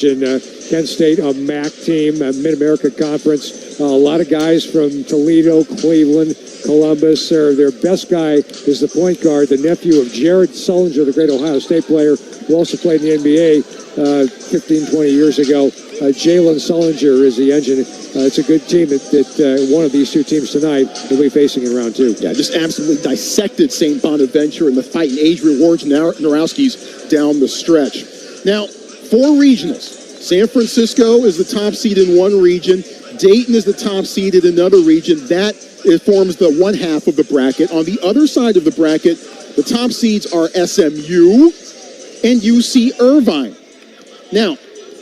Kent State, a MAC team, a Mid-America Conference. A lot of guys from Toledo, Cleveland, Columbus. Their best guy is the point guard, the nephew of Jared Sullinger, the great Ohio State player, who also played in the NBA 15, 20 years ago. Jalen Sullinger is the engine. It's a good team that one of these two teams tonight will be facing in round two. Yeah, just absolutely dissected St. Bonaventure in the fight, and age rewards Narowski's down the stretch. Now, 4 regionals. San Francisco is the top seed in one region. Dayton is the top seed in another region. That forms the one half of the bracket. On the other side of the bracket, the top seeds are SMU and UC Irvine. Now,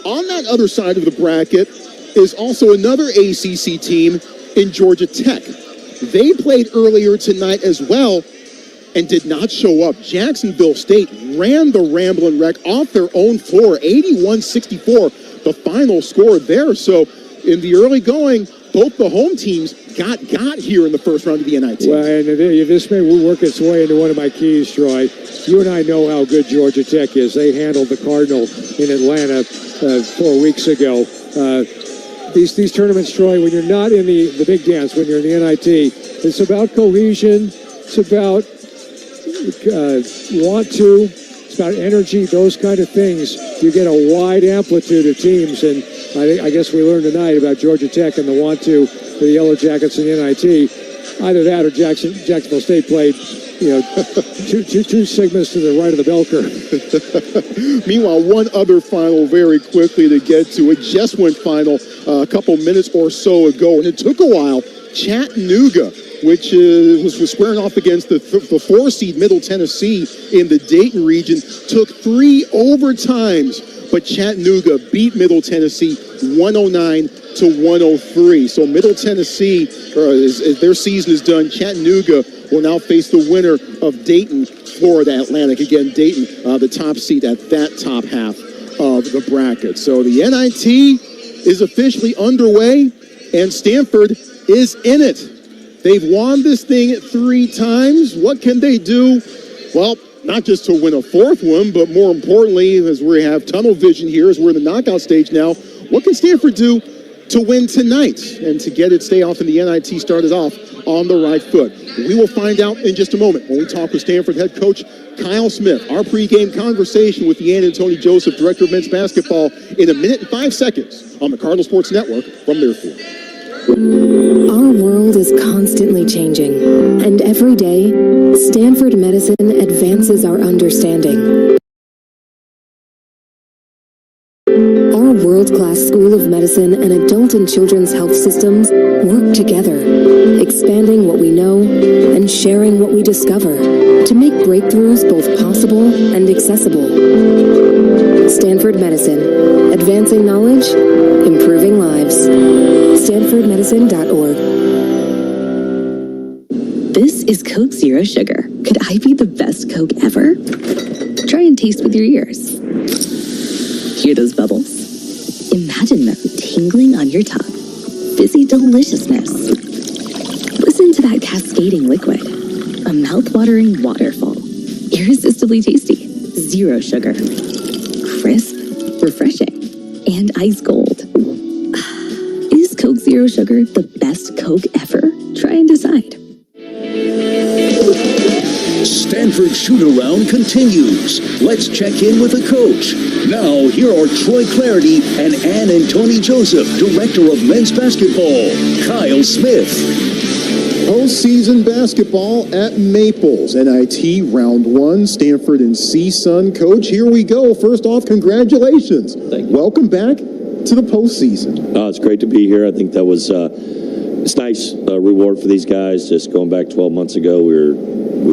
on that other side of the bracket is also another ACC team in Georgia Tech. They played earlier tonight as well and did not show up. Jacksonville State ran the Ramblin' Wreck off their own floor, 81-64, the final score there. So in the early going, both the home teams got here in the first round of the NIT. Well, and this may work its way into one of my keys, Troy. You and I know how good Georgia Tech is. They handled the Cardinal in Atlanta 4 weeks ago. These tournaments, Troy, when you're not in the big dance, when you're in the NIT, it's about cohesion. It's about it's about energy, those kind of things. You get a wide amplitude of teams, and I guess we learned tonight about Georgia Tech and the want to for the Yellow Jackets in the NIT. Either that or Jacksonville State played, two segments to the right of the bell curve. Meanwhile, one other final very quickly to get to. It just went final a couple minutes or so ago, and it took a while. Chattanooga, which was squaring off against the 4-seed Middle Tennessee in the Dayton region, took 3 overtimes, but Chattanooga beat Middle Tennessee 109-103. So Middle Tennessee, their season is done. Chattanooga will now face the winner of Dayton, Florida Atlantic. Again, Dayton, the top seed at that top half of the bracket. So the NIT is officially underway, and Stanford is in it. They've won this thing 3 times. What can they do? Well, not just to win a 4th one, but more importantly, as we have tunnel vision here, as we're in the knockout stage now, what can Stanford do to win tonight and to get its day off in the NIT started off on the right foot? We will find out in just a moment when we talk with Stanford head coach Kyle Smith. Our pregame conversation with Deanna and Tony Joseph, director of men's basketball, in 1 minute and 5 seconds on the Cardinal Sports Network from Learfield. Our world is constantly changing, and every day, Stanford Medicine advances our understanding. Our world-class School of Medicine and adult and children's health systems work together, expanding what we know and sharing what we discover to make breakthroughs both possible and accessible. Stanford Medicine, advancing knowledge, improving lives. StanfordMedicine.org. This is Coke Zero Sugar. Could I be the best Coke ever? Try and taste with your ears. Hear those bubbles? Imagine them tingling on your tongue. Fizzy deliciousness. Listen to that cascading liquid. A mouth-watering waterfall. Irresistibly tasty. Zero sugar. Crisp, refreshing, and ice cold. Is Coke Zero Sugar the best Coke ever? Try and decide. Stanford shoot-around continues. Let's check in with the coach. Now, here are Troy Clarity and Ann and Tony Joseph, director of men's basketball, Kyle Smith. Postseason basketball at Maples. NIT Round 1, Stanford and CSUN. Coach, here we go. First off, congratulations. Thank you. Welcome back to the postseason. It's great to be here. I think that was it's nice reward for these guys. Just going back 12 months ago, we were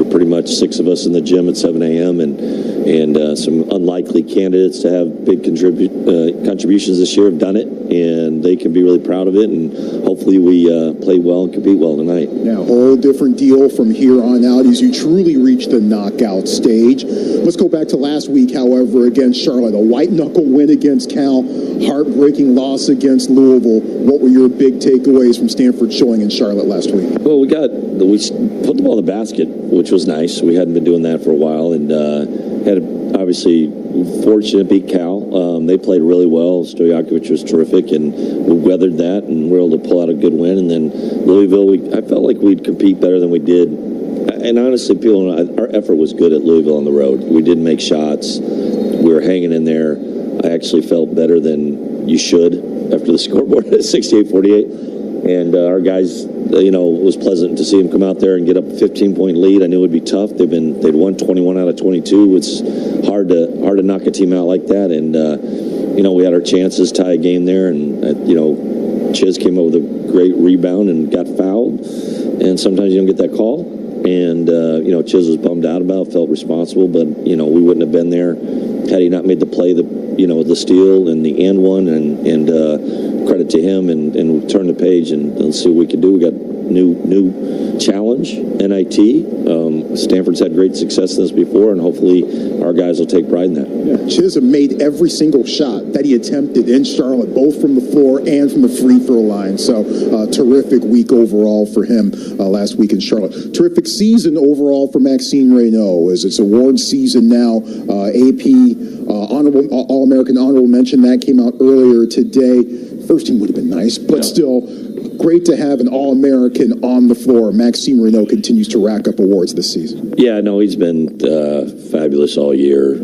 pretty much 6 of us in the gym at 7 a.m. and some unlikely candidates to have big contributions this year have done it, and they can be really proud of it, and hopefully we play well and compete well tonight. Now, a whole different deal from here on out as you truly reach the knockout stage. Let's go back to last week, however, against Charlotte. A white-knuckle win against Cal, heartbreaking loss against Louisville. What were your big takeaways from Stanford showing in Charlotte last week? Well, we put the ball in the basket, which was nice. We hadn't been doing that for a while, and had obviously fortunate to beat Cal. They played really well. Stojakovic was terrific, and we weathered that, and we were able to pull out a good win. And then Louisville, I felt like we'd compete better than we did. And honestly, our effort was good at Louisville on the road. We did make shots. We were hanging in there. I actually felt better than you should after the scoreboard at 68-48. And our guys, it was pleasant to see them come out there and get up a 15-point lead. I knew it would be tough. They'd won 21 out of 22. It's hard to knock a team out like that. And we had our chances, tie a game there, and Chiz came up with a great rebound and got fouled. And sometimes you don't get that call. And Chiz was bummed out about it, felt responsible, but we wouldn't have been there had he not made the play, the steal and the and one, and credit to him, and turn the page and let's see what we can do. We got new challenge, NIT. Stanford's had great success in this before, and hopefully our guys will take pride in that. Yeah. Chisholm made every single shot that he attempted in Charlotte, both from the floor and from the free throw line. So terrific week overall for him last week in Charlotte. Terrific season overall for Maxime Reynaud. As it's award season now, AP All-American honorable mention that came out earlier today. First team would have been nice, but still great to have an All-American on the floor. Maxime Reynaud continues to rack up awards this season. Yeah, no, he's been fabulous all year.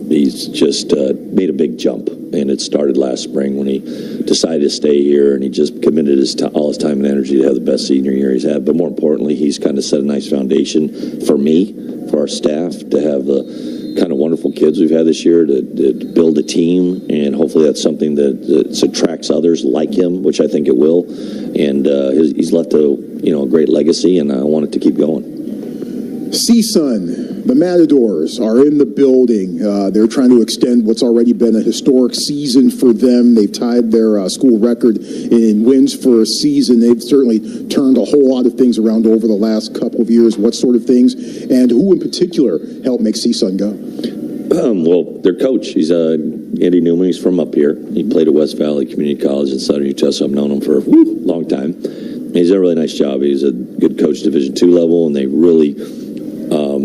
He's just made a big jump, and it started last spring when he decided to stay here, and he just committed all his time and energy to have the best senior year he's had. But more importantly, he's kind of set a nice foundation for me, for our staff, to have the kind of wonderful kids we've had this year, to build a team, and hopefully that's something that attracts others like him, which I think it will. And he's left a great legacy, and I want it to keep going. CSUN, the Matadors, are in the building. They're trying to extend what's already been a historic season for them. They've tied their school record in wins for a season. They've certainly turned a whole lot of things around over the last couple of years. What sort of things, and who in particular helped make CSUN go? Well, their coach, he's Andy Newman. He's from up here. He played at West Valley Community College in Southern Utah, so I've known him for a long time. He's done a really nice job. He's a good coach, Division II level, and they really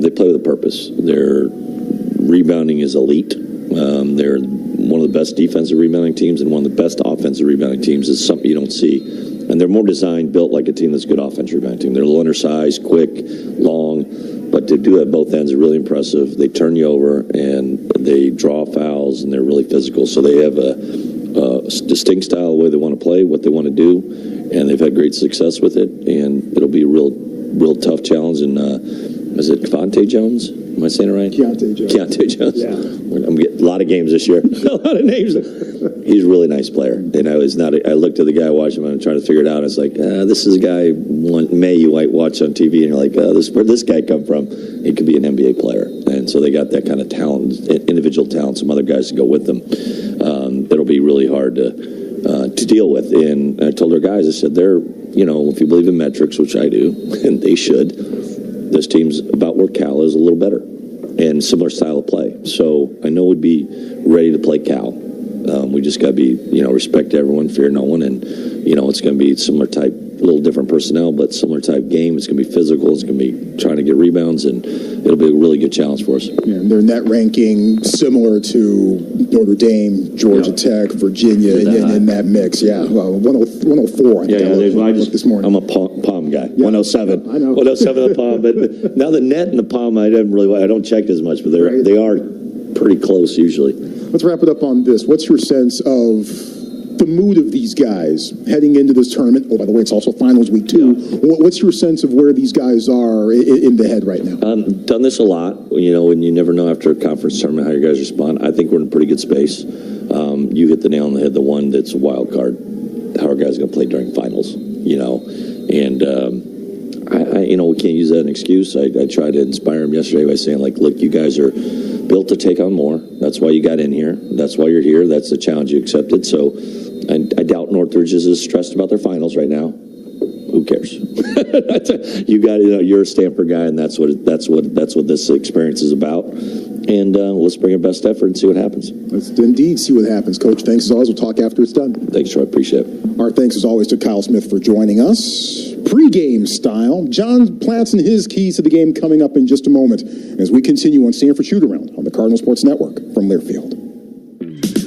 they play with a purpose. Their rebounding is elite. They're one of the best defensive rebounding teams and one of the best offensive rebounding teams. Is something you don't see. And they're more designed, built like a team that's a good offensive rebounding team. They're a little undersized, quick, long, but to do it at both ends is really impressive. They turn you over, and they draw fouls, and they're really physical. So they have a distinct style of the way they want to play, what they want to do, and they've had great success with it. And it'll be a real tough challenge. And is it Cavante Jones? Am I saying it right? Keontae Jones. Keontae Jones. Yeah. I'm getting a lot of games this year. A lot of names. He's a really nice player. And I looked at the guy watching him and trying to figure it out. I was like, this is a guy you might watch on TV, and you're like, where'd this guy come from? He could be an NBA player. And so they got that kind of talent, individual talent, some other guys to go with them. That'll be really hard to deal with. And I told our guys, I said, if you believe in metrics, which I do, and they should, this team's about where Cal is, a little better, and similar style of play. So I know we'd be ready to play Cal. We just got to be, respect everyone, fear no one, and it's going to be similar type, a little different personnel, but similar type game. It's going to be physical. It's going to be trying to get rebounds, and it'll be a really good challenge for us. Yeah, and their net ranking similar to Notre Dame, Georgia Tech, Virginia, in that mix. Yeah, 104. I think I looked this morning. I'm a Palm guy. Yeah, 107. I know. 107 the Palm, but now the net and the Palm, I don't check as much, but they are pretty close usually. Let's wrap it up on this. What's your sense of the mood of these guys heading into this tournament? Oh, by the way, it's also finals week too. Yeah. What's your sense of where these guys are in the head right now? Done this a lot, and you never know after a conference tournament how your guys respond. I think we're in a pretty good space. You hit the nail on the head, the one that's a wild card. How are guys going to play during finals, And, we can't use that as an excuse. I tried to inspire them yesterday by saying, look, you guys are built to take on more. That's why you got in here. That's why you're here. That's the challenge you accepted. So I doubt Northridge is as stressed about their finals right now. Who cares? You're a Stanford guy, and that's what this experience is about. And let's bring our best effort and see what happens. Let's indeed see what happens. Coach, thanks as always. We'll talk after it's done. Thanks, Troy. Appreciate it. Our thanks as always to Kyle Smith for joining us. Pre-game style. John Platts and his keys to the game coming up in just a moment as we continue on Stanford Shoot Around on the Cardinal Sports Network from Learfield.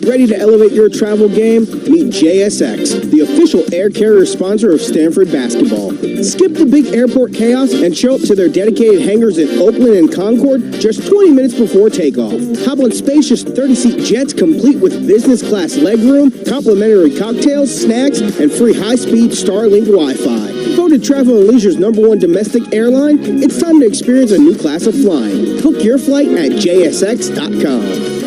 Ready to elevate your travel game? Meet JSX, the official air carrier sponsor of Stanford basketball. Skip the big airport chaos and show up to their dedicated hangars in Oakland and Concord just 20 minutes before takeoff. Hop on spacious 30-seat jets complete with business class legroom, complimentary cocktails, snacks, and free high-speed Starlink Wi-Fi. Voted Travel & Leisure's #1 domestic airline, it's time to experience a new class of flying. Book your flight at jsx.com.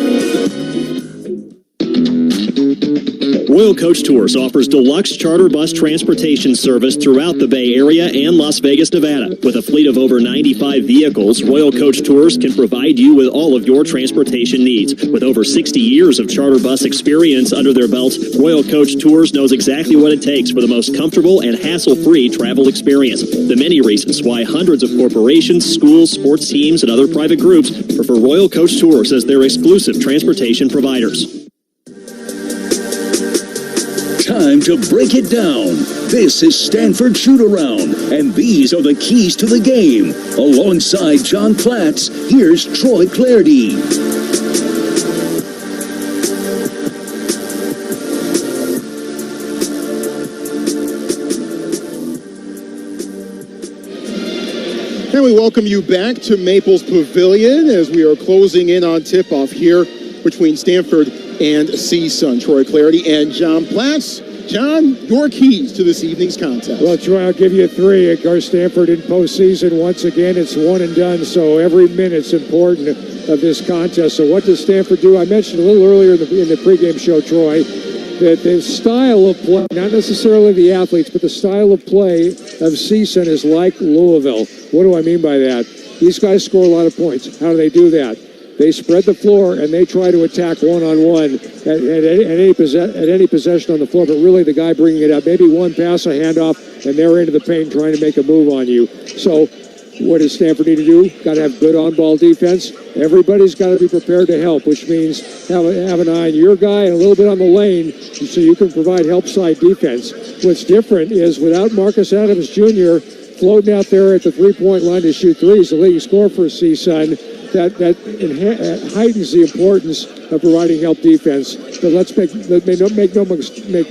Royal Coach Tours offers deluxe charter bus transportation service throughout the Bay Area and Las Vegas, Nevada. With a fleet of over 95 vehicles, Royal Coach Tours can provide you with all of your transportation needs. With over 60 years of charter bus experience under their belts, Royal Coach Tours knows exactly what it takes for the most comfortable and hassle-free travel experience. The many reasons why hundreds of corporations, schools, sports teams, and other private groups prefer Royal Coach Tours as their exclusive transportation providers. Time to break it down. This is Stanford Shoot-Around, and these are the keys to the game. Alongside John Platts, here's Troy Clardy. And we welcome you back to Maples Pavilion as we are closing in on tip-off here between Stanford and CSUN. Troy Clardy and John Platts. John, your keys to this evening's contest. Well, Troy, I'll give you three. At Gar Stanford in postseason, once again, it's one and done, so every minute's important of this contest. So what does Stanford do? I mentioned a little earlier in the pregame show, Troy, that the style of play, not necessarily the athletes, but the style of play of CSUN is like Louisville. What do I mean by that? These guys score a lot of points. How do they do that? They spread the floor and they try to attack one-on-one at any possession on the floor, but really the guy bringing it up, maybe one pass, a handoff, and they're into the paint trying to make a move on you. So what does Stanford need to do? Got to have good on-ball defense. Everybody's got to be prepared to help, which means have an eye on your guy and a little bit on the lane so you can provide help side defense. What's different is without Marcus Adams Jr. floating out there at the three-point line to shoot threes, the leading scorer for CSUN, that heightens the importance of providing help defense. But make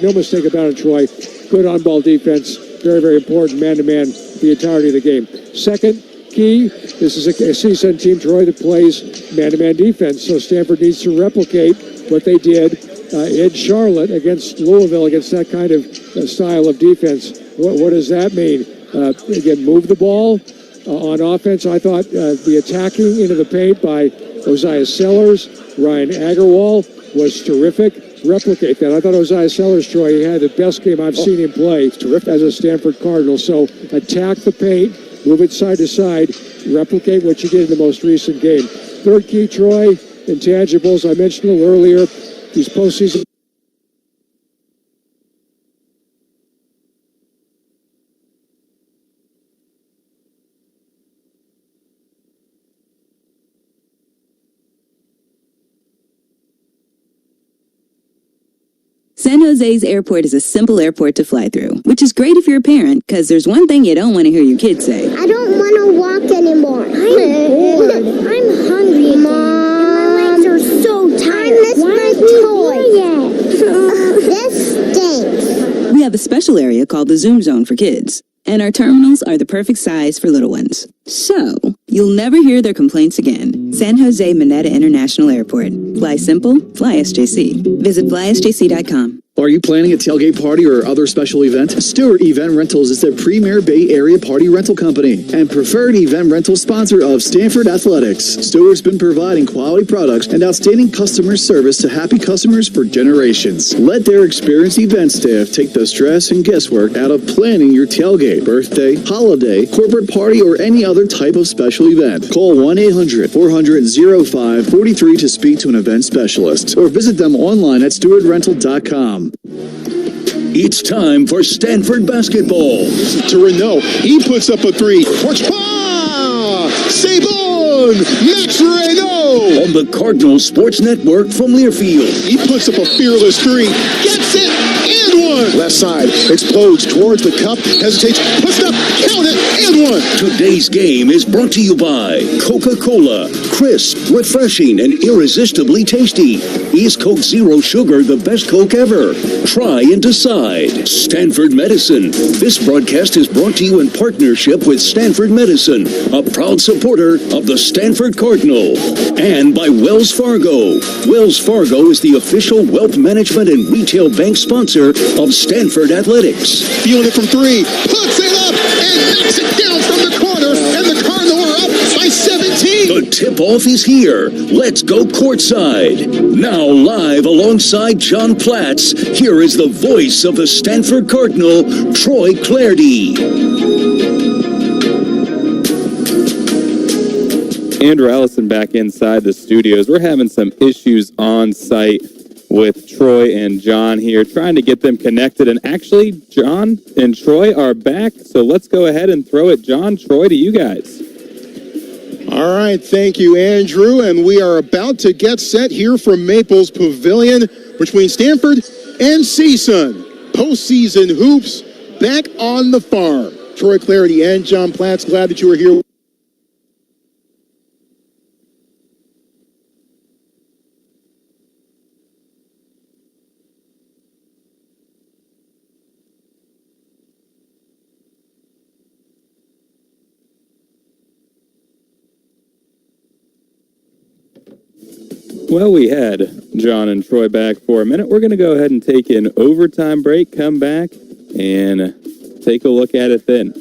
no mistake about it, Troy. Good on-ball defense, very, very important, man-to-man, the entirety of the game. Second key, this is a CSUN team, Troy, that plays man-to-man defense. So Stanford needs to replicate what they did in Charlotte against Louisville, against that kind of style of defense. What does that mean? Again, move the ball. On offense, I thought the attacking into the paint by Osiah Sellers, Ryan Agarwal was terrific. Replicate that. I thought Osiah Sellers, Troy, he had the best game I've seen him play as a Stanford Cardinal. So attack the paint, move it side to side, replicate what you did in the most recent game. Third key, Troy, intangibles. I mentioned a little earlier, these postseason. San Jose's airport is a simple airport to fly through, which is great if you're a parent, because there's one thing you don't want to hear your kids say. I don't want to walk anymore. I'm bored. I'm hungry, Mom. My legs are so tired. I miss my toy. This stinks. We have a special area called the Zoom Zone for kids, and our terminals are the perfect size for little ones. So, you'll never hear their complaints again. San Jose Maneta International Airport. Fly simple, fly SJC. Visit flysjc.com. Are you planning a tailgate party or other special event? Stewart Event Rentals is the premier Bay Area party rental company and preferred event rental sponsor of Stanford Athletics. Stewart's been providing quality products and outstanding customer service to happy customers for generations. Let their experienced event staff take the stress and guesswork out of planning your tailgate, birthday, holiday, corporate party, or any other type of special event. Call 1-800-400-0543 to speak to an event specialist or visit them online at stewartrental.com. It's time for Stanford basketball. To Renault, he puts up a three. C'est bon! Max Renault! On the Cardinal Sports Network from Learfield. He puts up a fearless three. Gets it! And one! Left side, explodes towards the cup, hesitates, puts it up, count it, and one! Today's game is brought to you by Coca-Cola. Crisp, refreshing, and irresistibly tasty. Is Coke Zero Sugar the best Coke ever? Try and decide. Stanford Medicine. This broadcast is brought to you in partnership with Stanford Medicine, a proud supporter of the Stanford Cardinal. And by Wells Fargo. Wells Fargo is the official wealth management and retail bank sponsor of Stanford Athletics. Feeling it from three, puts it up and knocks it down from the corner, and the Cardinal are up by 17. The tip-off is here. Let's go courtside. Now live alongside John Platts, here is the voice of the Stanford Cardinal, Troy Clardy. Andrew Allison back inside the studios. We're having some issues on site with Troy and John here, trying to get them connected. And actually, John and Troy are back. So let's go ahead and throw it, John, Troy, to you guys. All right, thank you, Andrew. And we are about to get set here from Maples Pavilion between Stanford and CSUN. Postseason hoops back on the farm. Troy Clardy and John Platts, glad that you are here. Well, we had John and Troy back for a minute. We're going to go ahead and take an overtime break, come back, and take a look at it then.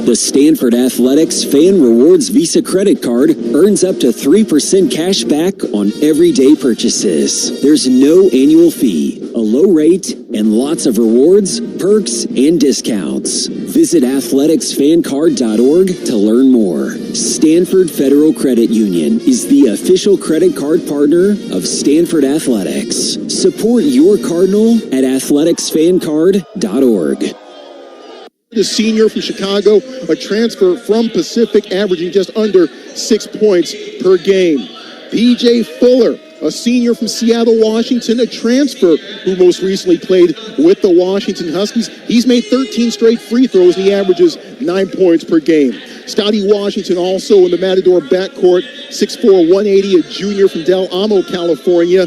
The Stanford Athletics Fan Rewards Visa credit card earns up to 3% cash back on everyday purchases. There's no annual fee, a low rate, and lots of rewards, perks, and discounts. Visit athleticsfancard.org to learn more. Stanford Federal Credit Union is the official credit card partner of Stanford Athletics. Support your Cardinal at athleticsfancard.org. The senior from Chicago, a transfer from Pacific, averaging just under 6 points per game. B.J. Fuller, a senior from Seattle, Washington, a transfer who most recently played with the Washington Huskies. He's made 13 straight free throws, and he averages 9 points per game. Scotty Washington also in the Matador backcourt, 6'4", 180, a junior from Del Amo, California.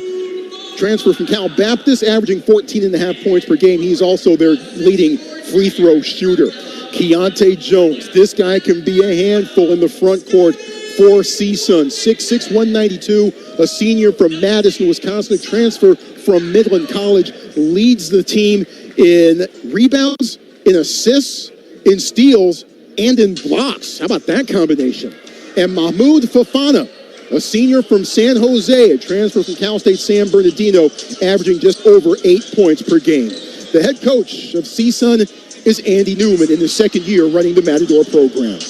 Transfer from Cal Baptist, averaging 14.5 points per game. He's also their leading free throw shooter. Keontae Jones, this guy can be a handful in the front court for CSUN. 6'6", 192, a senior from Madison, Wisconsin, a transfer from Midland College, leads the team in rebounds, in assists, in steals, and in blocks. How about that combination? And Mahmoud Fofana, a senior from San Jose, a transfer from Cal State San Bernardino, averaging just over 8 points per game. The head coach of CSUN is Andy Newman in his second year running the Matador program.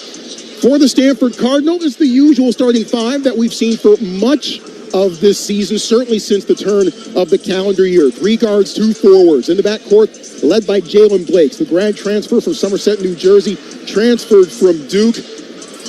For the Stanford Cardinal, it's the usual starting five that we've seen for much of this season, certainly since the turn of the calendar year. 3 guards, 2 forwards. In the backcourt, led by Jalen Blakes, the grad transfer from Somerset, New Jersey, transferred from Duke.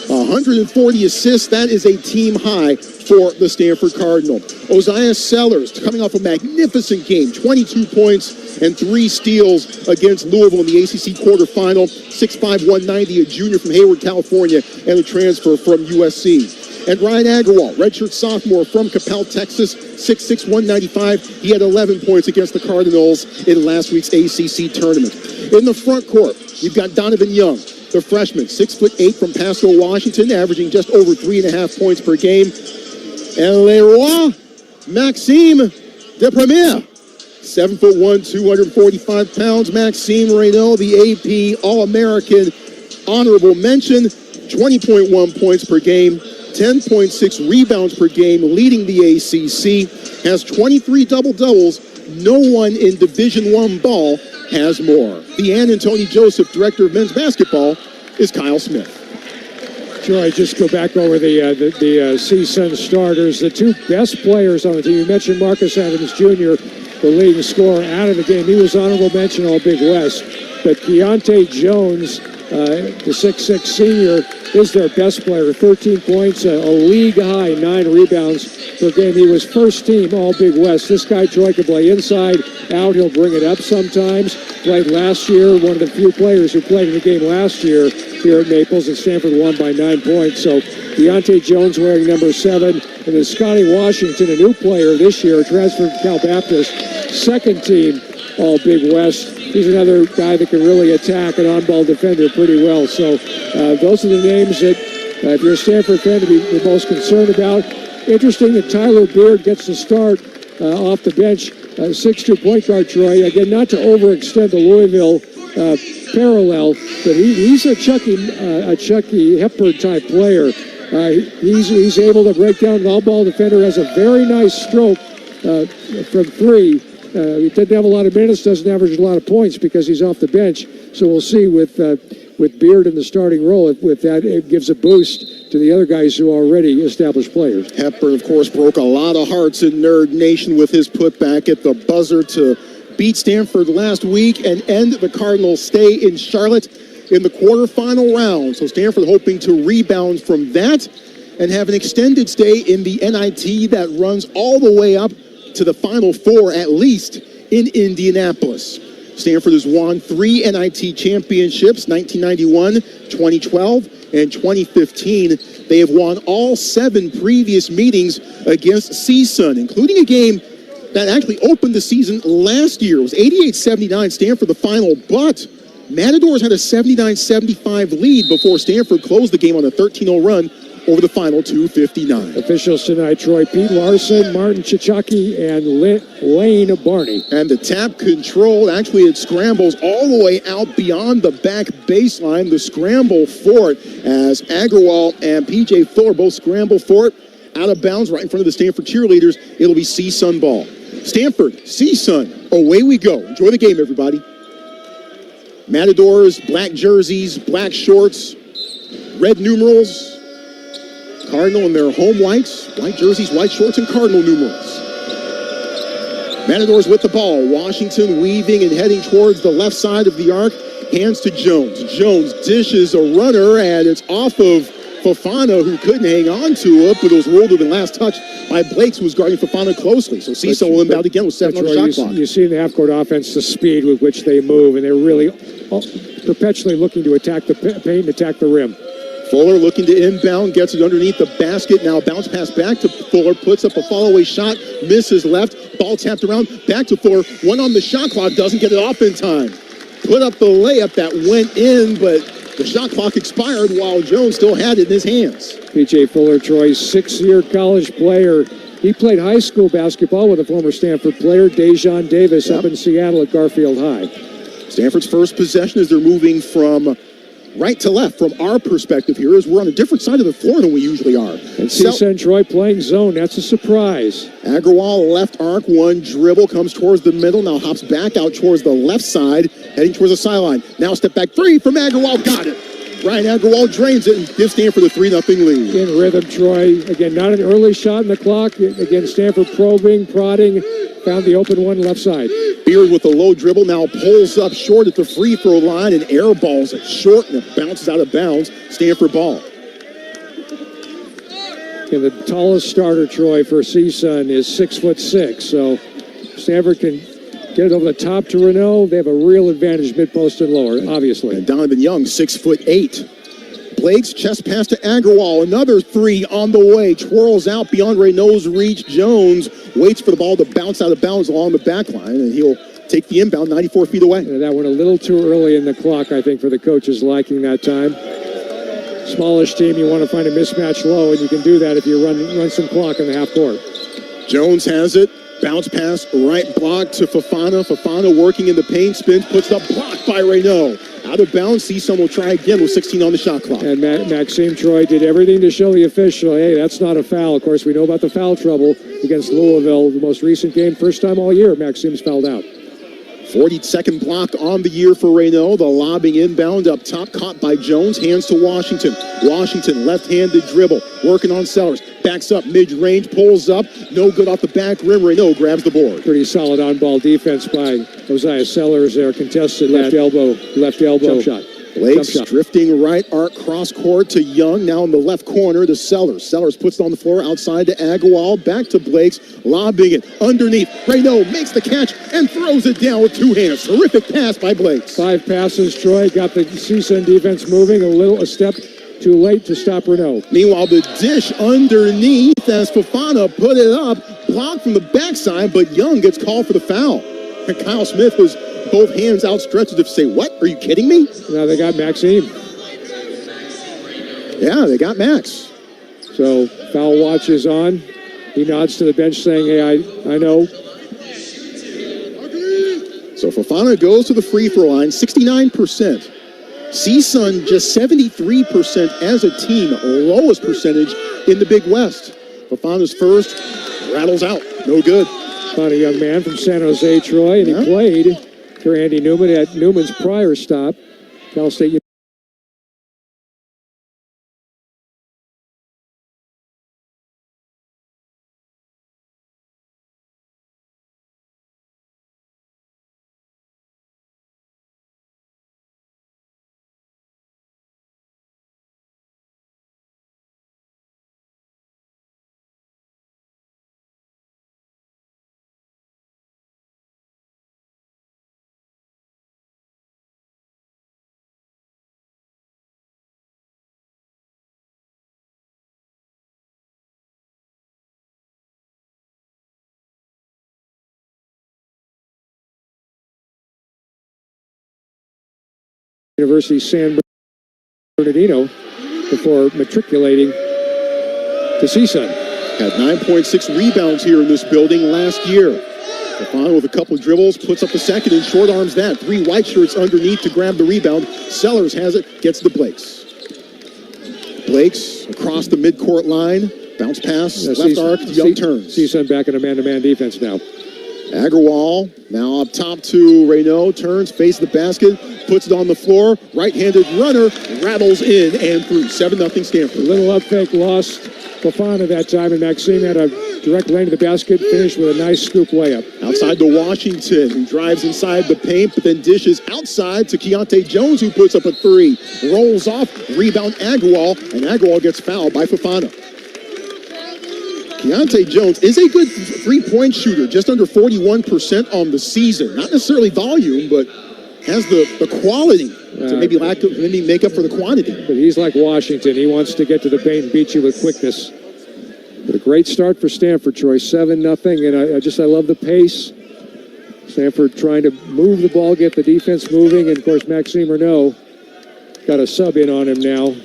140 assists, that is a team high for the Stanford Cardinal. Ozias Sellers, coming off a magnificent game, 22 points and 3 steals against Louisville in the ACC quarterfinal. 6'5", 190, a junior from Hayward, California, and a transfer from USC. And Ryan Agarwal, redshirt sophomore from Capel, Texas, 6'6", 195. He had 11 points against the Cardinals in last week's ACC tournament. In the front court, you've got Donovan Young, the freshman, 6'8" from Pasco, Washington, averaging just over 3.5 points per game. And Leroy Maxime Depremier, 7'1", 245 pounds. Maxime Reynaud, the AP All-American honorable mention, 20.1 points per game, 10.6 rebounds per game, leading the ACC, has 23 double-doubles. No one in Division I ball has more. The Ann and Tony Joseph Director of Men's Basketball is Kyle Smith. Troy, just go back over the CSUN starters. The 2 best players on the team. You mentioned Marcus Adams Jr., the leading scorer out of the game. He was honorable mention All Big West. But Keontae Jones the 6'6" senior, is their best player. 13 points, a league-high 9 rebounds per game. He was first team All Big West. This guy, Troy, can play inside, out. He'll bring it up sometimes. Played last year, one of the few players who played in the game last year here at Naples, and Stanford won by 9 points. So Deontay Jones wearing number 7, and then Scotty Washington, a new player this year, transferred from Cal Baptist, second team All Big West. He's another guy that can really attack an on-ball defender pretty well. So those are the names that, if you're a Stanford fan, to be the most concerned about. Interesting that Tyler Beard gets the start off the bench. 6'2" point guard, Troy. Again, not to overextend the Louisville parallel, but he's a Chucky Hepburn type player. He's able to break down an all-ball defender, has a very nice stroke from 3. He doesn't have a lot of minutes, doesn't average a lot of points because he's off the bench. So we'll see with Beard in the starting role if that it gives a boost to the other guys who are already established players. Hepburn, of course, broke a lot of hearts in Nerd Nation with his putback at the buzzer to beat Stanford last week and end the Cardinals' stay in Charlotte in the quarterfinal round. So Stanford hoping to rebound from that and have an extended stay in the NIT that runs all the way up to the Final Four, at least, in Indianapolis. Stanford has won 3 NIT championships, 1991, 2012, and 2015. They have won all 7 previous meetings against CSUN, including a game that actually opened the season last year. It was 88-79, Stanford the final, but Matadors had a 79-75 lead before Stanford closed the game on a 13-0 run over the final 2:59. Officials tonight, Troy Pete Larson, Martin Chichaki, and Lane Barney. And the tap control, actually it scrambles all the way out beyond the back baseline. The scramble for it as Agrawal and PJ Fuller both scramble for it. Out of bounds right in front of the Stanford cheerleaders. It'll be CSUN ball. Stanford, CSUN, away we go. Enjoy the game, everybody. Matadors, black jerseys, black shorts, red numerals. Cardinal in their home whites, white jerseys, white shorts, and Cardinal numerals. Matadors with the ball. Washington weaving and heading towards the left side of the arc. Hands to Jones. Jones dishes a runner, and it's off of Fofana, who couldn't hang on to it, but it was rolled to the last touch by Blakes, who was guarding Fofana closely. So CSUN will inbound again with 7 on the shot clock. You see in the half-court offense the speed with which they move, and they're really perpetually looking to attack the paint and attack the rim. Fuller looking to inbound, gets it underneath the basket. Now bounce pass back to Fuller, puts up a follow-away shot, misses left, ball tapped around, back to Fuller. 1 on the shot clock, doesn't get it off in time. Put up the layup that went in, but the shot clock expired while Jones still had it in his hands. P.J. Fuller, Troy's 6-year college player. He played high school basketball with a former Stanford player, Dejon Davis, up in Seattle at Garfield High. Stanford's first possession as they're moving from right to left. From our perspective here, is we're on a different side of the floor than we usually are. And CSUN Troy playing zone. That's a surprise. Agrawal left arc, 1 dribble, comes towards the middle, now hops back out towards the left side, heading towards the sideline. Now step back 3 from Agrawal, got it. Ryan Agrawal drains it and gives Stanford a 3-0 lead. In rhythm, Troy. Again, not an early shot in the clock. Again, Stanford probing, prodding, found the open one left side. Beard with a low dribble, now pulls up short at the free throw line and airballs it short, and it bounces out of bounds. Stanford ball. And the tallest starter, Troy, for CSUN is 6'6". So Stanford can get it over the top to Renault. They have a real advantage mid-post and lower, obviously. And Donovan Young, 6'8". Blake's chest pass to Agrawal. Another 3 on the way. Twirls out beyond Renault's reach. Jones waits for the ball to bounce out of bounds along the back line, and he'll take the inbound 94 feet away. That went a little too early in the clock, I think, for the coaches liking that time. Smallish team, you want to find a mismatch low, and you can do that if you run some clock in the half court. Jones has it. Bounce pass, right block to Fofana. Fofana working in the paint, spins, puts it up, blocked by Renault. Out of bounds, CSUN will try again with 16 on the shot clock. And Maxime Troy did everything to show the official, hey, that's not a foul. Of course, we know about the foul trouble against Louisville, the most recent game. First time all year, Maxime's fouled out. 42nd block on the year for Renault. The lobbing inbound up top, caught by Jones. Hands to Washington. Washington, left-handed dribble, working on Sellers. Backs up mid-range, pulls up. No good off the back rim. Renault grabs the board. Pretty solid on-ball defense by Josiah Sellers there. Contested left elbow jump shot. Blake's drifting right arc cross court to Young. Now in the left corner to Sellers. Sellers puts it on the floor outside to Agarwal. Back to Blake's. Lobbing it underneath. Reynaud makes the catch and throws it down with two hands. Terrific pass by Blake's. 5 passes. Troy got the CSUN defense moving a step too late to stop Reynaud. Meanwhile, the dish underneath as Fofana put it up. Blocked from the backside, but Young gets called for the foul. And Kyle Smith was both hands outstretched as if to say, what? Are you kidding me? Now they got Maxime. Yeah, they got Max. So foul watch is on. He nods to the bench saying, hey, I know. So Fofana goes to the free throw line, 69%. CSUN just 73% as a team, lowest percentage in the Big West. Fofana's first, rattles out, no good. Found a young man from San Jose, Troy, and he played for Andy Newman at Newman's prior stop, Cal State University San Bernardino before matriculating to CSUN. Had 9.6 rebounds here in this building last year. Fofana with a couple of dribbles, puts up the second and short arms that. 3 white shirts underneath to grab the rebound. Sellers has it, gets the Blake's. Blake's across the midcourt line. Bounce pass, left arc, Young turns. CSUN back in a man-to-man defense now. Agarwal now up top to Reynaud, turns, faces the basket, puts it on the floor, right-handed runner, rattles in and through. 7-0 Stanford. A little up fake lost Fofana that time, and Maxime had a direct lane to the basket, finished with a nice scoop layup. Outside to Washington, who drives inside the paint, but then dishes outside to Keontae Jones, who puts up a 3. Rolls off, rebound Agarwal, and Agarwal gets fouled by Fofana. Keontae Jones is a good three-point shooter, just under 41% on the season. Not necessarily volume, but has the quality to maybe make up for the quantity. But he's like Washington. He wants to get to the paint and beat you with quickness. But a great start for Stanford, Troy. 7-0, and I love the pace. Stanford trying to move the ball, get the defense moving, and of course Maxime Reynaud got a sub in on him now.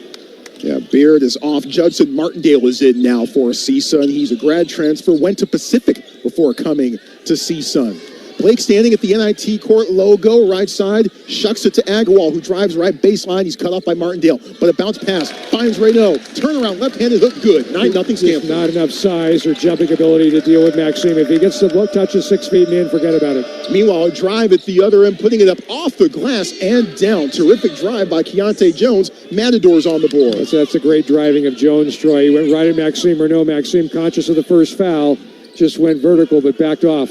Yeah, Beard is off. Judson Martindale is in now for CSUN. He's a grad transfer, went to Pacific before coming to CSUN. Blake standing at the NIT court logo, right side, shucks it to Agarwal, who drives right baseline. He's cut off by Martindale, but a bounce pass finds Reynaud. Turnaround, left-handed hook, good. 9-0 Stanford. Not enough size or jumping ability to deal with Maxime. If he gets the touch of 6 feet and in, forget about it. Meanwhile, a drive at the other end, putting it up off the glass and down. Terrific drive by Keontae Jones. Matador's on the board. That's a great driving of Jones, Troy. He went right at Maxime Reynaud. Maxime, conscious of the first foul, just went vertical but backed off.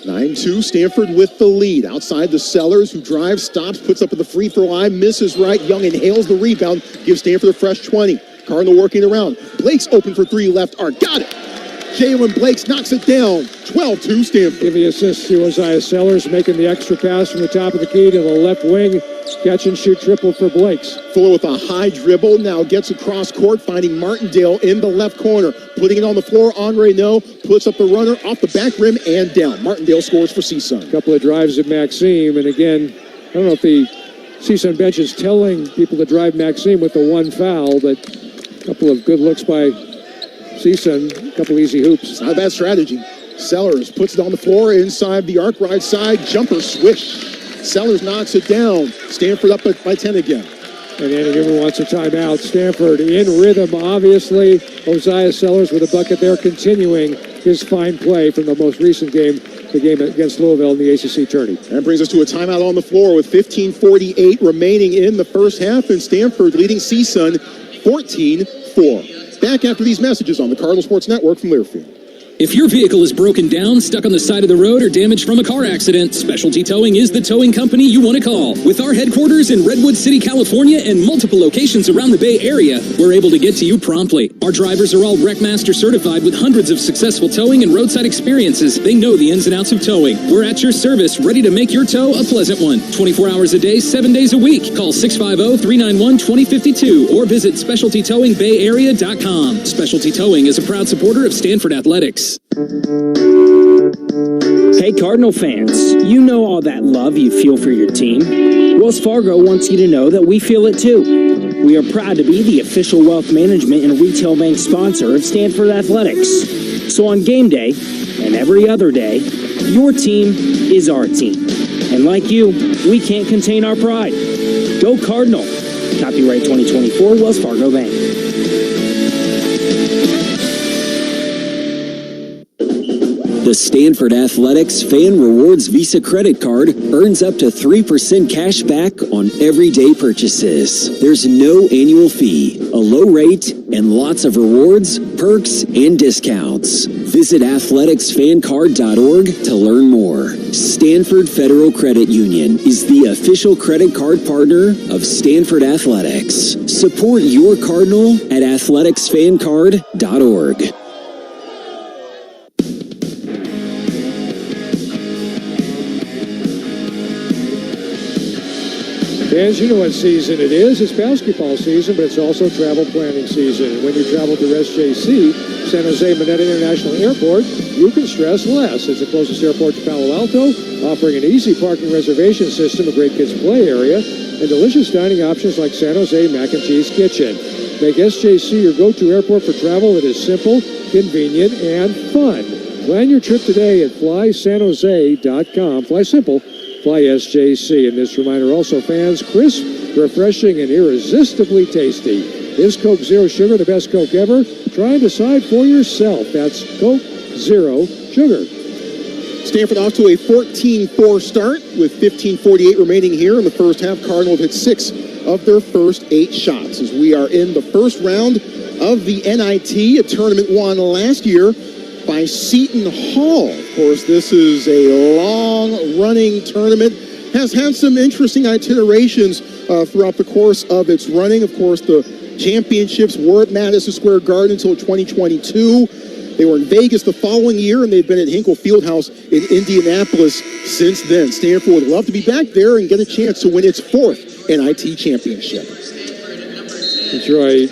9-2, Stanford with the lead. Outside the Sellers, who drives, stops, puts up at the free throw line, misses right. Young inhales the rebound, gives Stanford a fresh 20. Cardinal working around. Blake's open for 3 left arc. Got it! Jalen Blakes knocks it down. 12-2 Stanford. Give the assist to Isaiah Sellers, making the extra pass from the top of the key to the left wing. Catch and shoot triple for Blakes. Fuller with a high dribble, now gets across court, finding Martindale in the left corner. Putting it on the floor, Reynaud puts up the runner off the back rim and down. Martindale scores for CSUN. A couple of drives at Maxime, and again, I don't know if the CSUN bench is telling people to drive Maxime with the 1 foul, but a couple of good looks by CSUN, a couple easy hoops. It's not a bad strategy. Sellers puts it on the floor inside the arc right side, jumper swish. Sellers knocks it down. Stanford up by 10 again. And Andy Newman wants a timeout. Stanford in rhythm, obviously. Isaiah Sellers with a bucket there, continuing his fine play from the most recent game, the game against Louisville in the ACC tourney. That brings us to a timeout on the floor with 15:48 remaining in the first half, and Stanford leading CSUN 14-4. Back after these messages on the Cardinal Sports Network from Learfield. If your vehicle is broken down, stuck on the side of the road, or damaged from a car accident, Specialty Towing is the towing company you want to call. With our headquarters in Redwood City, California, and multiple locations around the Bay Area, we're able to get to you promptly. Our drivers are all Wreckmaster certified with hundreds of successful towing and roadside experiences. They know the ins and outs of towing. We're at your service, ready to make your tow a pleasant one. 24 hours a day, 7 days a week. Call 650-391-2052 or visit SpecialtyTowingBayArea.com. Specialty Towing is a proud supporter of Stanford Athletics. Hey Cardinal fans, you know all that love you feel for your team. Wells Fargo wants you to know that we feel it too. We are proud to be the official wealth management and retail bank sponsor of Stanford Athletics. So on game day, and every other day, your team is our team. And like you, we can't contain our pride. Go Cardinal. Copyright 2024, Wells Fargo Bank. The Stanford Athletics Fan Rewards Visa Credit Card earns up to 3% cash back on everyday purchases. There's no annual fee, a low rate, and lots of rewards, perks, and discounts. Visit athleticsfancard.org to learn more. Stanford Federal Credit Union is the official credit card partner of Stanford Athletics. Support your Cardinal at athleticsfancard.org. Fans, you know what season it is. It's basketball season, but it's also travel planning season. And when you travel to SJC, San Jose Manette International Airport, you can stress less. It's the closest airport to Palo Alto, offering an easy parking reservation system, a great kids play area, and delicious dining options like San Jose Mac and Cheese Kitchen. Make SJC your go-to airport for travel that is simple, convenient, and fun. Plan your trip today at flysanjose.com. Fly simple. Fly SJC. And this reminder also, fans, crisp, refreshing, and irresistibly tasty. Is Coke Zero Sugar the best Coke ever? Try and decide for yourself. That's Coke Zero Sugar. Stanford off to a 14-4 start with 15:48 remaining here in the first half. Cardinal have hit 6 of their first 8 shots as we are in the first round of the NIT, a tournament won last year by Seton Hall. Of course, this is a long-running tournament. Has had some interesting itinerations throughout the course of its running. Of course, the championships were at Madison Square Garden until 2022. They were in Vegas the following year, and they've been at Hinkle Fieldhouse in Indianapolis since then. Stanford would love to be back there and get a chance to win its 4th NIT championship. That's right.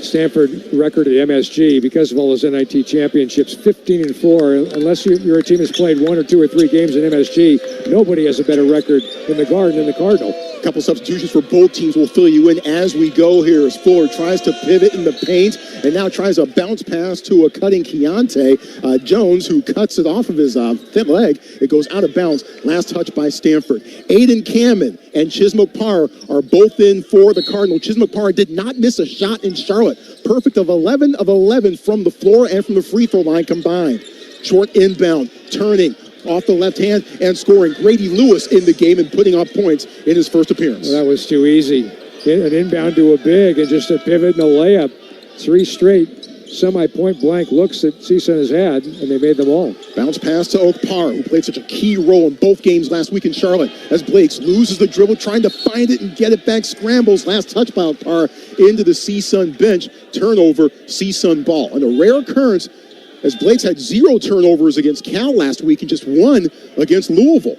Stanford record at MSG, because of all those NIT championships, 15-4. Unless your team has played 1 or 2 or 3 games in MSG, nobody has a better record in the Garden than the Cardinal. A couple substitutions for both teams will fill you in as we go here as Fuller tries to pivot in the paint and now tries a bounce pass to a cutting Keontae Jones, who cuts it off of his thin leg. It goes out of bounds. Last touch by Stanford. Aiden Kamen and Chismoke Parr are both in for the Cardinal. Chismoke Parr did not miss a shot in Charlotte. Perfect of 11 of 11 from the floor and from the free throw line combined. Short inbound, turning off the left hand and scoring. Grady Lewis in the game and putting up points in his first appearance. Well, that was too easy. An inbound to a big and just a pivot and a layup. 3 straight semi-point blank looks that CSUN has had, and they made them all. Bounce pass to Oak Parr, who played such a key role in both games last week in Charlotte, as Blakes loses the dribble, trying to find it and get it back, scrambles. Last touch by Oak Parr into the CSUN bench. Turnover, CSUN ball. And a rare occurrence, as Blakes had 0 turnovers against Cal last week and just 1 against Louisville.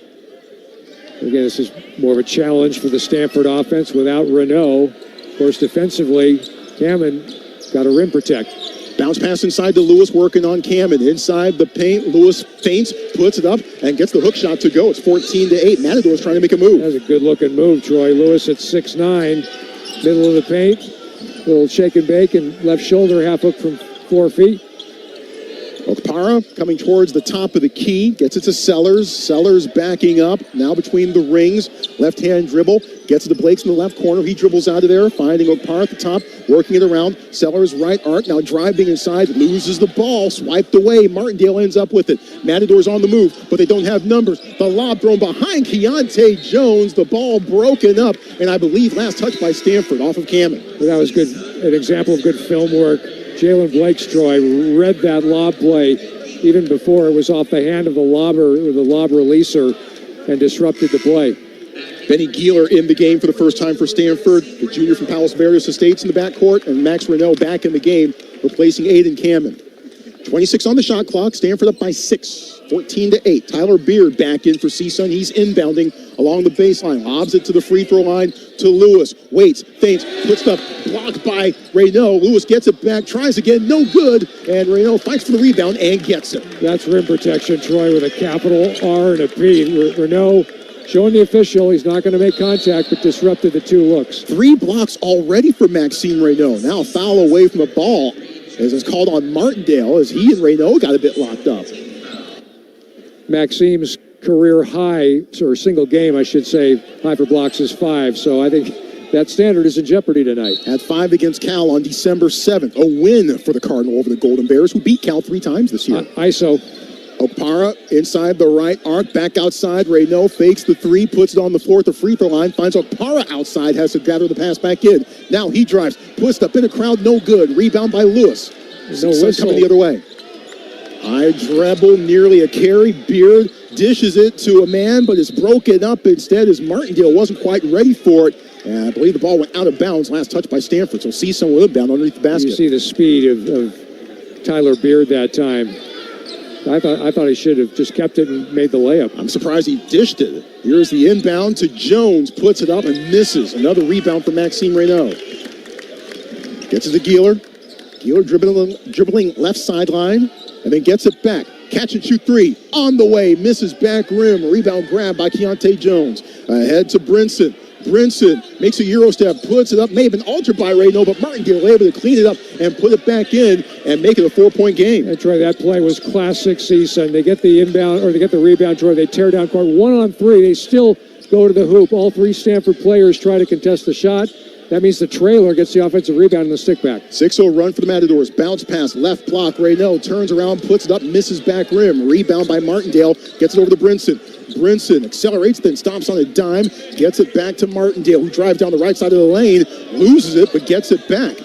Again, this is more of a challenge for the Stanford offense without Renault. Of course, defensively, Kamen got a rim protect. Bounce pass inside to Lewis, working on Kamen. Inside the paint, Lewis feints, puts it up, and gets the hook shot to go. It's 14-8. Matador's trying to make a move. That was a good-looking move, Troy. Lewis at 6'9", middle of the paint. Little shake and bake and left shoulder half hook from 4 feet. Okpara coming towards the top of the key, gets it to Sellers. Sellers backing up, now between the rings. Left-hand dribble, gets it to Blakes in the left corner. He dribbles out of there, finding Okpara at the top, working it around. Sellers right arc, now driving inside, loses the ball, swiped away. Martindale ends up with it. Matador's on the move, but they don't have numbers. The lob thrown behind Keontae Jones. The ball broken up, and I believe last touch by Stanford off of Kamen. Well, that was good. An example of good film work. Jalen Blake's Troy read that lob play even before it was off the hand of the lobber, or the lob releaser, and disrupted the play. Benny Geeler in the game for the first time for Stanford. The junior from Palos Verdes Estates in the backcourt, and Max Renault back in the game, replacing Aiden Cameron. 26 on the shot clock. Stanford up by 6, 14-8. Tyler Beard back in for CSUN. He's inbounding along the baseline. Lobs it to the free throw line to Lewis. Waits, feints, puts stuff blocked by Renault. Lewis gets it back, tries again, no good. And Renault fights for the rebound and gets it. That's rim protection, Troy, with a capital R and a P. Renault showing the official he's not going to make contact, but disrupted the 2 looks. 3 blocks already for Maxime Renault. Now a foul away from the ball, as it's called on Martindale, as he and Renault got a bit locked up. Maxime's career high, or single game, I should say, high for blocks is 5. So I think that standard is in jeopardy tonight. Had 5 against Cal on December 7th. A win for the Cardinal over the Golden Bears, who beat Cal 3 times this year. ISO. Opara inside the right arc, back outside. Renault fakes the 3, puts it on the floor at the free throw line, finds Opara outside, has to gather the pass back in. Now he drives, puts up in a crowd, no good. Rebound by Lewis. No whistle. Coming the other way. High dribble, nearly a carry. Beard dishes it to a man, but it's broken up instead as Martindale wasn't quite ready for it. And I believe the ball went out of bounds. Last touch by Stanford, so CSUN will inbound underneath the basket. You see the speed of Tyler Beard that time. I thought he should have just kept it and made the layup. I'm surprised he dished it. Here's the inbound to Jones, puts it up and misses. Another rebound for Maxime Renault. Gets it to Geeler. Geeler dribbling left sideline, and then gets it back. Catch and shoot 3 on the way, misses back rim. Rebound grab by Keontae Jones. Ahead to Brinson. Brinson makes a Euro step, puts it up, may have been altered by Renault, but Martindale able to clean it up and put it back in and make it a 4-point game. That's right, that play was classic CSUN. They get the inbound, or they get the rebound, Troy. They tear down court 1-on-3. They still go to the hoop. All 3 Stanford players try to contest the shot. That means the trailer gets the offensive rebound and the stick back. 6-0 run for the Matadors. Bounce pass, left block. Renault turns around, puts it up, misses back rim. Rebound by Martindale, gets it over to Brinson. Brinson accelerates, then stops on a dime, gets it back to Martindale, who drives down the right side of the lane, loses it, but gets it back.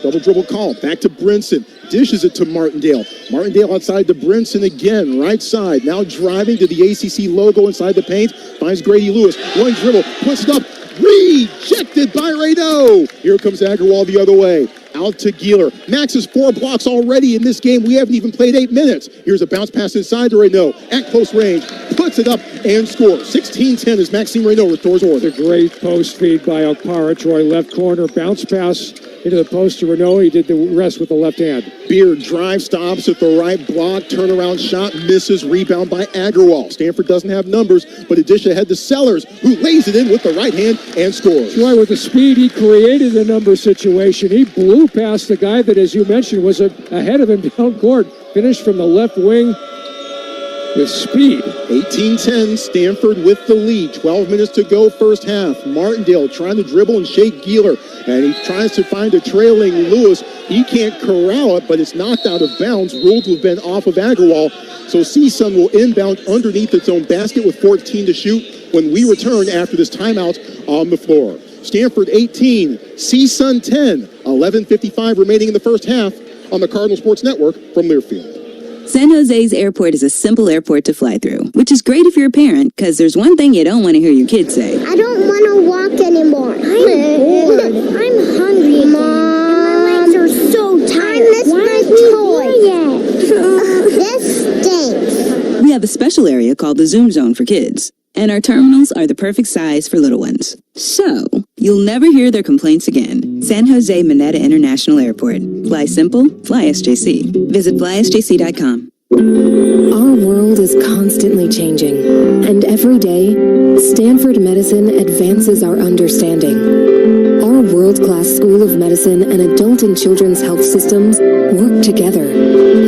Double dribble call, back to Brinson, dishes it to Martindale. Martindale outside to Brinson again, right side, now driving to the ACC logo inside the paint, finds Grady Lewis, one dribble, puts it up, rejected by Renault. Here comes Agarwal the other way. Out to Geeler. Max has 4 blocks already in this game. We haven't even played 8 minutes. Here's a bounce pass inside to Renault. At close range. Puts it up and scores. 16-10 as Maxime Renault restores order. The great post feed by Okpara, Troy. Left corner. Bounce pass into the post to Renault. He did the rest with the left hand. Beard drive, stops at the right block. Turnaround shot. Misses. Rebound by Agarwal. Stanford doesn't have numbers, but a dish ahead to Sellers, who lays it in with the right hand and scores. Troy, with the speed, he created the number situation. He blew past the guy that, as you mentioned, was ahead of him down court. Finished from the left wing with speed. 18-10, Stanford with the lead. 12 minutes to go first half. Martindale trying to dribble and shake Geeler, and he tries to find a trailing Lewis. He can't corral it, but it's knocked out of bounds. Ruled to have been off of Agarwal. So CSUN will inbound underneath its own basket with 14 to shoot when we return after this timeout on the floor. Stanford 18, CSUN 10, 11:55 remaining in the first half on the Cardinal Sports Network from Learfield. San Jose's airport is a simple airport to fly through, which is great if you're a parent, because there's one thing you don't want to hear your kids say. I don't want to walk anymore. I'm bored. I'm hungry, Mom. My legs are so tired. I miss my toy. This stinks. We have a special area called the Zoom Zone for kids, and our terminals are the perfect size for little ones. So, you'll never hear their complaints again. San Jose Maneta International Airport. Fly simple, fly SJC. Visit flysjc.com. Our world is constantly changing, and every day, Stanford Medicine advances our understanding. Our world-class School of Medicine and adult and children's health systems work together,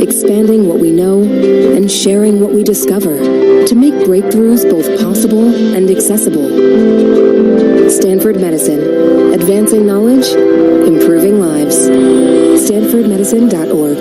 expanding what we know and sharing what we discover to make breakthroughs both possible and accessible. Stanford Medicine, advancing knowledge, improving lives. StanfordMedicine.org.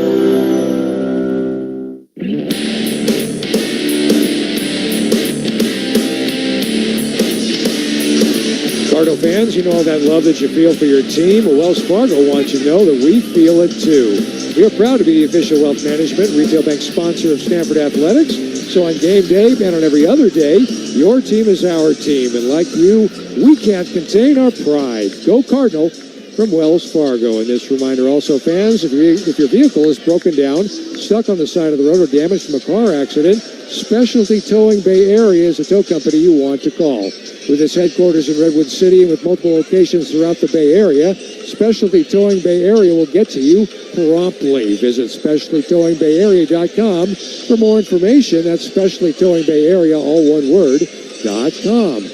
Cardinal fans, you know all that love that you feel for your team. Well, Wells Fargo wants you to know that we feel it too. We are proud to be the official wealth management retail bank sponsor of Stanford Athletics. So on game day and on every other day, your team is our team. And like you, we can't contain our pride. Go Cardinal from Wells Fargo. And this reminder also, fans, if your vehicle is broken down, stuck on the side of the road, or damaged from a car accident, Specialty Towing Bay Area is a tow company you want to call. With its headquarters in Redwood City and with multiple locations throughout the Bay Area, Specialty Towing Bay Area will get to you promptly. Visit SpecialtyTowingBayArea.com for more information. That's Specialty Towing Bay Area, all one word, .com.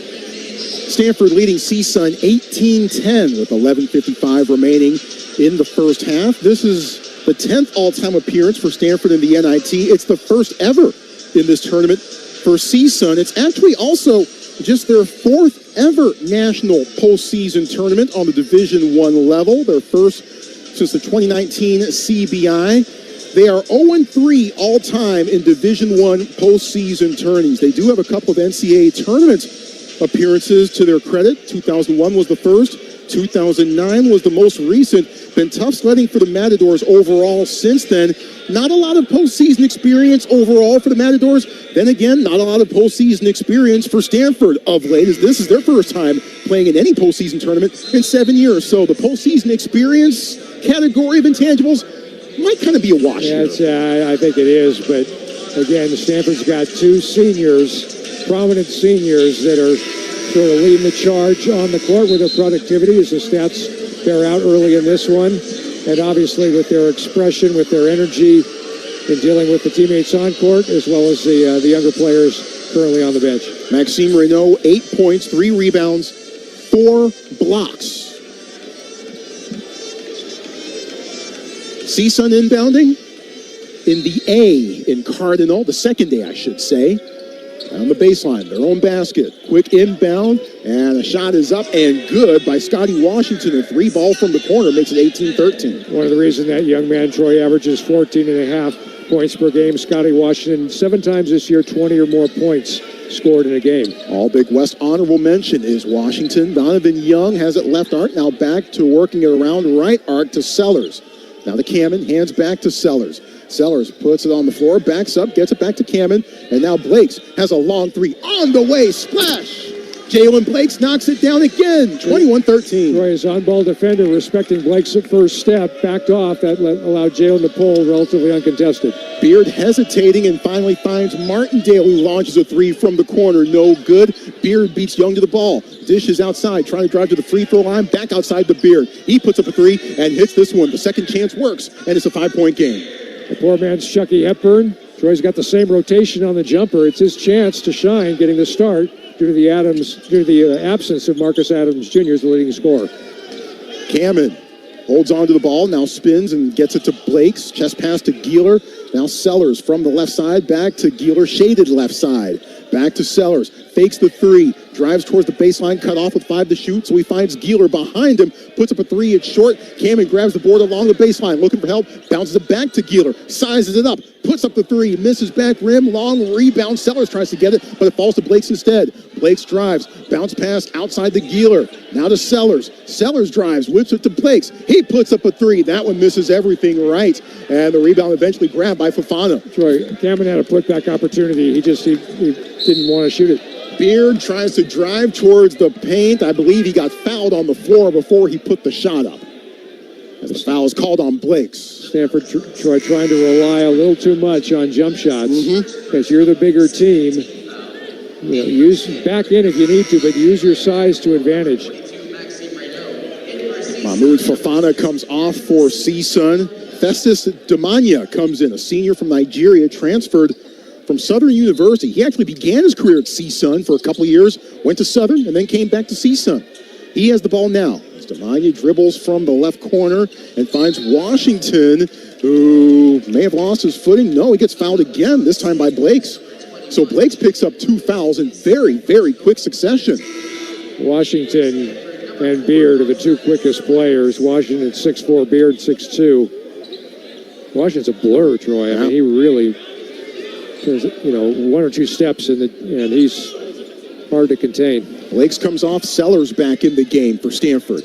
Stanford leading CSUN 18-10 with 11:55 remaining in the first half. This is the 10th all-time appearance for Stanford in the NIT. It's the first ever in this tournament for CSUN. It's actually also just their fourth ever national postseason tournament on the Division I level, their first since the 2019 CBI. They are 0-3 all-time in Division I postseason tourneys. They do have a couple of NCAA tournament appearances to their credit. 2001 was the first. 2009 was the most recent. Been tough sledding for the Matadors overall since then. Not a lot of postseason experience overall for the Matadors. Then again, not a lot of postseason experience for Stanford of late, as this is their first time playing in any postseason tournament in 7 years. So the postseason experience category of intangibles might kind of be a wash. Yeah, I think it is. But again, Stanford's got two seniors, prominent seniors, that are sort of leading the charge on the court with their productivity, as the stats bear out early in this one. And obviously with their expression, with their energy in dealing with the teammates on court, as well as the younger players currently on the bench. Maxime Renaud, 8 points, 3 rebounds, 4 blocks. CSUN inbounding in the A in Cardinal, the second day, I should say. On the baseline, their own basket. Quick inbound, and a shot is up and good by Scotty Washington. A 3-ball from the corner makes it 18-13. One of the reasons that young man, Troy, averages 14.5 points per game. Scotty Washington, 7 times this year, 20 or more points scored in a game. All Big West honorable mention is Washington. Donovan Young has it left arc, now back to working it around right arc to Sellers. Now to Cameron, hands back to Sellers. Sellers puts it on the floor, backs up, gets it back to Cameron, and now Blakes has a long 3 on the way, splash! Jalen Blakes knocks it down again, 21-13. Troy is on-ball defender, respecting Blake's first step, backed off. That allowed Jalen to pull relatively uncontested. Beard hesitating and finally finds Martindale, who launches a 3 from the corner, no good. Beard beats Young to the ball. Dishes outside, trying to drive to the free throw line, back outside to Beard. He puts up a 3 and hits this one. The second chance works, and it's a 5-point game. The poor man's Chucky Hepburn. Troy's got the same rotation on the jumper. It's his chance to shine, getting the start due to the absence of Marcus Adams Jr. as the leading scorer. Cameron holds on to the ball, now spins and gets it to Blakes. Chest pass to Gieler. Now Sellers from the left side, back to Gieler, shaded left side. Back to Sellers, fakes the 3, drives towards the baseline, cut off with 5 to shoot, so he finds Gieler behind him, puts up a 3, it's short. Cameron grabs the board along the baseline, looking for help, bounces it back to Gieler, sizes it up, puts up the 3, misses back rim, long rebound. Sellers tries to get it, but it falls to Blakes instead. Blakes drives, bounce pass outside to Gieler, now to Sellers. Sellers drives, whips it to Blakes. He puts up a 3, that one misses everything right, and the rebound eventually grabbed by Fofana. Troy, Cameron had a putback opportunity. He didn't want to shoot it. Beard tries to drive towards the paint. I believe he got fouled on the floor before he put the shot up. As the foul is called on Blakes. Stanford, Troy, trying to rely a little too much on jump shots because you're the bigger team. You know, use back in if you need to, but use your size to advantage. Mahmoud Fofana comes off for CSUN. Festus Damanya comes in, a senior from Nigeria, transferred from Southern University. He actually began his career at CSUN for a couple of years, went to Southern, and then came back to CSUN. He has the ball now. Damanya dribbles from the left corner and finds Washington, who may have lost his footing. No, he gets fouled again, this time by Blakes. So Blakes picks up 2 fouls in very, very quick succession. Washington and Beard are the 2 quickest players. Washington 6'4", Beard 6'2". Washington's a blur, Troy. I mean, he really, 1 or 2 steps and he's hard to contain. Lakes comes off, Sellers back in the game for Stanford.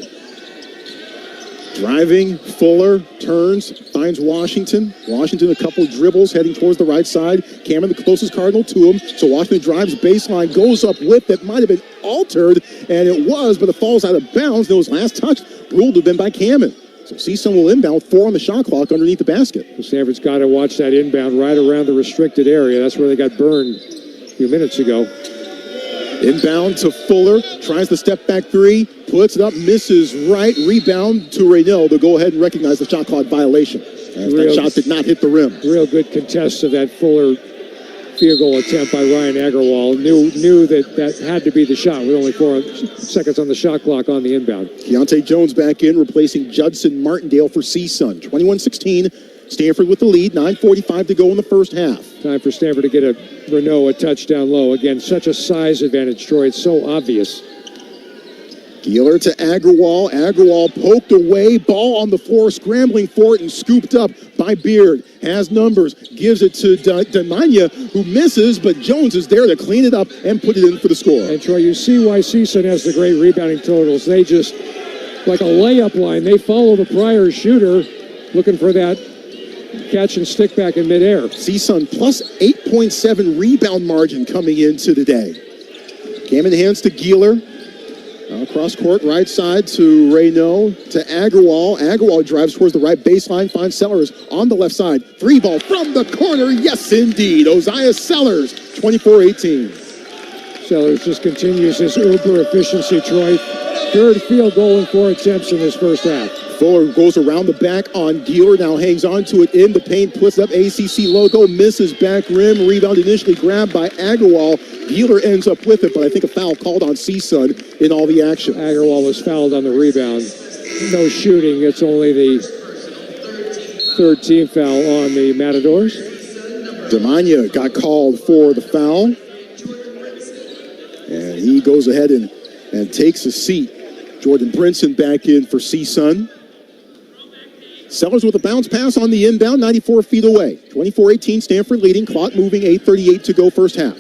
Driving, Fuller turns, finds Washington. Washington a couple dribbles heading towards the right side. Cameron the closest Cardinal to him. So Washington drives baseline, goes up with it. Might have been altered, and it was, but it falls out of bounds. And it was last touch ruled to have been by Cameron. So CSUN will inbound, 4 on the shot clock underneath the basket. Well, Stanford's got to watch that inbound right around the restricted area. That's where they got burned a few minutes ago. Inbound to Fuller, tries the step back three, puts it up, misses right, rebound to Raynell. They'll go ahead and recognize the shot clock violation. As that shot did not hit the rim. Real good contest of that Fuller field goal attempt by Ryan Agarwal. Knew that had to be the shot with only 4 seconds on the shot clock on the inbound. Keontae Jones back in, replacing Judson Martindale for CSUN. 21-16, Stanford with the lead, 9:45 to go in the first half. Time for Stanford to get Renault a touchdown low. Again, such a size advantage, Troy. It's so obvious. Gieler to Agarwal. Agarwal poked away. Ball on the floor, scrambling for it and scooped up by Beard. Has numbers. Gives it to Demania, who misses, but Jones is there to clean it up and put it in for the score. And Troy, you see why CSUN has the great rebounding totals. They just, like a layup line, they follow the prior shooter looking for that catch and stick back in midair. CSUN plus 8.7 rebound margin coming into the day. Gammon hands to Gieler. Cross court, right side to Rayno, to Agarwal. Agarwal drives towards the right baseline, finds Sellers on the left side. 3 ball from the corner. Yes, indeed. Oziah Sellers, 24-18. Sellers just continues his uber efficiency, Troy. 3rd field goal in 4 attempts in this first half. Fuller goes around the back on Gieler, now hangs on to it in the paint, puts up ACC logo, misses back rim, rebound initially grabbed by Agarwal. Gieler ends up with it, but I think a foul called on CSUN in all the action. Agarwal was fouled on the rebound. No shooting, it's only the 3rd team foul on the Matadors. Demania got called for the foul. And he goes ahead and takes a seat. Jordan Brinson back in for CSUN. Sellers with a bounce pass on the inbound, 94 feet away. 24-18, Stanford leading, clock moving, 8:38 to go first half.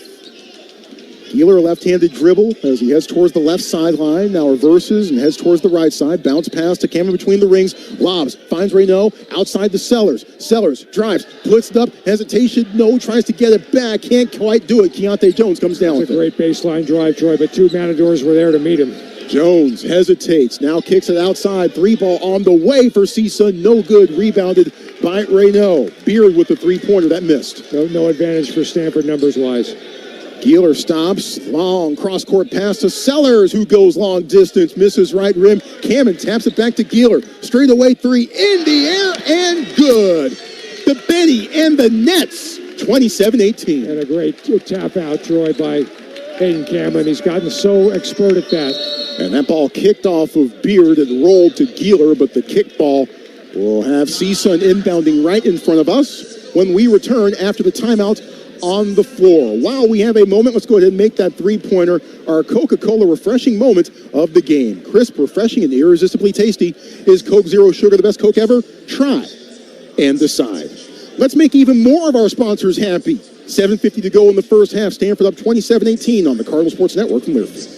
Gieler, a left-handed dribble as he heads towards the left sideline, now reverses and heads towards the right side. Bounce pass to Cameron between the rings, lobs, finds Rayno, outside to Sellers. Sellers drives, puts it up, hesitation, no, tries to get it back, can't quite do it. Keontae Jones comes down with it. It's a great baseline drive, Troy, but 2 Matadors were there to meet him. Jones hesitates, now kicks it outside. 3 ball on the way for CSUN, no good, rebounded by Rayno. Beard with the 3-pointer, that missed. No advantage for Stanford numbers-wise. Gieler stops, long cross-court pass to Sellers, who goes long distance, misses right rim. Cameron taps it back to Gieler. Straight away 3 in the air and good. The Benny and the Nets, 27-18. And a great tap out, Troy, by Hayden Cameron. He's gotten so expert at that. And that ball kicked off of Beard and rolled to Gieler, but the kick ball will have CSUN inbounding right in front of us when we return after the timeout on the floor. While we have a moment, let's go ahead and make that 3-pointer our Coca-Cola refreshing moment of the game. Crisp, refreshing, and irresistibly tasty. Is Coke Zero Sugar the best Coke ever? Try and decide. Let's make even more of our sponsors happy. 7:50 to go in the first half. Stanford up 27-18 on the Cardinal Sports Network from Learfield.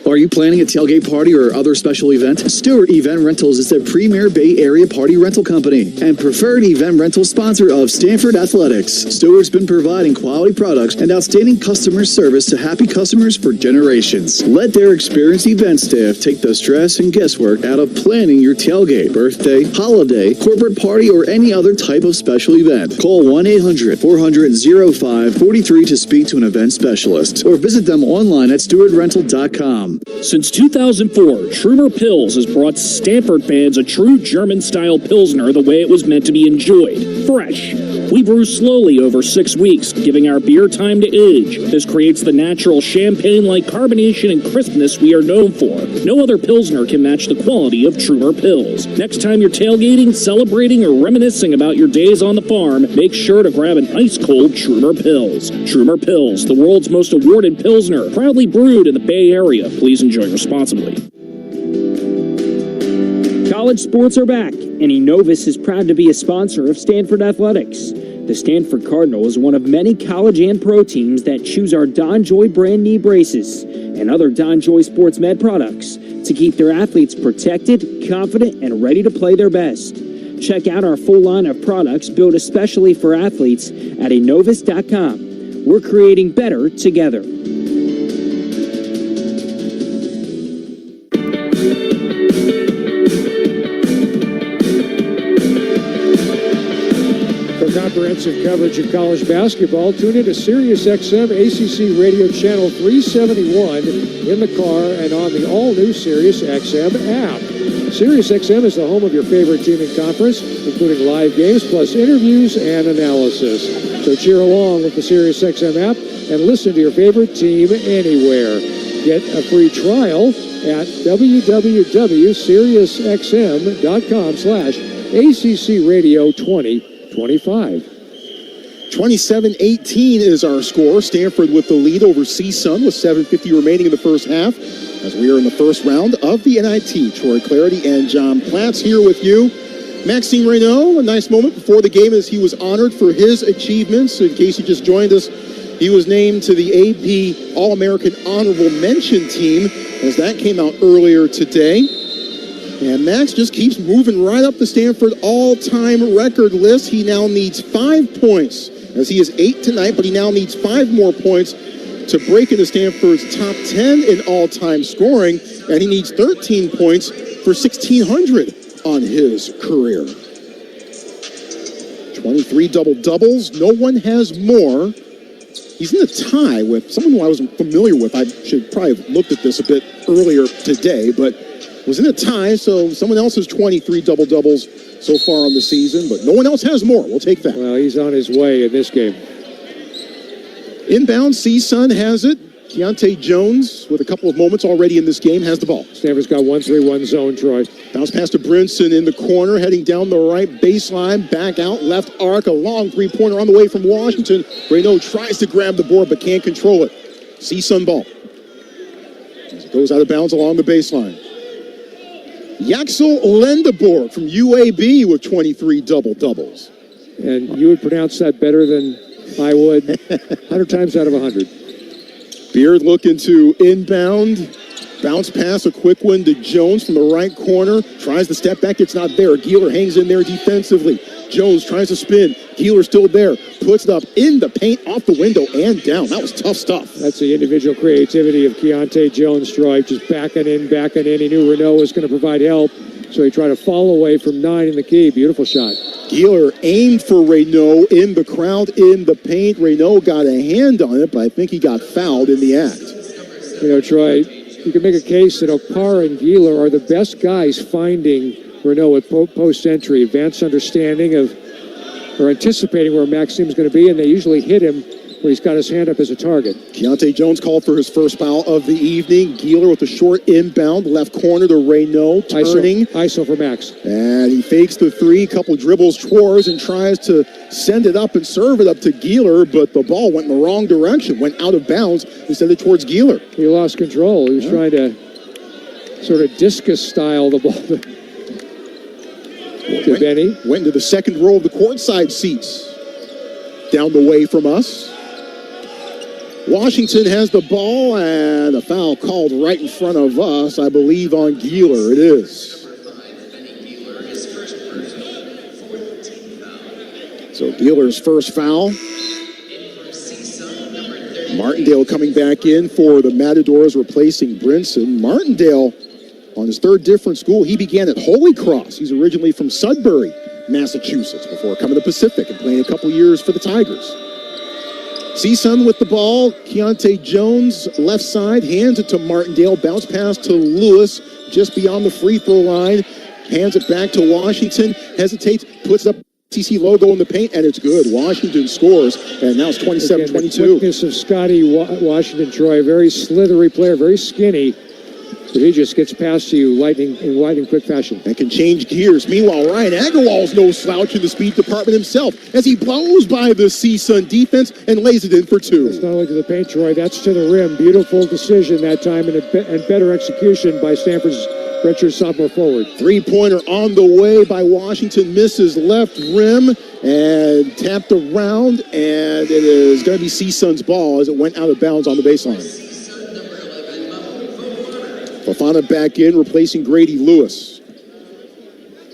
Are you planning a tailgate party or other special event? Stewart Event Rentals is the premier Bay Area party rental company and preferred event rental sponsor of Stanford Athletics. Stewart's been providing quality products and outstanding customer service to happy customers for generations. Let their experienced event staff take the stress and guesswork out of planning your tailgate, birthday, holiday, corporate party, or any other type of special event. Call 1-800-400-0543 to speak to an event specialist or visit them online at stewartrental.com. Since 2004, Trumer Pils has brought Stanford fans a true German-style Pilsner the way it was meant to be enjoyed. Fresh. We brew slowly over 6 weeks, giving our beer time to age. This creates the natural champagne-like carbonation and crispness we are known for. No other Pilsner can match the quality of Trumer Pils. Next time you're tailgating, celebrating, or reminiscing about your days on the farm, make sure to grab an ice-cold Trumer Pils. Trumer Pils, the world's most awarded Pilsner, proudly brewed in the Bay Area. Please enjoy responsibly. College sports are back, and Enovis is proud to be a sponsor of Stanford Athletics. The Stanford Cardinal is one of many college and pro teams that choose our DonJoy brand knee braces and other DonJoy Sports Med products to keep their athletes protected, confident, and ready to play their best. Check out our full line of products built especially for athletes at Innovis.com. We're creating better together. For comprehensive coverage of college basketball, tune in to Sirius XM ACC Radio Channel 371 in the car and on the all-new Sirius XM app. Sirius XM is the home of your favorite team and conference, including live games plus interviews and analysis. So cheer along with the Sirius XM app and listen to your favorite team anywhere. Get a free trial at www.siriusxm.com/ACC Radio 2025. 27-18 is our score. Stanford with the lead over CSUN with 7:50 remaining in the first half as we are in the first round of the NIT. Troy Clarity and John Platts here with you. Maxime Reynaud, a nice moment before the game as he was honored for his achievements. In case you just joined us, he was named to the AP All-American Honorable Mention team as that came out earlier today. And Max just keeps moving right up the Stanford all-time record list. He now needs 5 points, as he is 8 tonight, but he now needs 5 more points to break into Stanford's top 10 in all-time scoring, and he needs 13 points for 1,600 on his career. 23 double-doubles. No one has more. He's in a tie with someone who I wasn't familiar with. I should probably have looked at this a bit earlier today, but was in a tie, so someone else has 23 double-doubles so far on the season, but no one else has more. We'll take that. Well, he's on his way in this game. Inbound, CSUN has it. Keontae Jones, with a couple of moments already in this game, has the ball. Stanford's got 1-3-1 zone, Troy. Bounce pass to Brinson in the corner, heading down the right baseline, back out, left arc, a long three-pointer on the way from Washington. Reynaud tries to grab the board, but can't control it. CSUN ball. As it goes out of bounds along the baseline. Yaxel Lendeborg from UAB with 23 double-doubles. And you would pronounce that better than I would 100 times out of 100. Beard looking to inbound. Bounce pass, a quick one to Jones from the right corner. Tries to step back, it's not there. Geeler hangs in there defensively. Jones tries to spin. Geeler still there. Puts it up in the paint, off the window, and down. That was tough stuff. That's the individual creativity of Keontae Jones, Troy. Just backing in. He knew Reynaud was going to provide help, so he tried to fall away from 9 in the key. Beautiful shot. Geeler aimed for Reynaud in the crowd, in the paint. Reynaud got a hand on it, but I think he got fouled in the act. You know, Troy, you can make a case that Okpara and Geeler are the best guys finding Reynaud with post-entry, advanced understanding of, or anticipating where Maxime's going to be, and they usually hit him when he's got his hand up as a target. Keontae Jones called for his first foul of the evening. Geeler with a short inbound, left corner to Reynaud, turning. ISO for Max. And he fakes the three, couple dribbles towards, and tries to send it up and serve it up to Geeler, but the ball went in the wrong direction, went out of bounds and sent it towards Geeler. He lost control. He was trying to sort of discus style the ball to Benny. Went into the second row of the courtside seats down the way from us. Washington has the ball, and a foul called right in front of us, I believe, on Geeler. It is. So Geeler's first foul. Martindale coming back in for the Matadors, replacing Brinson. Martindale on his third different school. He began at Holy Cross. He's originally from Sudbury, Massachusetts, before coming to Pacific and playing a couple years for the Tigers. CSUN with the ball. Keontae Jones, left side, hands it to Martindale. Bounce pass to Lewis, just beyond the free throw line. Hands it back to Washington. Hesitates, puts up TC logo in the paint, and it's good. Washington scores, and now it's 27-22. The quickness of Scotty Washington, Troy, very slithery player, very skinny. But he just gets past you in lightning quick fashion. And can change gears. Meanwhile, Ryan Agarwal's no slouch in the speed department himself as he blows by the CSUN defense and lays it in for two. It's not only to the paint, Troy, that's to the rim. Beautiful decision that time and better execution by Stanford's redshirt sophomore forward. Three-pointer on the way by Washington, misses left rim and tapped around, and it is going to be CSUN's ball as it went out of bounds on the baseline. Fofana back in, replacing Grady Lewis.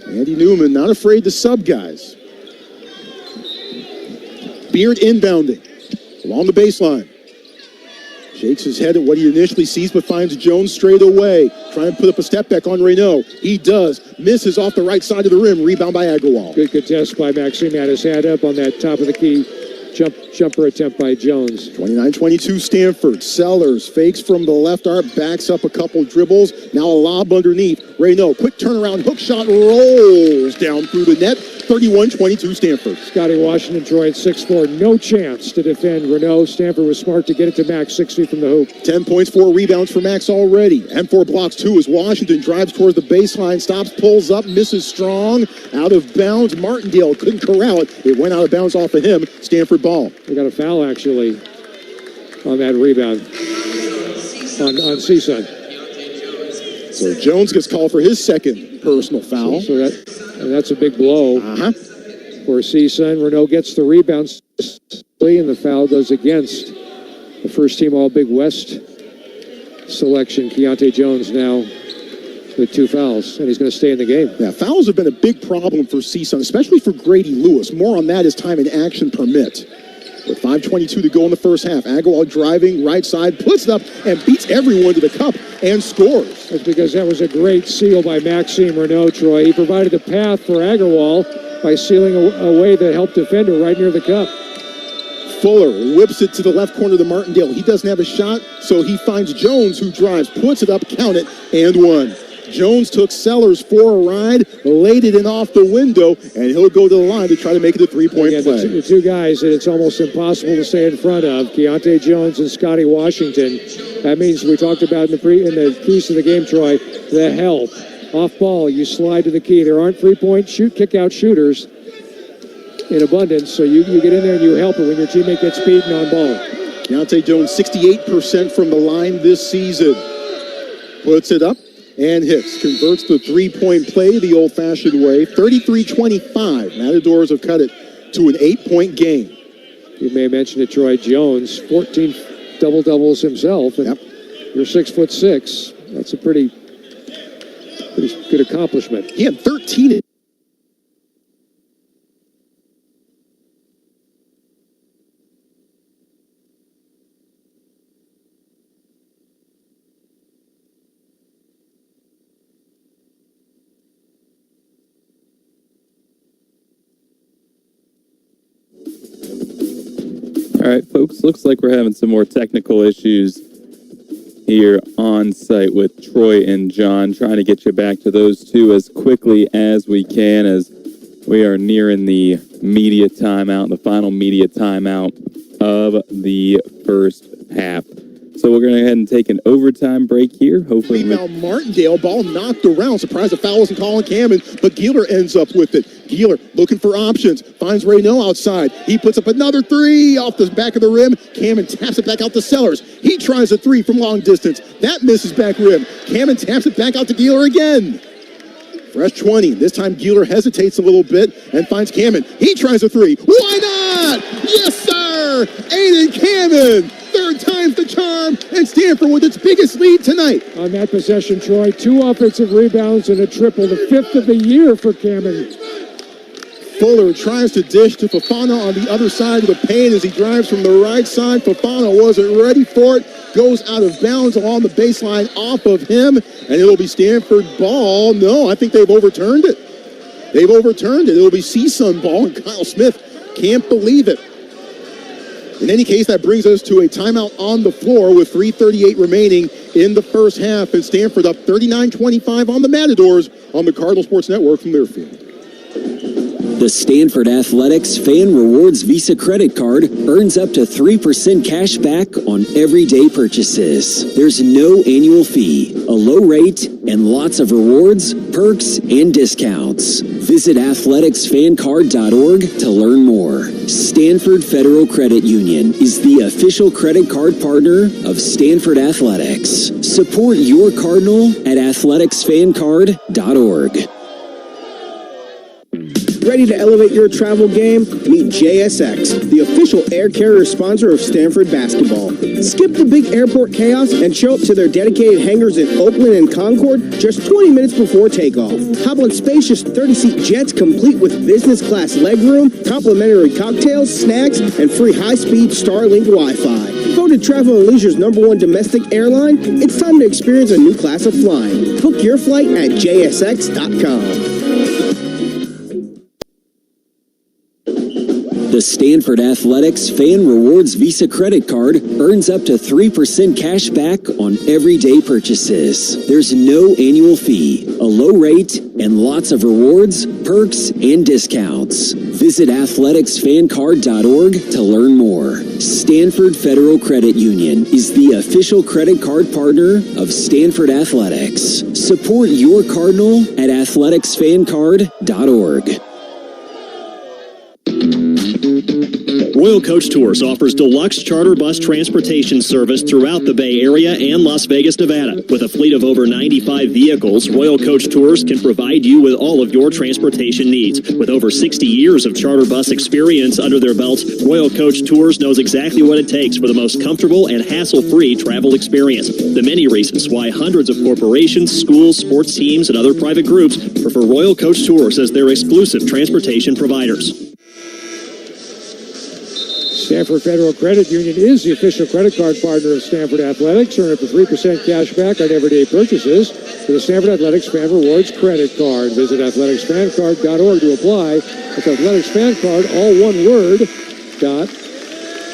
Andy Newman not afraid to sub guys. Beard inbounding along the baseline. Shakes his head at what he initially sees, but finds Jones straight away. Trying to put up a step back on Reynaud. He does. Misses off the right side of the rim. Rebound by Agarwal. Good contest by Maxime. Had his hand up on that top of the key jumper attempt by Jones. 29-22 Stanford. Sellers fakes from the left arc, backs up a couple dribbles. Now a lob underneath. Reynaud, quick turnaround, hook shot, rolls down through the net. 31-22 Stanford. Scotty Washington, Troy at 6'4". No chance to defend Reynaud. Stanford was smart to get it to Max 6 feet from the hoop. 10 points, 4 rebounds for Max already. And 4 blocks too as Washington drives towards the baseline, stops, pulls up, misses strong. Out of bounds. Martindale couldn't corral it. It went out of bounds off of him. Stanford ball. We got a foul actually on that rebound on CSUN. So Jones gets called for his second personal foul. So that's a big blow for CSUN. Reynaud gets the rebound, and the foul goes against the first team All Big West selection. Keontae Jones now with 2 fouls, and he's going to stay in the game. Yeah, fouls have been a big problem for CSUN, especially for Grady Lewis. More on that as time and action permit. With 5:22 to go in the first half, Agarwal driving right side, puts it up and beats everyone to the cup and scores. That's because that was a great seal by Maxime Reynaud, Troy. He provided the path for Agarwal by sealing away the help defender right near the cup. Fuller whips it to the left corner to Martindale. He doesn't have a shot, so he finds Jones, who drives, puts it up, count it, and one. Jones took Sellers for a ride, laid it in off the window, and he'll go to the line to try to make it a three-point play. The two guys that it's almost impossible to stay in front of, Keontae Jones and Scotty Washington. That means we talked about in the keys to the game, Troy, the help. Off ball, you slide to the key. There aren't three-point kick-out shooters in abundance, so you get in there and you help it when your teammate gets beaten on ball. Keontae Jones, 68% from the line this season. Puts it up and hits. Converts the three-point play the old-fashioned way. 33-25. Matadors have cut it to an 8-point game. You may mention it, Troy Jones, 14 double-doubles himself, and you're 6'6". That's a pretty good accomplishment. He had 13. All right, folks, looks like we're having some more technical issues here on site with Troy and John. Trying to get you back to those two as quickly as we can, as we are nearing the media timeout, the final media timeout of the first half. So we're going to go ahead and take an overtime break here. Hopefully, Rebound Martindale, ball knocked around. Surprised the foul wasn't calling Cameron, but Geeler ends up with it. Geeler looking for options, finds Reynaud outside. He puts up another three off the back of the rim. Cameron taps it back out to Sellers. He tries a three from long distance. That misses back rim. Cameron taps it back out to Geeler again. Fresh 20. This time Geeler hesitates a little bit and finds Cameron. He tries a three. Why not? Yes, sir! Aiden Cameron. Third time's the charm, and Stanford with its biggest lead tonight. On that possession, Troy, 2 offensive rebounds and a triple, the 5th of the year for Cameron. Fuller tries to dish to Fofana on the other side of the paint as he drives from the right side. Fofana wasn't ready for it. Goes out of bounds along the baseline off of him, and it'll be Stanford ball. No, I think they've overturned it. They've overturned it. It'll be CSUN ball, and Kyle Smith can't believe it. In any case, that brings us to a timeout on the floor with 3:38 remaining in the first half, and Stanford up 39-25 on the Matadors on the Cardinal Sports Network from their field. The Stanford Athletics Fan Rewards Visa credit card earns up to 3% cash back on everyday purchases. There's no annual fee, a low rate, and lots of rewards, perks, and discounts. Visit athleticsfancard.org to learn more. Stanford Federal Credit Union is the official credit card partner of Stanford Athletics. Support your Cardinal at athleticsfancard.org. Ready to elevate your travel game? Meet JSX, the official air carrier sponsor of Stanford basketball. Skip the big airport chaos and show up to their dedicated hangars in Oakland and Concord just 20 minutes before takeoff. Hop on spacious 30-seat jets complete with business class legroom, complimentary cocktails, snacks, and free high-speed Starlink Wi-Fi. Voted Travel & Leisure's #1 domestic airline, it's time to experience a new class of flying. Book your flight at jsx.com. The Stanford Athletics Fan Rewards Visa credit card earns up to 3% cash back on everyday purchases. There's no annual fee, a low rate, and lots of rewards, perks, and discounts. Visit athleticsfancard.org to learn more. Stanford Federal Credit Union is the official credit card partner of Stanford Athletics. Support your Cardinal at athleticsfancard.org. Royal Coach Tours offers deluxe charter bus transportation service throughout the Bay Area and Las Vegas, Nevada. With a fleet of over 95 vehicles, Royal Coach Tours can provide you with all of your transportation needs. With over 60 years of charter bus experience under their belts, Royal Coach Tours knows exactly what it takes for the most comfortable and hassle-free travel experience. The many reasons why hundreds of corporations, schools, sports teams, and other private groups prefer Royal Coach Tours as their exclusive transportation providers. Stanford Federal Credit Union is the official credit card partner of Stanford Athletics. Earn up to 3% cash back on everyday purchases with the Stanford Athletics Fan Rewards credit card. Visit athleticsfancard.org to apply. That's athleticsfancard, all one word,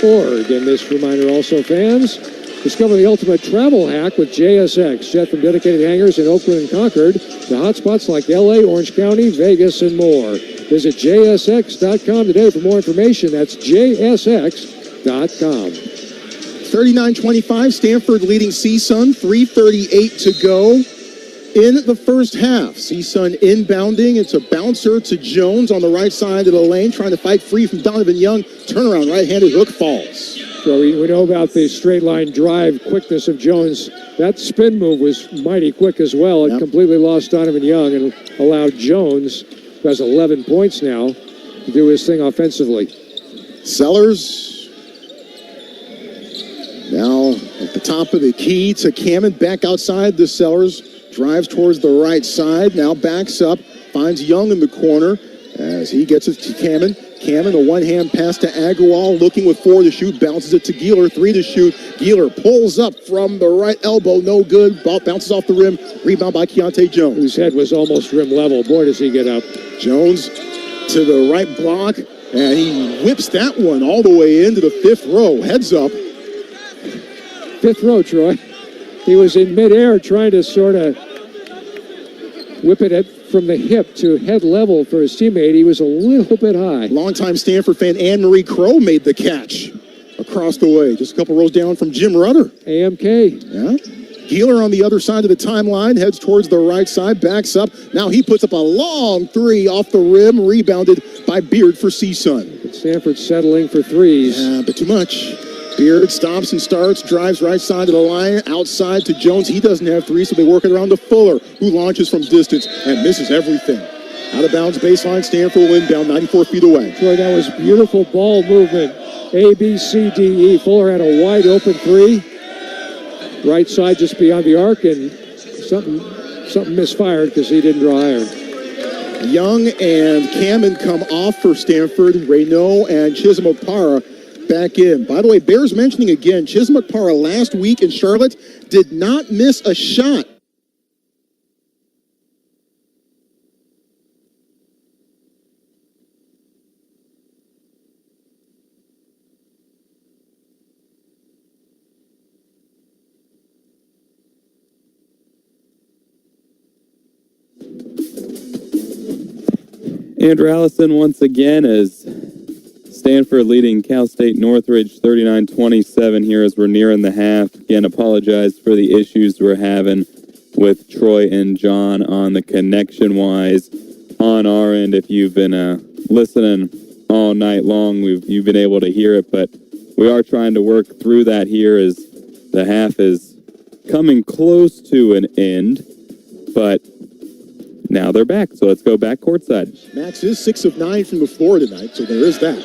.org. And this reminder also, fans, discover the ultimate travel hack with JSX. Jet from dedicated hangars in Oakland and Concord to hotspots like LA, Orange County, Vegas, and more. Visit JSX.com today for more information. That's JSX.com. 39-25, Stanford leading CSUN, 3:38 to go in the first half. CSUN inbounding. It's a bouncer to Jones on the right side of the lane, trying to fight free from Donovan Young. Turnaround, right-handed hook falls. So we know about the straight line drive quickness of Jones. That spin move was mighty quick as well. It completely lost Donovan Young and allowed Jones, who has 11 points now, to do his thing offensively. Sellers now at the top of the key to Cameron, back outside the Sellers, drives towards the right side, now backs up, finds Young in the corner as he gets it to Cameron. Cameron, a one-hand pass to Agarwal, looking with 4 to shoot, bounces it to Geeler, 3 to shoot. Geeler pulls up from the right elbow, no good, ball bounces off the rim, rebound by Keontae Jones. Whose head was almost rim level. Boy, does he get up. Jones to the right block, and he whips that one all the way into the 5th row, heads up. 5th row, Troy. He was in midair trying to sort of whip it from the hip to head level for his teammate. He was a little bit high. Longtime Stanford fan Anne-Marie Crow made the catch across the way, just a couple rows down from Jim Rudder. AMK. Yeah. Geeler on the other side of the timeline, heads towards the right side, backs up. Now he puts up a long 3 off the rim, rebounded by Beard for CSUN. Stanford settling for threes. Yeah, but too much. Beard stops and starts, drives right side of the line, outside to Jones. He doesn't have 3, so they work it around to Fuller, who launches from distance and misses everything. Out of bounds baseline, Stanford will inbound 94 feet away. Troy, that was beautiful ball movement. A, B, C, D, E. Fuller had a wide open 3. Right side just beyond the arc, and something misfired because he didn't draw iron. Young and Cameron come off for Stanford. Reynaud and Chisholm Okpara back in. By the way, bears mentioning again, Chisholm Okpara last week in Charlotte did not miss a shot. Andrew Allison once again as Stanford leading Cal State Northridge 39-27 here as we're nearing the half. Again, apologize for the issues we're having with Troy and John on the connection-wise on our end. If you've been listening all night long, you've been able to hear it, but we are trying to work through that here as the half is coming close to an end, but now they're back, so let's go back courtside. Max is 6 of 9 from the floor tonight, so there is that.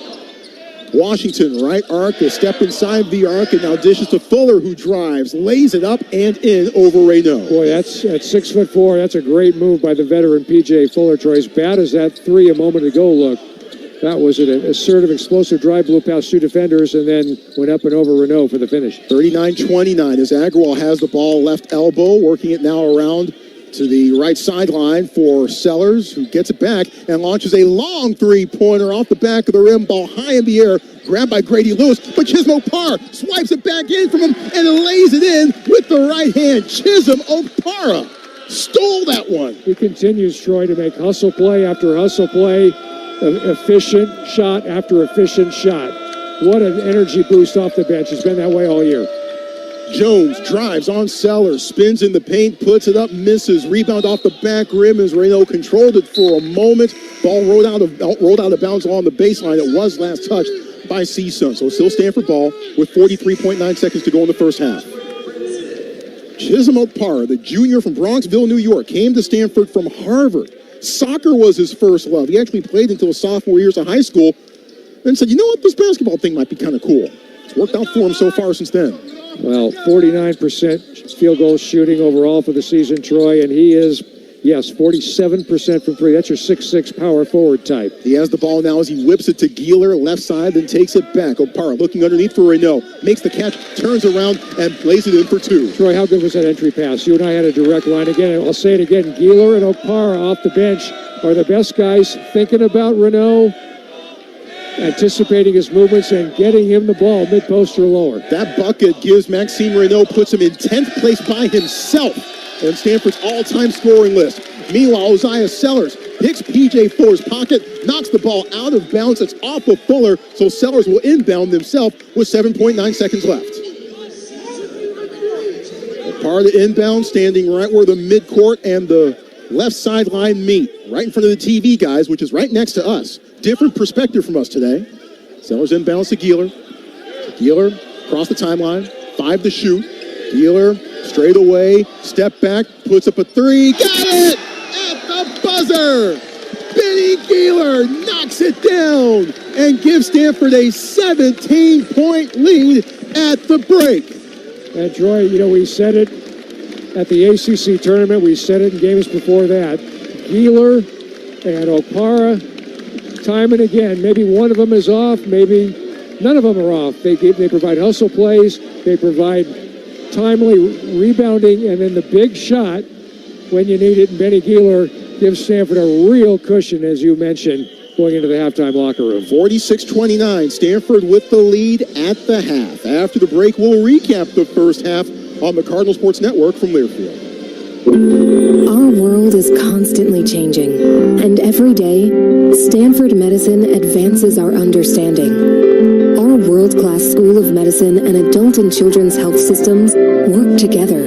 Washington, right arc, a step inside the arc, and now dishes to Fuller, who drives, lays it up and in over Reynaud. Boy, that's at 6'4". That's a great move by the veteran P.J. Fuller, Troy. As bad as that three a moment ago looked, that was an assertive, explosive drive, blew past two defenders, and then went up and over Reynaud for the finish. 39-29 as Agarwal has the ball left elbow, working it now around to the right sideline for Sellers, who gets it back and launches a long three-pointer off the back of the rim, ball high in the air, grabbed by Grady Lewis, but Chisholm Okpara swipes it back in from him and lays it in with the right hand. Chisholm Okpara stole that one. He continues, Troy, to make hustle play after hustle play, efficient shot after efficient shot. What an energy boost off the bench. It's been that way all year. Jones drives on Sellers, spins in the paint, puts it up, misses. Rebound off the back rim as Reynaud controlled it for a moment. Ball rolled out of bounds along the baseline. It was last touched by CSUN. So still Stanford ball with 43.9 seconds to go in the first half. Chisholm Okpara, the junior from Bronxville, New York, came to Stanford from Harvard. Soccer was his first love. He actually played until his sophomore years of high school and said, you know what, this basketball thing might be kind of cool. It's worked out for him so far since then. Well, 49% field goal shooting overall for the season, Troy, and he is, yes, 47% from three. That's your 6'6" power forward type. He has the ball now as he whips it to Gieler, left side, then takes it back. Okpara looking underneath for Reynaud, makes the catch, turns around, and plays it in for two. Troy, how good was that entry pass? You and I had a direct line again. I'll say it again. Gieler and Okpara off the bench are the best guys thinking about Reynaud, anticipating his movements and getting him the ball mid-post or lower. That bucket gives Maxime Reynaud, puts him in 10th place by himself on Stanford's all-time scoring list. Meanwhile, Uzziah Sellers picks P.J. Fuller's pocket, knocks the ball out of bounds. It's off of Fuller, so Sellers will inbound himself with 7.9 seconds left. Part of the inbound, standing right where the midcourt and the left sideline meet, right in front of the TV guys, which is right next to us. Different perspective from us today. Sellers inbounds to Gieler. Gieler across the timeline, 5 to shoot. Gieler straight away, step back, puts up a three, got it at the buzzer. Benny Gieler knocks it down and gives Stanford a 17-point lead at the break. And Troy, you know, we said it at the ACC tournament. We said it in games before that. Gieler and Okpara, time and again, maybe one of them is off, maybe none of them are off. They provide hustle plays, they provide timely rebounding, and then the big shot when you need it. And Benny Gieler gives Stanford a real cushion, as you mentioned, going into the halftime locker room. 46-29, Stanford with the lead at the half. After the break, we'll recap the first half on the Cardinal Sports Network from Learfield. Our world is constantly changing, and every day, Stanford Medicine advances our understanding. Our world-class School of Medicine and adult and children's health systems work together,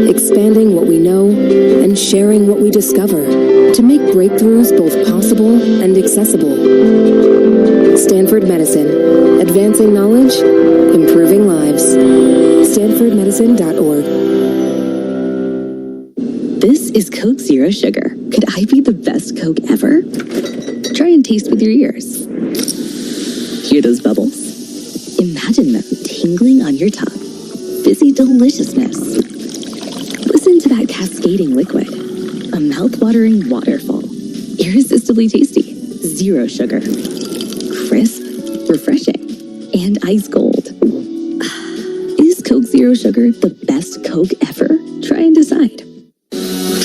expanding what we know and sharing what we discover to make breakthroughs both possible and accessible. Stanford Medicine, advancing knowledge, improving lives. StanfordMedicine.org. This is Coke Zero Sugar. Could I be the best Coke ever? Try and taste with your ears. Hear those bubbles? Imagine them tingling on your tongue. Fizzy deliciousness. Listen to that cascading liquid. A mouth-watering waterfall. Irresistibly tasty. Zero sugar. Crisp, refreshing, and ice cold. Is Coke Zero Sugar the best Coke ever? Try and decide.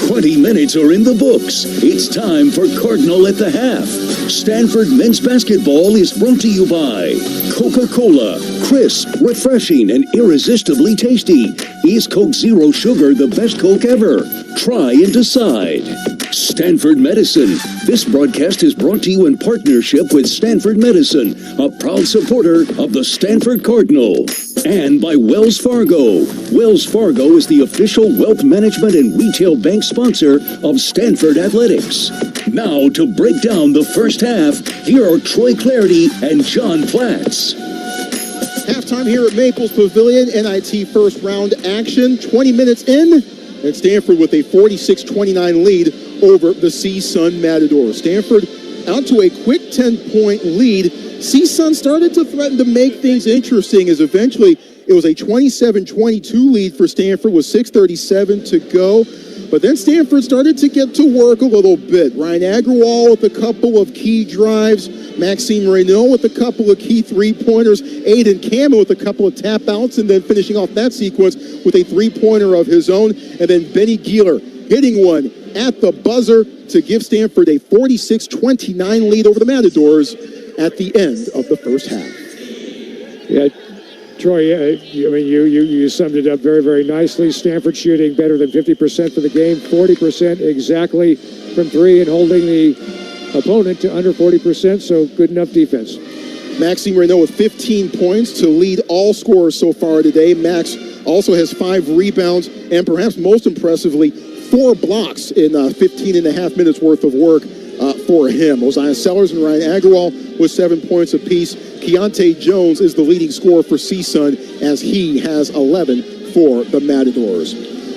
20 minutes are in the books. It's time for Cardinal at the Half. Stanford men's basketball is brought to you by Coca-Cola. Crisp, refreshing, and irresistibly tasty. Is Coke Zero Sugar the best Coke ever? Try and decide. Stanford Medicine. This broadcast is brought to you in partnership with Stanford Medicine, a proud supporter of the Stanford Cardinal. And by Wells Fargo. Wells Fargo is the official wealth management and retail bank sponsor of Stanford Athletics. Now to break down the first half, here are Troy Clarity and John Platts. Halftime here at Maples Pavilion, NIT first round action, 20 minutes in, and Stanford with a 46-29 lead over the CSUN Matadors. Stanford out to a quick 10-point lead. CSUN started to threaten to make things interesting as eventually it was a 27-22 lead for Stanford with 6:37 to go. But then Stanford started to get to work a little bit. Ryan Agrawal with a couple of key drives. Maxime Renault with a couple of key three-pointers. Aiden Cameron with a couple of tap-outs, and then finishing off that sequence with a three-pointer of his own. And then Benny Gieler hitting one at the buzzer to give Stanford a 46-29 lead over the Matadors at the end of the first half. Yeah, Troy, you summed it up very, very nicely. Stanford shooting better than 50% for the game, 40% exactly from three, and holding the opponent to under 40%, so good enough defense. Maxime Renault with 15 points to lead all scorers so far today. Max also has 5 rebounds, and perhaps most impressively, 4 blocks in 15 and a half minutes worth of work for him. Osiah Sellers and Ryan Agrawal with 7 points apiece. Keontae Jones is the leading scorer for CSUN as he has 11 for the Matadors.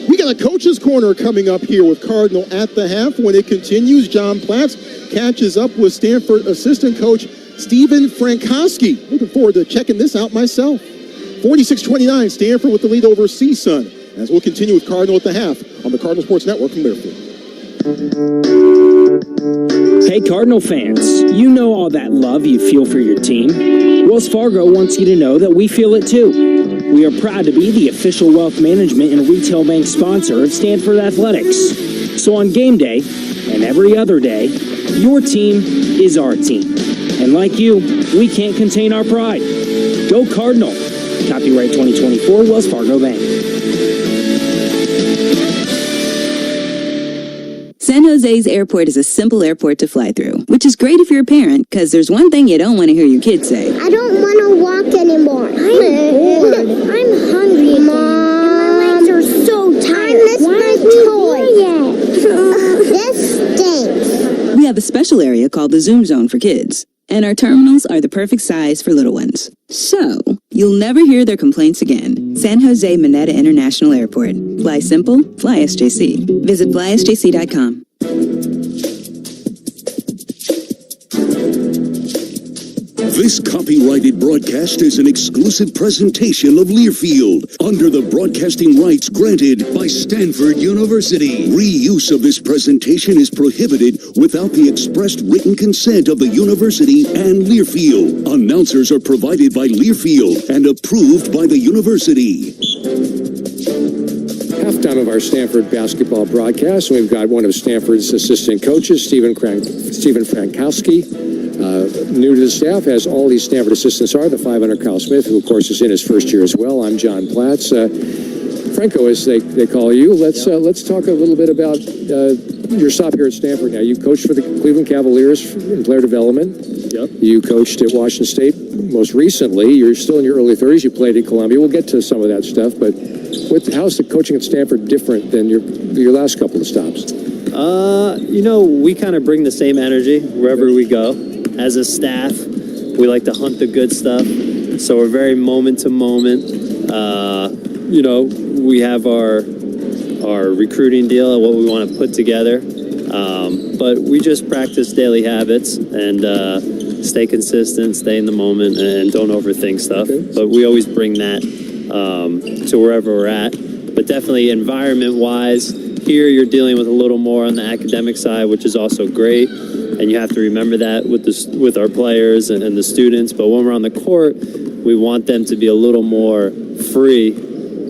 We got a coach's corner coming up here with Cardinal at the half. When it continues, John Platts catches up with Stanford assistant coach Stephen Frankowski. Looking forward to checking this out myself. 46-29, Stanford with the lead over CSUN. As we'll continue with Cardinal at the half on the Cardinal Sports Network from Learfield. Hey Cardinal fans, you know all that love you feel for your team. Wells Fargo wants you to know that we feel it too. We are proud to be the official wealth management and retail bank sponsor of Stanford Athletics. So on game day, and every other day, your team is our team. And like you, we can't contain our pride. Go Cardinal. Copyright 2024, Wells Fargo Bank. San Jose's airport is a simple airport to fly through, which is great if you're a parent, because there's one thing you don't want to hear your kids say. I don't want to walk anymore. I'm bored. I'm hungry, Mom. And my legs are so tired. I miss my toys. This stinks. We have a special area called the Zoom Zone for kids, and our terminals are the perfect size for little ones. So, you'll never hear their complaints again. San Jose Maneta International Airport. Fly simple, fly SJC. Visit flysjc.com. This copyrighted broadcast is an exclusive presentation of Learfield under the broadcasting rights granted by Stanford University. Reuse of this presentation is prohibited without the expressed written consent of the university and Learfield. Announcers are provided by Learfield and approved by the university. Halftime of our Stanford basketball broadcast. We've got one of Stanford's assistant coaches, Stephen Frankowski. New to the staff, as all these Stanford assistants are, the 500 Kyle Smith, who of course is in his first year as well. I'm John Platts. Franco, as they call you, let's talk a little bit about your stop here at Stanford now. You coached for the Cleveland Cavaliers in player development. Yep. You coached at Washington State most recently. You're still in your early 30s. You played at Columbia. We'll get to some of that stuff, but how's the coaching at Stanford different than your last couple of stops? We kind of bring the same energy wherever we go. As a staff, we like to hunt the good stuff, so we're very moment to moment. We have our recruiting deal and what we want to put together, but we just practice daily habits and stay consistent, stay in the moment, and don't overthink stuff. Okay. But we always bring that to wherever we're at. But definitely environment-wise, here you're dealing with a little more on the academic side, which is also great. And you have to remember that with our players and the students. But when we're on the court, we want them to be a little more free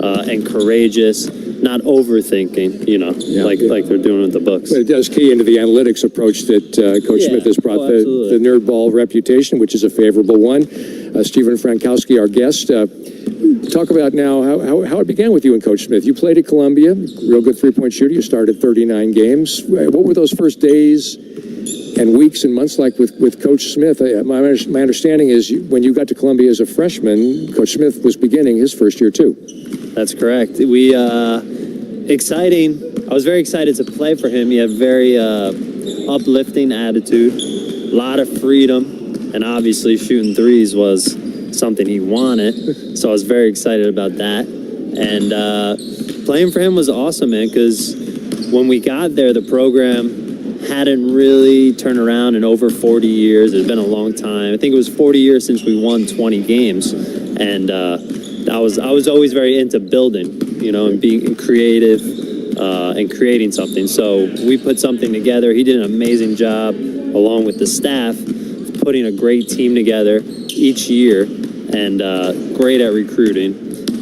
and courageous, not overthinking, like they're doing with the books. But it does key into the analytics approach that Coach Smith has brought, the nerd ball reputation, which is a favorable one. Stephen Frankowski, our guest. Talk about now how it began with you and Coach Smith. You played at Columbia, real good three-point shooter. You started 39 games. What were those first days and weeks and months like with Coach Smith? My understanding is when you got to Columbia as a freshman, Coach Smith was beginning his first year too. That's correct. Exciting. I was very excited to play for him. He had very uplifting attitude, a lot of freedom, and obviously shooting threes was something he wanted. So I was very excited about that. And playing for him was awesome, man, because when we got there, the program hadn't really turned around in over 40 years. It had been a long time. I think it was 40 years since we won 20 games. And I was always very into building, and being creative and creating something. So we put something together. He did an amazing job, along with the staff, putting a great team together each year, and great at recruiting.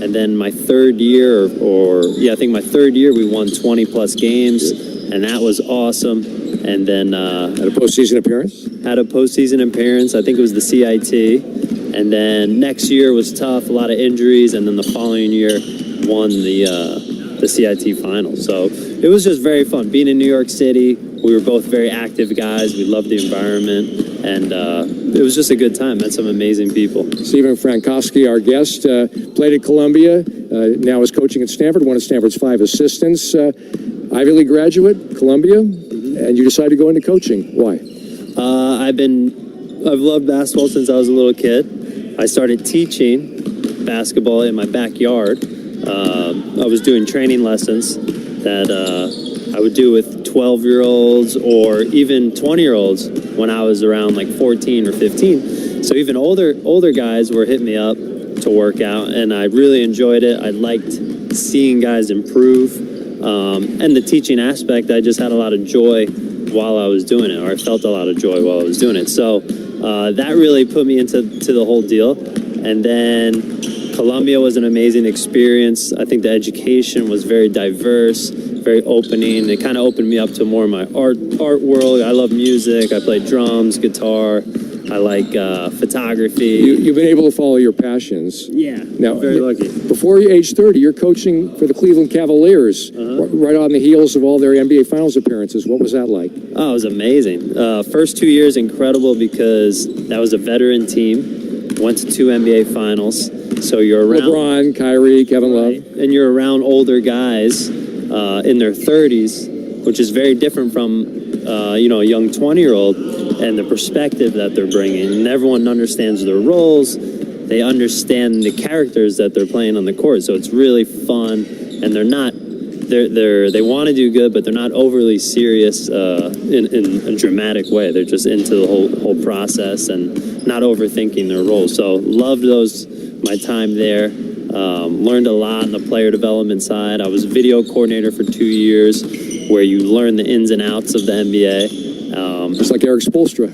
And then my third year, I think my third year, we won 20-plus games, and that was awesome. And then had a postseason appearance? Had a postseason appearance. I think it was the CIT. And then next year was tough, a lot of injuries, and then the following year won the CIT final. So it was just very fun. Being in New York City, we were both very active guys. We loved the environment, and it was just a good time. Met some amazing people. Stephen Frankowski, our guest, played at Columbia, now is coaching at Stanford, one of Stanford's 5 assistants. Ivy League graduate, Columbia, and you decided to go into coaching. Why? I've loved basketball since I was a little kid. I started teaching basketball in my backyard. I was doing training lessons that I would do with 12-year-olds or even 20-year-olds when I was around like 14 or 15. So even older guys were hitting me up to work out, and I really enjoyed it. I liked seeing guys improve. And the teaching aspect, I just had a lot of joy while I was doing it, or I felt a lot of joy while I was doing it. So that really put me into the whole deal. And then Columbia was an amazing experience. I think the education was very diverse, very opening. It kind of opened me up to more of my art world. I love music. I play drums, guitar. I like photography. You've been able to follow your passions. Yeah, now, very lucky. Before you're age 30, you're coaching for the Cleveland Cavaliers, right on the heels of all their NBA Finals appearances. What was that like? Oh, it was amazing. First 2 years, incredible, because that was a veteran team. Went to 2 NBA Finals. So you're around LeBron, Kyrie, Kevin Love. And you're around older guys in their 30s, which is very different from, a young 20-year-old, and the perspective that they're bringing. And everyone understands their roles. They understand the characters that they're playing on the court. So it's really fun, and they want to do good, but they're not overly serious in a dramatic way. They're just into the whole process and not overthinking their role. So loved my time there. Learned a lot on the player development side. I was video coordinator for 2 years, where you learn the ins and outs of the NBA. Just like Eric Spoelstra.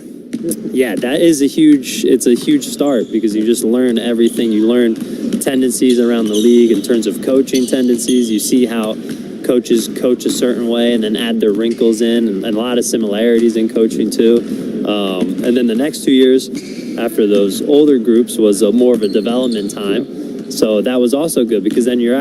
Yeah, that is a huge start, because you just learn everything. You learn tendencies around the league in terms of coaching tendencies. You see how coaches coach a certain way and then add their wrinkles in, and a lot of similarities in coaching too. And then the next 2 years after those older groups was more of a development time. So that was also good, because then your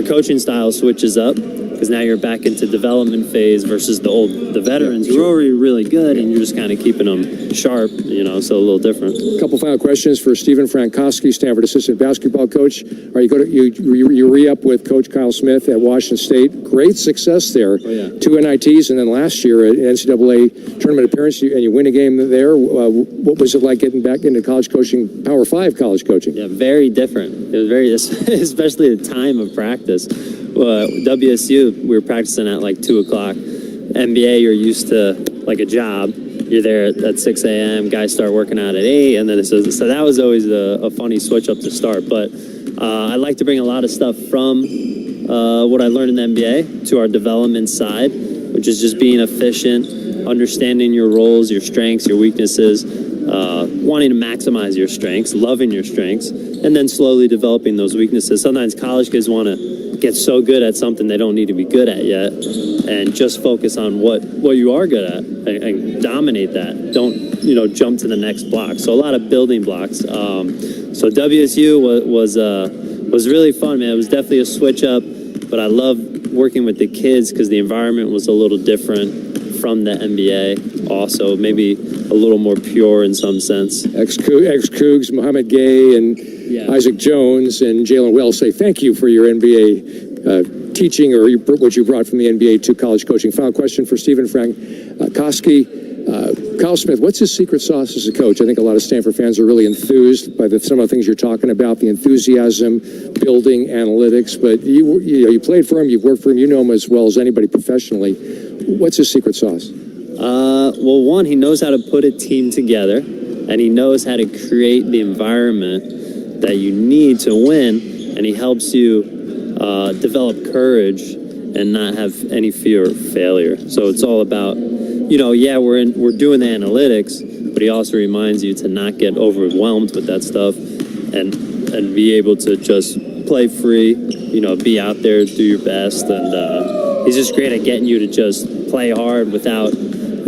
coaching style switches up, because now you're back into development phase versus the veterans who are already really good, and you're just kind of keeping them sharp, so a little different. A couple final questions for Stephen Frankowski, Stanford assistant basketball coach. You re-up with Coach Kyle Smith at Washington State. Great success there. Oh, yeah. 2 NITs, and then last year at NCAA Tournament appearance, and you win a game there. What was it like getting back into college coaching, Power 5 college coaching? Yeah, very different. It was very, especially the time of practice. WSU, we were practicing at like 2 o'clock. NBA, you're used to like a job. You're there at 6 a.m. Guys start working out at 8, and then so that was always a funny switch up to start. But I like to bring a lot of stuff from what I learned in the NBA to our development side, which is just being efficient, understanding your roles, your strengths, your weaknesses, wanting to maximize your strengths, loving your strengths, and then slowly developing those weaknesses. Sometimes college kids want to get so good at something they don't need to be good at yet, and just focus on what you are good at, and dominate that. Don't, jump to the next block. So a lot of building blocks. So WSU was really fun, man. It was definitely a switch up, but I love working with the kids because the environment was a little different from the NBA. Also, maybe a little more pure in some sense. Ex-Cougs, Mohamed Gay, and Isaac Jones, and Jalen Wells say thank you for your NBA teaching, or what you brought from the NBA to college coaching. Final question for Stephen Frank Koski. Kyle Smith, what's his secret sauce as a coach? I think a lot of Stanford fans are really enthused by some of the things you're talking about, the enthusiasm, building, analytics. But you played for him, you've worked for him, you know him as well as anybody professionally. What's his secret sauce? Well, one, he knows how to put a team together, and he knows how to create the environment that you need to win, and he helps you develop courage and not have any fear of failure. So it's all about, we're doing the analytics, but he also reminds you to not get overwhelmed with that stuff and be able to just play free, be out there, do your best, and he's just great at getting you to just play hard without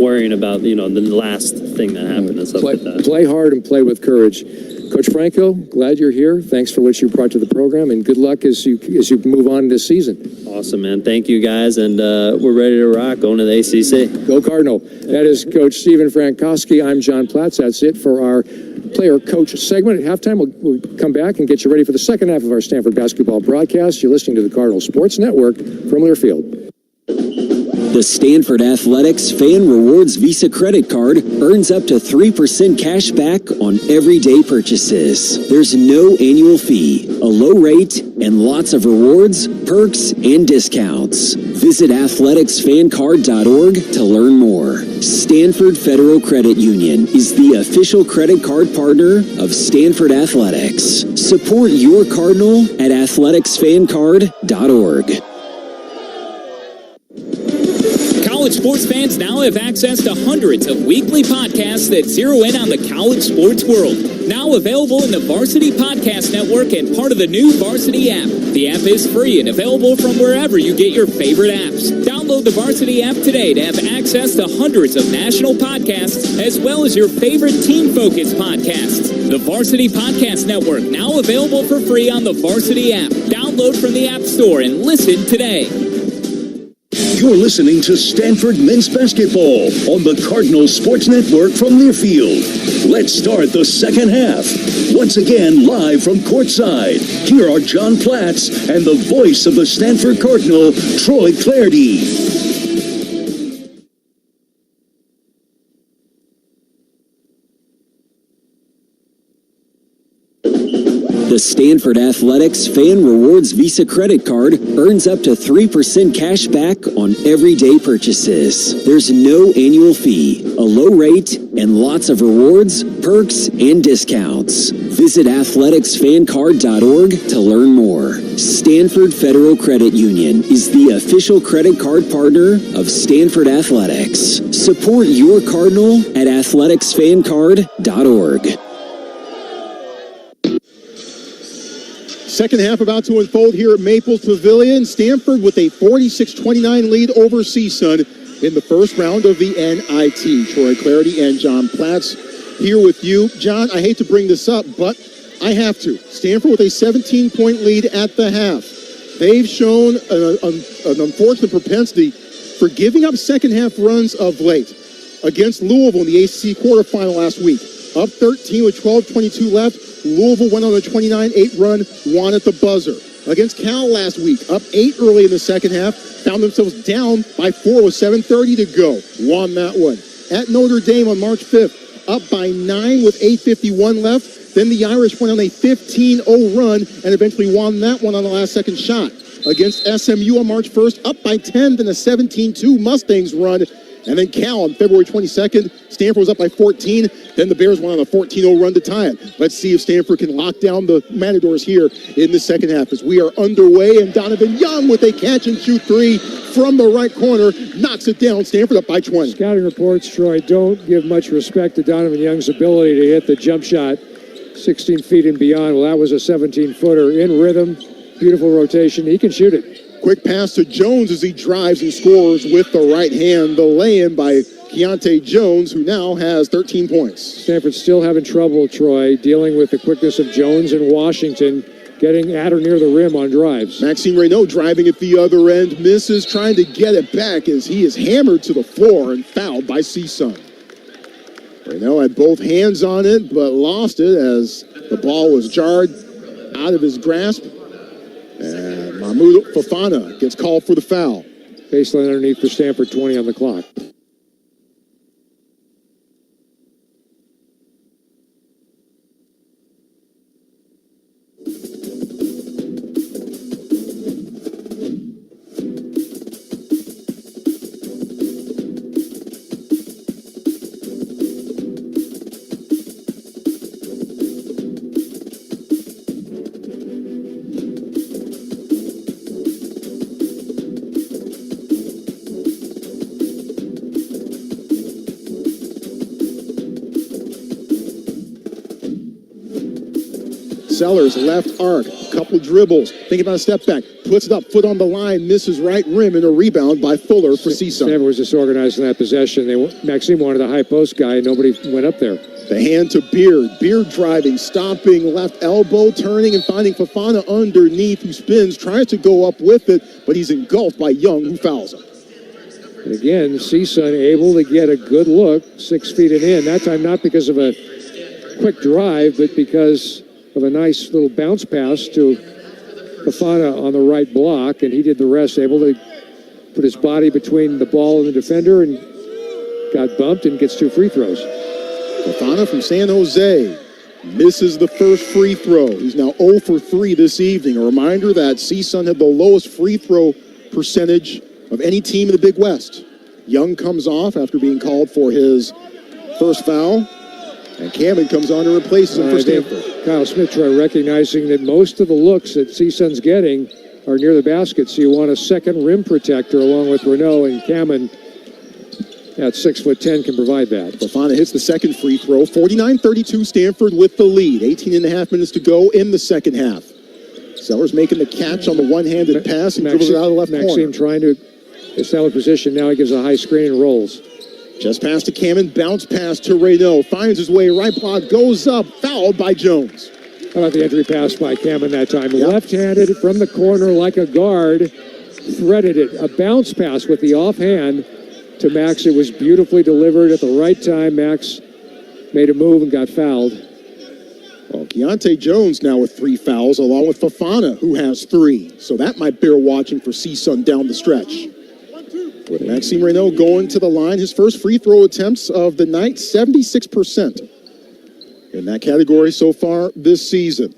worrying about, the last thing that happened and stuff like that. Play hard and play with courage. Coach Franco, glad you're here. Thanks for what you brought to the program, and good luck as you move on this season. Awesome, man. Thank you, guys, and we're ready to rock going to the ACC. Go Cardinal. That is Coach Stephen Frankowski. I'm John Platz. That's it for our player-coach segment. At halftime, we'll come back and get you ready for the second half of our Stanford basketball broadcast. You're listening to the Cardinal Sports Network from Learfield. The Stanford Athletics Fan Rewards Visa credit card earns up to 3% cash back on everyday purchases. There's no annual fee, a low rate, and lots of rewards, perks, and discounts. Visit athleticsfancard.org to learn more. Stanford Federal Credit Union is the official credit card partner of Stanford Athletics. Support your Cardinal at athleticsfancard.org. College sports fans now have access to hundreds of weekly podcasts that zero in on the college sports world. Now available in the Varsity Podcast Network and part of the new Varsity app. The app is free and available from wherever you get your favorite apps. Download the Varsity app today to have access to hundreds of national podcasts as well as your favorite team-focused podcasts. The Varsity Podcast Network, now available for free on the Varsity app. Download from the App Store and listen today. You're listening to Stanford Men's Basketball on the Cardinal Sports Network from Learfield. Let's start the second half. Once again, live from courtside, here are John Platz and the voice of the Stanford Cardinal, Troy Clardy. The Stanford Athletics Fan Rewards Visa credit card earns up to 3% cash back on everyday purchases. There's no annual fee, a low rate, and lots of rewards, perks, and discounts. Visit athleticsfancard.org to learn more. Stanford Federal Credit Union is the official credit card partner of Stanford Athletics. Support your Cardinal at athleticsfancard.org. Second half about to unfold here at Maples Pavilion. Stanford with a 46-29 lead over CSUN in the first round of the NIT. Troy Clardy and John Platz here with you. John, I hate to bring this up, but I have to. Stanford with a 17-point lead at the half. They've shown an unfortunate propensity for giving up second-half runs of late. Against Louisville in the ACC quarterfinal last week. Up 13 with 12:22 left. Louisville went on a 29-8 run, won at the buzzer. Against Cal last week, up 8 early in the second half, found themselves down by 4 with 7:30 to go. Won that one. At Notre Dame on March 5th, up by 9 with 8:51 left. Then the Irish went on a 15-0 run and eventually won that one on the last second shot. Against SMU on March 1st, up by 10, then a 17-2 Mustangs run. And then Cal on February 22nd, Stanford was up by 14. Then the Bears went on a 14-0 run to tie it. Let's see if Stanford can lock down the Matadors here in the second half as we are underway. And Donovan Young with a catch-and-shoot three from the right corner knocks it down. Stanford up by 20. Scouting reports, Troy, don't give much respect to Donovan Young's ability to hit the jump shot 16 feet and beyond. Well, that was a 17-footer in rhythm. Beautiful rotation. He can shoot it. Quick pass to Jones as he drives and scores with the right hand. The lay-in by Keontae Jones, who now has 13 points. Stanford's still having trouble, Troy, dealing with the quickness of Jones and Washington, getting at or near the rim on drives. Maxime Reynaud driving at the other end, misses, trying to get it back as he is hammered to the floor and fouled by CSUN. Reynaud had both hands on it, but lost it as the ball was jarred out of his grasp. And Mahmoud Fofana gets called for the foul. Baseline underneath for Stanford, 20 on the clock. Sellers, left arc, couple dribbles, thinking about a step back, puts it up, foot on the line, misses right rim, and a rebound by Fuller for CSUN. Stanford was disorganized in that possession. Maxime wanted a high post guy, and nobody went up there. The hand to Beard. Beard driving, stopping, left elbow, turning and finding Fofana underneath, who spins, tries to go up with it, but he's engulfed by Young, who fouls him. And again, CSUN able to get a good look, 6 feet and in. That time not because of a quick drive, but because of a nice little bounce pass to Fofana on the right block, and he did the rest, able to put his body between the ball and the defender and got bumped and gets 2 free throws. Fofana from San Jose misses the first free throw. He's now 0 for 3 this evening. A reminder that CSUN had the lowest free throw percentage of any team in the Big West. Young comes off after being called for his first foul, and Cameron comes on and replaces him for Stanford. Kyle Smith recognizing that most of the looks that CSUN's getting are near the basket, so you want a second rim protector along with Renault, and Cameron at 6'10" can provide that. Fofana hits the second free throw. 49-32 Stanford with the lead. 18 and a half minutes to go in the second half. Sellers making the catch on the one-handed pass and dribbles it out of the left corner. Maxime trying to establish position. Now he gives a high screen and rolls. Just past to Cameron, bounce pass to Reynaud. Finds his way, right block, goes up, fouled by Jones. How about the entry pass by Cameron that time? Yep. Left-handed from the corner like a guard, threaded it. A bounce pass with the offhand to Max. It was beautifully delivered at the right time. Max made a move and got fouled. Well, Keontae Jones now with 3 fouls, along with Fofana, who has 3. So that might bear watching for CSUN down the stretch. With Maxime Reynaud going to the line, his first free throw attempts of the night, 76% in that category so far this season.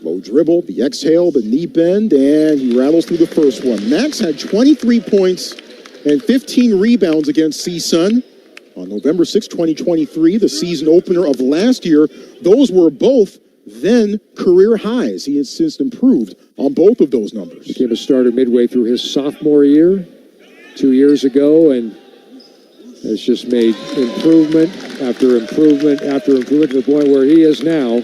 Low dribble, the exhale, the knee bend, and he rattles through the first one. Max had 23 points and 15 rebounds against CSUN on November 6, 2023, the season opener of last year. Those were both then career highs. He has since improved on both of those numbers. Became a starter midway through his sophomore year 2 years ago, and has just made improvement after improvement after improvement to the point where he is now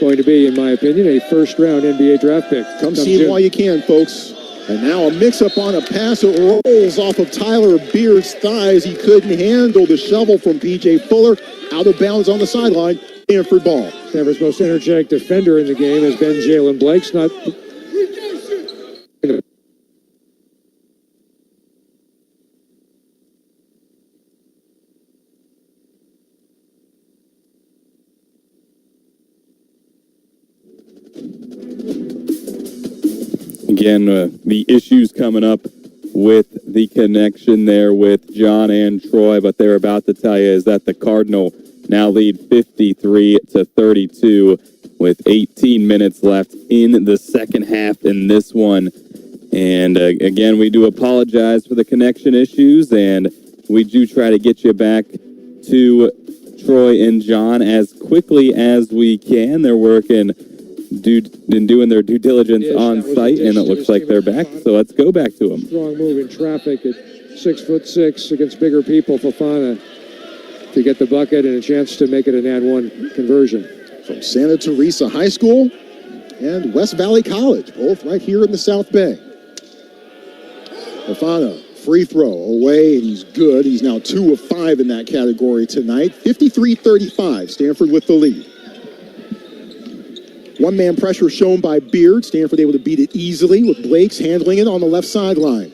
going to be, in my opinion, a first-round NBA draft pick. Come see him while you can, folks. And now a mix-up on a pass. It rolls off of Tyler Beard's thighs. He couldn't handle the shovel from P.J. Fuller. Out of bounds on the sideline. Stanford ball. Stanford's most energetic defender in the game has been Jalen Blake's not. Again, the issues coming up with the connection there with John and Troy, but they're about to tell you is that the Cardinal now lead 53-32 with 18 minutes left in the second half in this one. And again, we do apologize for the connection issues, and we do try to get you back to Troy and John as quickly as we can. They're working, doing their due diligence on site, and it looks like they're back. So let's go back to them. Strong move in traffic at 6'6" against bigger people. Fofana to get the bucket and a chance to make it an and-one conversion. From Santa Teresa High School and West Valley College, both right here in the South Bay. Fofana free throw away, and he's good. He's now 2 of 5 in that category tonight. 53-35, Stanford with the lead. One-man pressure shown by Beard. Stanford able to beat it easily with Blakes handling it on the left sideline.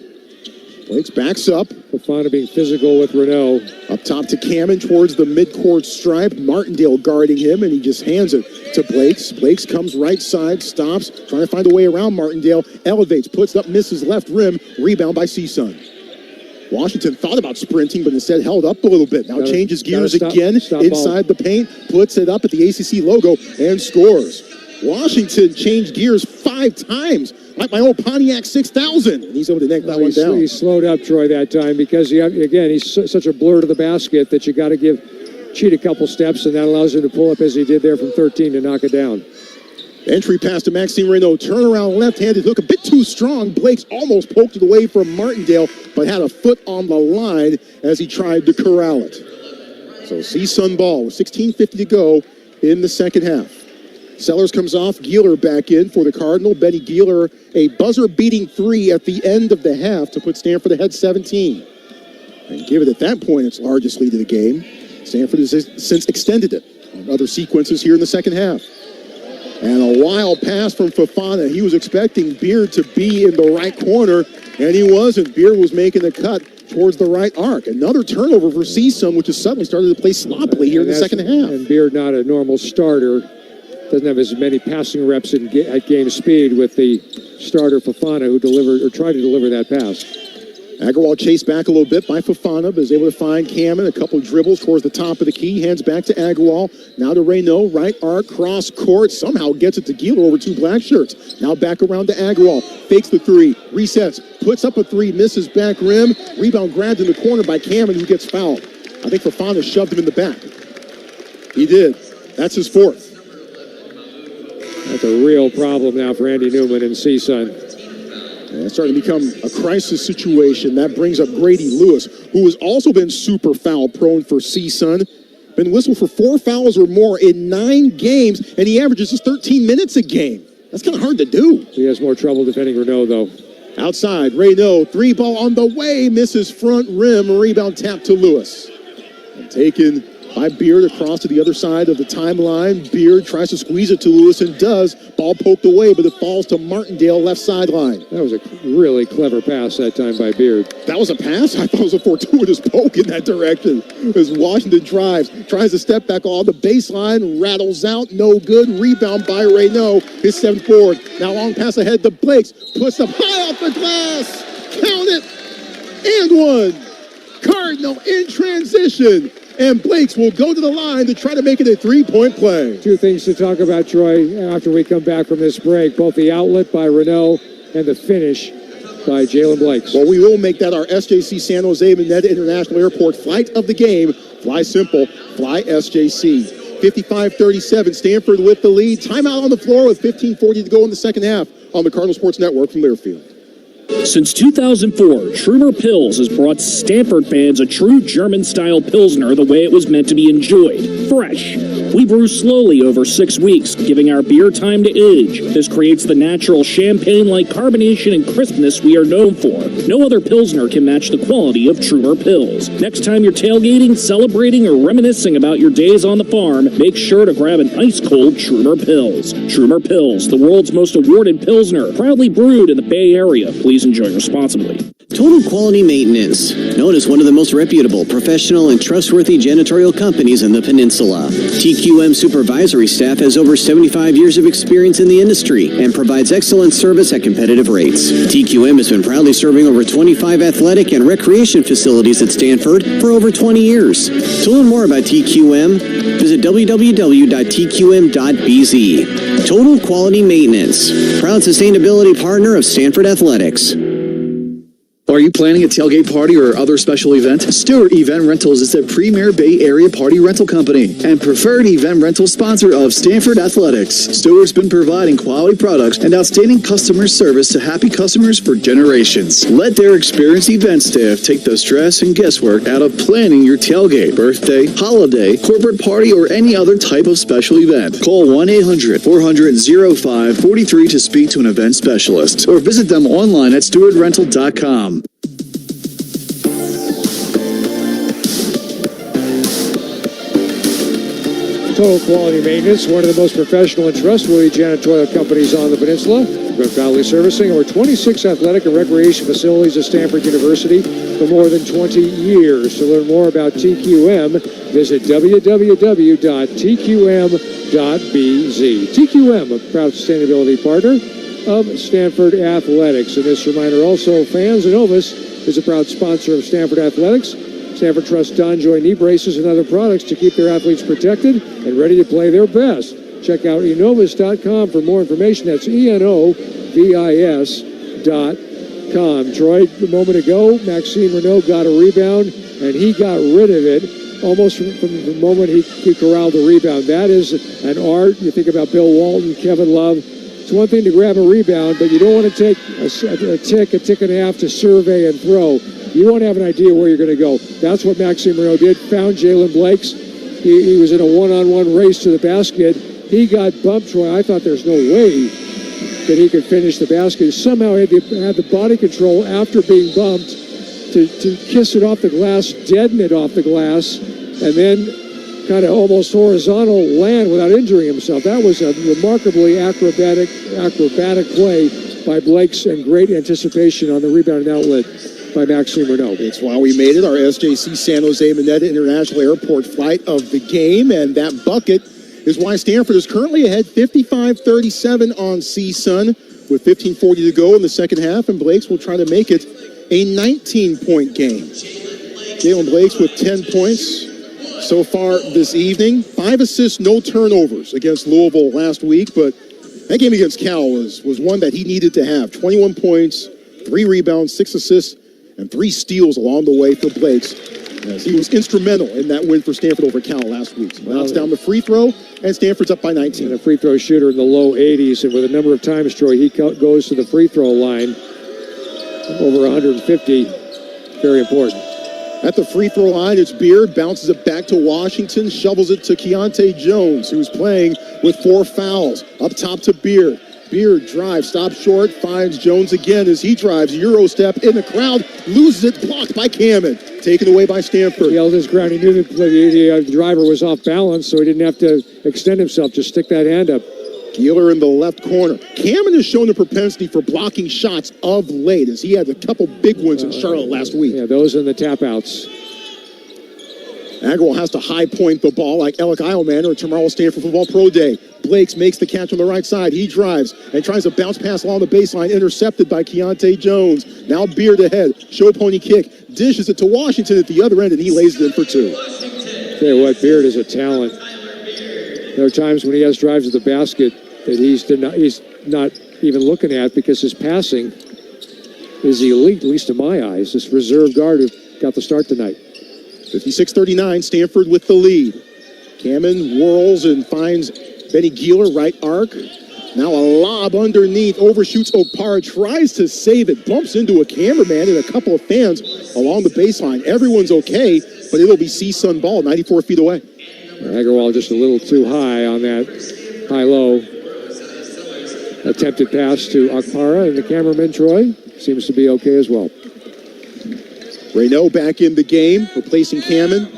Blakes backs up. Fofana being physical with Renault. Up top to Cameron towards the midcourt stripe. Martindale guarding him, and he just hands it to Blakes. Blakes comes right side, stops, trying to find a way around Martindale. Elevates, puts up, misses left rim. Rebound by CSUN. Washington thought about sprinting, but instead held up a little bit. Now changes gears again inside the paint. Puts it up at the ACC logo and scores. Washington changed gears 5 times, like my old Pontiac 6000. And he's able to neck that one down. He slowed up, Troy, that time because, he's such a blur to the basket that you got to cheat a couple steps, and that allows him to pull up as he did there from 13 to knock it down. Entry pass to Maxime Renault. Turnaround left-handed hook, a bit too strong. Blakes almost poked it away from Martindale, but had a foot on the line as he tried to corral it. So CSUN ball with 16:50 to go in the second half. Sellers comes off, Gieler back in for the Cardinal. Benny Gieler, a buzzer-beating 3 at the end of the half to put Stanford ahead 17. And give it at that point its largest lead of the game. Stanford has since extended it on other sequences here in the second half. And a wild pass from Fofana. He was expecting Beard to be in the right corner, and he wasn't. Beard was making the cut towards the right arc. Another turnover for CSUN, which has suddenly started to play sloppily here in the second half. And Beard, not a normal starter. Doesn't have as many passing reps at game speed with the starter Fofana, who tried to deliver that pass. Agarwal chased back a little bit by Fofana, but is able to find Cameron. A couple dribbles towards the top of the key. Hands back to Agarwal. Now to Renault. Right arc, cross court. Somehow gets it to Gieler over 2 black shirts. Now back around to Agarwal. Fakes the 3. Resets. Puts up a 3. Misses back rim. Rebound grabbed in the corner by Cameron, who gets fouled. I think Fofana shoved him in the back. He did. That's his 4th. That's a real problem now for Andy Newman and CSUN. And it's starting to become a crisis situation. That brings up Grady Lewis, who has also been super foul prone for CSUN. Been whistled for 4 fouls or more in 9 games, and he averages just 13 minutes a game. That's kind of hard to do. He has more trouble defending Renault, though. Outside, Renault, 3 ball on the way, misses front rim, rebound tap to Lewis. And taken by Beard across to the other side of the timeline. Beard tries to squeeze it to Lewis and does. Ball poked away, but it falls to Martindale, left sideline. That was a really clever pass that time by Beard. That was a pass? I thought it was a fortuitous poke in that direction. As Washington drives, tries to step back on the baseline, rattles out, no good. Rebound by Renault, his 7th board. Now long pass ahead to Blakes, puts up high off the glass. Count it, and 1. Cardinal in transition. And Blakes will go to the line to try to make it a 3-point play. 2 things to talk about, Troy, after we come back from this break. Both the outlet by Renault and the finish by Jalen Blakes. Well, we will make that our SJC San Jose Mineta International Airport flight of the game. Fly simple, fly SJC. 55-37, Stanford with the lead. Timeout on the floor with 15:40 to go in the second half on the Cardinal Sports Network from Learfield. Since 2004, Trumer Pils has brought Stanford fans a true German-style Pilsner the way it was meant to be enjoyed. Fresh. We brew slowly over 6 weeks, giving our beer time to age. This creates the natural champagne-like carbonation and crispness we are known for. No other Pilsner can match the quality of Trumer Pils. Next time you're tailgating, celebrating, or reminiscing about your days on the farm, make sure to grab an ice-cold Trumer Pils. Trumer Pils, the world's most awarded Pilsner, proudly brewed in the Bay Area. Please enjoy responsibly. Total Quality Maintenance, known as one of the most reputable, professional, and trustworthy janitorial companies in the peninsula. TQM supervisory staff has over 75 years of experience in the industry and provides excellent service at competitive rates. TQM has been proudly serving over 25 athletic and recreation facilities at Stanford for over 20 years. To learn more about TQM, visit www.tqm.bz. Total Quality Maintenance, proud sustainability partner of Stanford Athletics. Are you planning a tailgate party or other special event? Stewart Event Rentals is the premier Bay Area party rental company and preferred event rental sponsor of Stanford Athletics. Stewart's been providing quality products and outstanding customer service to happy customers for generations. Let their experienced event staff take the stress and guesswork out of planning your tailgate, birthday, holiday, corporate party, or any other type of special event. Call 1-800-400-0543 to speak to an event specialist or visit them online at stewartrental.com. Total Quality Maintenance, one of the most professional and trustworthy janitorial companies on the peninsula. We've been proudly servicing over 26 athletic and recreation facilities at Stanford University for more than 20 years. To learn more about TQM, visit www.tqm.bz. TQM, a proud sustainability partner of Stanford Athletics. And this reminder also, fans, Enovis is a proud sponsor of Stanford Athletics. Stanford trusts Donjoy knee braces and other products to keep their athletes protected and ready to play their best. Check out enovis.com for more information. That's ENOVIS.com. Troy, a moment ago, Maxime Renaud got a rebound, and he got rid of it almost from the moment he corralled the rebound. That is an art. You think about Bill Walton, Kevin Love. It's one thing to grab a rebound, but you don't want to take a tick and a half to survey and throw. You won't have an idea where you're going to go. That's what Maxime Renaud did. Found Jalen Blakes. He was in a one-on-one race to the basket. He got bumped, Troy. I thought there's no way that he could finish the basket. Somehow he had the body control after being bumped to kiss it off the glass, deaden it off the glass, and then kind of almost horizontal land without injuring himself. That was a remarkably acrobatic play by Blakes, and great anticipation on the rebound and outlet by Maxime Renaud. It's why we made it our SJC San Jose Mineta International Airport flight of the game, and that bucket is why Stanford is currently ahead 55-37 on CSUN with 15:40 to go in the second half, and Blakes will try to make it a 19-point game. Jalen Blakes with 10 points so far this evening. 5 assists, no turnovers against Louisville last week, but that game against Cal was one that he needed to have. 21 points, 3 rebounds, 6 assists, and 3 steals along the way for Blakes, as he was instrumental in that win for Stanford over Cal last week. So now it's down the free throw, and Stanford's up by 19. And a free throw shooter in the low 80s, and with a number of times, Troy, he goes to the free throw line over 150. Very important. At the free throw line, it's Beard, bounces it back to Washington, shovels it to Keontae Jones, who's playing with 4 fouls. Up top to Beard. Beard drives, stops short, finds Jones again as he drives, Euro step in the crowd, loses it, blocked by Cameron, taken away by Stanford. He held his ground. He knew that the driver was off balance, so he didn't have to extend himself, just stick that hand up. Keeler in the left corner. Cameron has shown a propensity for blocking shots of late, as he had a couple big ones in Charlotte last week. Yeah, those and the tap outs. Agrawal has to high point the ball like Alec Eilman or tomorrow Stanford Football Pro Day. Blakes makes the catch on the right side. He drives and tries a bounce pass along the baseline, intercepted by Keontae Jones. Now Beard ahead. Show pony kick. Dishes it to Washington at the other end, and he lays it in for 2. Tell you what, Beard is a talent. There are times when he has drives to the basket that he's not even looking at, because his passing is elite, at least in my eyes. This reserve guard who got the start tonight. 56-39, Stanford with the lead. Cameron whirls and finds Benny Geeler, right arc. Now a lob underneath, overshoots Okpara, tries to save it, bumps into a cameraman and a couple of fans along the baseline. Everyone's okay, but it'll be CSUN ball, 94 feet away. Agrawal just a little too high on that high-low attempted pass to Okpara, and the cameraman, Troy, seems to be okay as well. Renaud back in the game, replacing Cameron.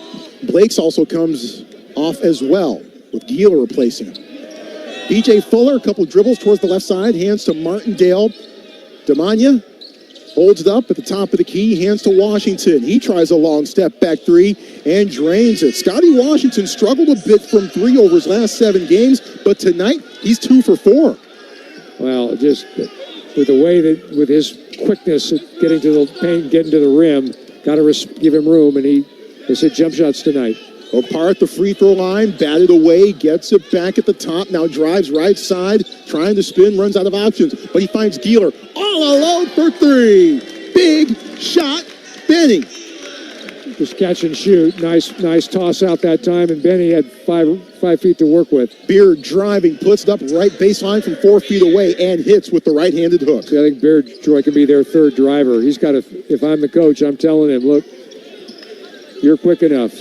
Blakes also comes off as well, with Geeler replacing him. DJ Fuller, a couple dribbles towards the left side, hands to Martindale. Damania holds it up at the top of the key, hands to Washington. He tries a long step back 3 and drains it. Scotty Washington struggled a bit from 3 over his last 7 games, but tonight he's 2 for 4. Well, just with the way that, with his quickness at getting to the paint, getting to the rim, got to give him room, and he has hit jump shots tonight. Okpara at the free throw line, batted away, gets it back at the top, now drives right side, trying to spin, runs out of options, but he finds Geeler all alone for 3. Big shot, Benny. Just catch and shoot. Nice toss out that time, and Benny had 5 feet to work with. Beard driving, puts it up right baseline from 4 feet away and hits with the right-handed hook. See, I think Beard, Troy, can be their 3rd driver. He's got to, if I'm the coach, I'm telling him, look, you're quick enough.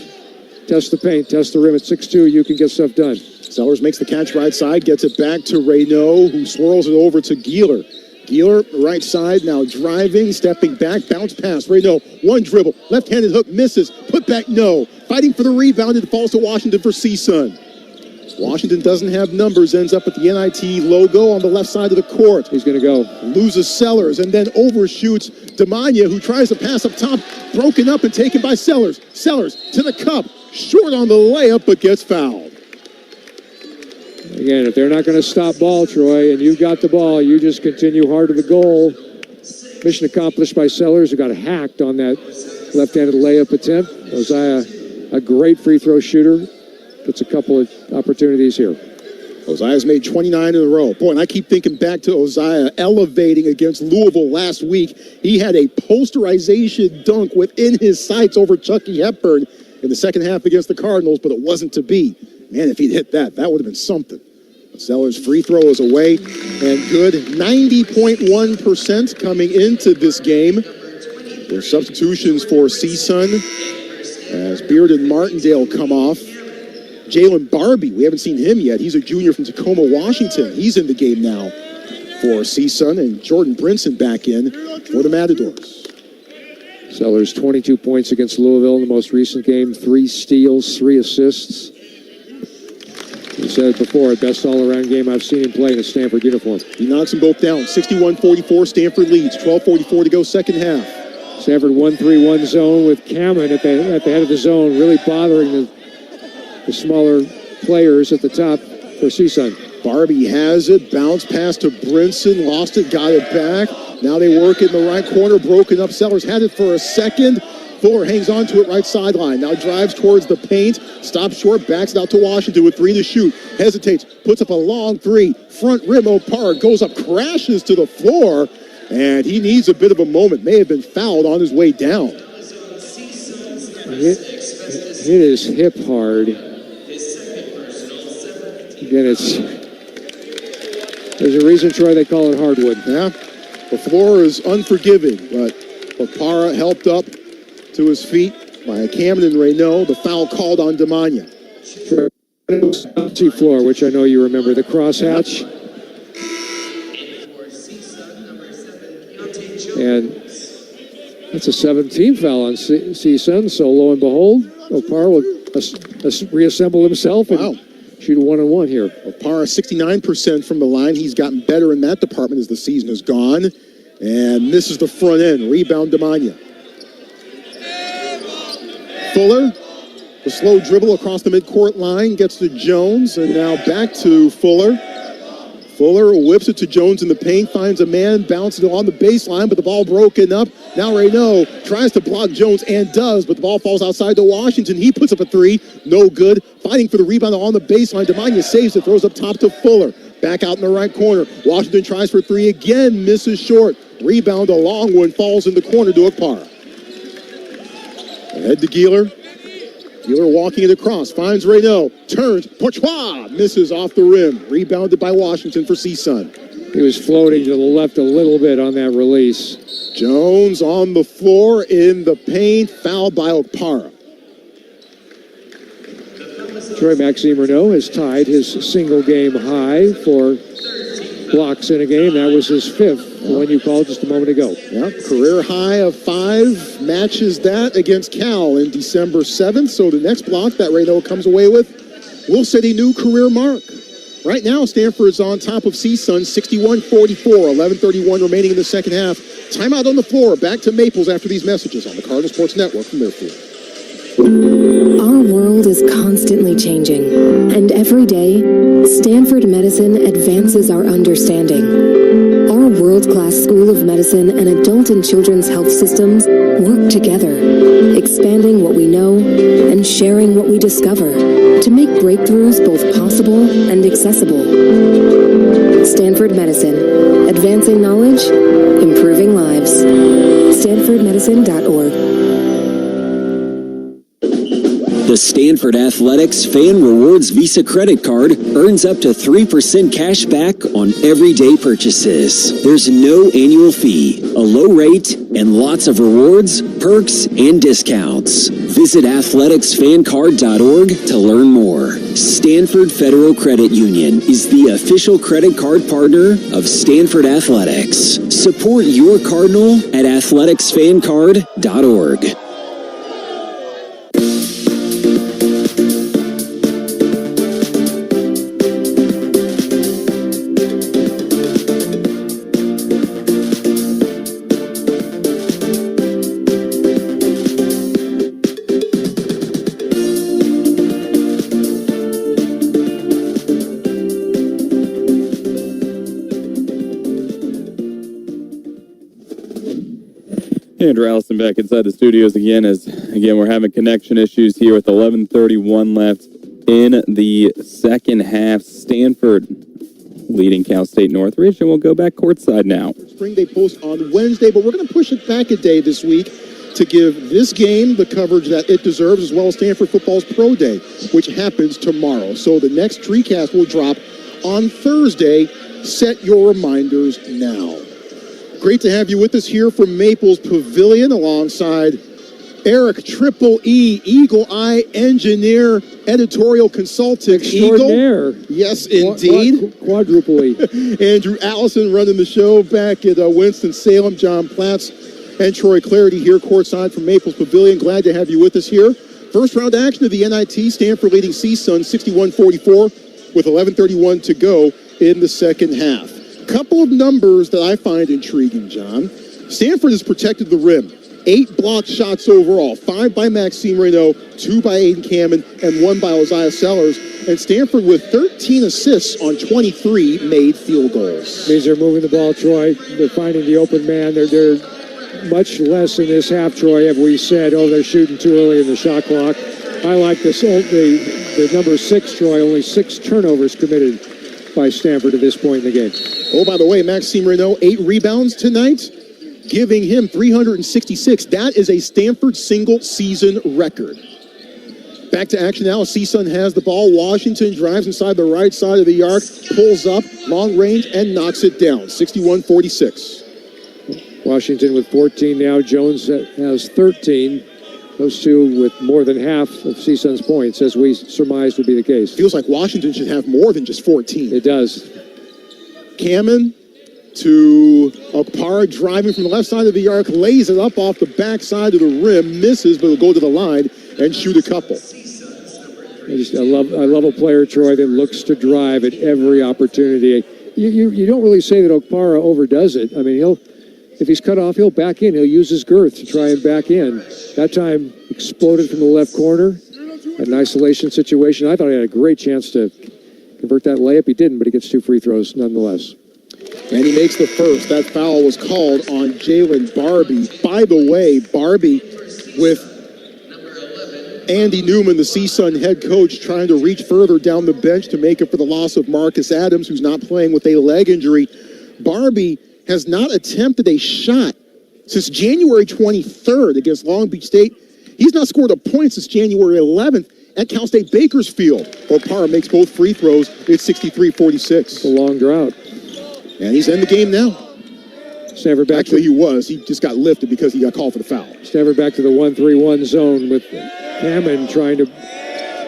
Test the paint, test the rim at 6'2", you can get stuff done. Sellers makes the catch right side, gets it back to Renaud, who swirls it over to Geeler. Geeler, right side, now driving, stepping back, bounce pass. Renaud, 1 dribble, left-handed hook, misses, put back, no. Fighting for the rebound, it falls to Washington for CSUN. Washington doesn't have numbers, ends up with the NIT logo on the left side of the court. He's going to go. Loses Sellers and then overshoots Demania, who tries to pass up top, broken up and taken by Sellers. Sellers to the cup, short on the layup, but gets fouled. Again, if they're not going to stop ball, Troy, and you've got the ball, you just continue hard to the goal. Mission accomplished by Sellers, who got hacked on that left-handed layup attempt. Ozaya, a great free throw shooter. Gets a couple of opportunities here. Ozaya's made 29 in a row. Boy, and I keep thinking back to Ozaya elevating against Louisville last week. He had a posterization dunk within his sights over Chucky Hepburn in the second half against the Cardinals, but it wasn't to be. Man, if he'd hit that, that would have been something. Sellers' free throw is away and good. 90.1% coming into this game. There's substitutions for CSUN as Beard and Martindale come off. Jalen Barbie, we haven't seen him yet. He's a junior from Tacoma, Washington. He's in the game now for CSUN, and Jordan Brinson back in for the Matadors. Sellers 22 points against Louisville in the most recent game, 3 steals, 3 assists. You said it before, best all-around game I've seen him play in a Stanford uniform. He knocks them both down. 61-44, Stanford leads. 12:44 to go, second half. Stanford 1-3-1 zone with Cameron at the head of the zone, really bothering the smaller players at the top for CSUN. Barbie has it, bounce pass to Brinson, lost it, got it back. Now they work in the right corner, broken up. Sellers had it for a second. Fuller hangs on to it right sideline. Now drives towards the paint, stops short, backs it out to Washington with 3 to shoot. Hesitates, puts up a long 3. Front rim, O'Para goes up, crashes to the floor, and he needs a bit of a moment. May have been fouled on his way down. Hit his hip hard. Again, there's a reason, Troy, they call it hardwood. Yeah, the floor is unforgiving, but O'Para helped up to his feet by Cameron and Reynaud. The foul called on Demania. Floor, which I know you remember, the crosshatch. And that's a 17 foul on CSUN, so lo and behold, O'Para will reassemble himself and shoot a 1-on-1 here. O'Para 69% from the line. He's gotten better in that department as the season has gone. And misses the front end. Rebound Demania. Fuller, the slow dribble across the midcourt line, gets to Jones, and now back to Fuller. Fuller whips it to Jones in the paint, finds a man, bounces it on the baseline, but the ball broken up. Now Reynaud tries to block Jones and does, but the ball falls outside to Washington. He puts up a 3, no good. Fighting for the rebound on the baseline. Demania saves it, throws up top to Fuller. Back out in the right corner. Washington tries for 3 again, misses short. Rebound, a long one, falls in the corner to O'Para. Ahead to Geeler. Geeler walking it across, finds Reynaud, turns, Pourtois, misses off the rim. Rebounded by Washington for CSUN. He was floating to the left a little bit on that release. Jones on the floor in the paint, fouled by O'Para. Troy Maxime Renaud has tied his single game high for blocks in a game. That was his 5th, the one you called just a moment ago. Yep, career high of 5, matches that against Cal in December 7th. So the next block that Reynaud comes away with will set a new career mark. Right now, Stanford's on top of CSUN, 61-44, 11:31 remaining in the second half. Timeout on the floor. Back to Maples after these messages on the Cardinal Sports Network from their field. Our world is constantly changing, and every day, Stanford Medicine advances our understanding. Our world-class School of Medicine and adult and children's health systems work together, expanding what we know and sharing what we discover to make breakthroughs both possible and accessible. Stanford Medicine, advancing knowledge, improving lives. StanfordMedicine.org. The Stanford Athletics Fan Rewards Visa credit card earns up to 3% cash back on everyday purchases. There's no annual fee, a low rate, and lots of rewards, perks, and discounts. Visit athleticsfancard.org to learn more. Stanford Federal Credit Union is the official credit card partner of Stanford Athletics. Support your Cardinal at athleticsfancard.org. Andrew Allison back inside the studios again we're having connection issues here with 11:31 left in the second half. Stanford leading Cal State Northridge, and we'll go back courtside now. Spring Day post on Wednesday, but we're going to push it back a day this week to give this game the coverage that it deserves, as well as Stanford football's Pro Day, which happens tomorrow. So the next TreeCast will drop on Thursday. Set your reminders now. Great to have you with us here from Maples Pavilion alongside Eric Triple E, Eagle Eye Engineer, Editorial Consultant, Extraordinaire. Eagle. Yes, indeed. Quadruple E. Andrew Allison running the show back at Winston-Salem. John Platts and Troy Clarity here courtside from Maples Pavilion. Glad to have you with us here. First round action of the NIT. Stanford leading CSUN 61-44 with 11:31 to go in the second half. Couple of numbers that I find intriguing, John. Stanford has protected the rim. 8 blocked shots overall, 5 by Maxime Renault, 2 by Aiden Cameron, and 1 by Isaiah Sellers. And Stanford with 13 assists on 23 made field goals. Means they're moving the ball, Troy. They're finding the open man. They're much less in this half, Troy, have we said, they're shooting too early in the shot clock. I like this. The number 6, Troy, only 6 turnovers committed by Stanford at this point in the game. Oh, by the way, Maxime Renault, 8 rebounds tonight, giving him 366. That is a Stanford single-season record. Back to action now. CSUN has the ball. Washington drives inside the right side of the arc, pulls up, long range, and knocks it down. 61-46. Washington with 14 now. Jones has 13. Those two with more than half of CSUN's points, as we surmised would be the case. Feels like Washington should have more than just 14. It does. Cameron to Okpara, driving from the left side of the arc, lays it up off the back side of the rim, misses, but will go to the line and shoot a couple. I love a player, Troy, that looks to drive at every opportunity. You don't really say that Okpara overdoes it. I mean, if he's cut off, he'll back in. He'll use his girth to try and back in. That time, exploded from the left corner. An isolation situation. I thought he had a great chance to convert that layup. He didn't, but he gets 2 free throws nonetheless. And he makes the first. That foul was called on Jalen Barbie. By the way, Barbie with Andy Newman, the CSUN head coach, trying to reach further down the bench to make up for the loss of Marcus Adams, who's not playing with a leg injury. Barbie has not attempted a shot since January 23rd against Long Beach State. He's not scored a point since January 11th at Cal State Bakersfield. Okpara makes both free throws. It's 63-46. A long drought. And he's in the game now. Stanford back. Actually, he was. He just got lifted because he got called for the foul. Stanford back to the 1-3-1 zone with Hammond trying to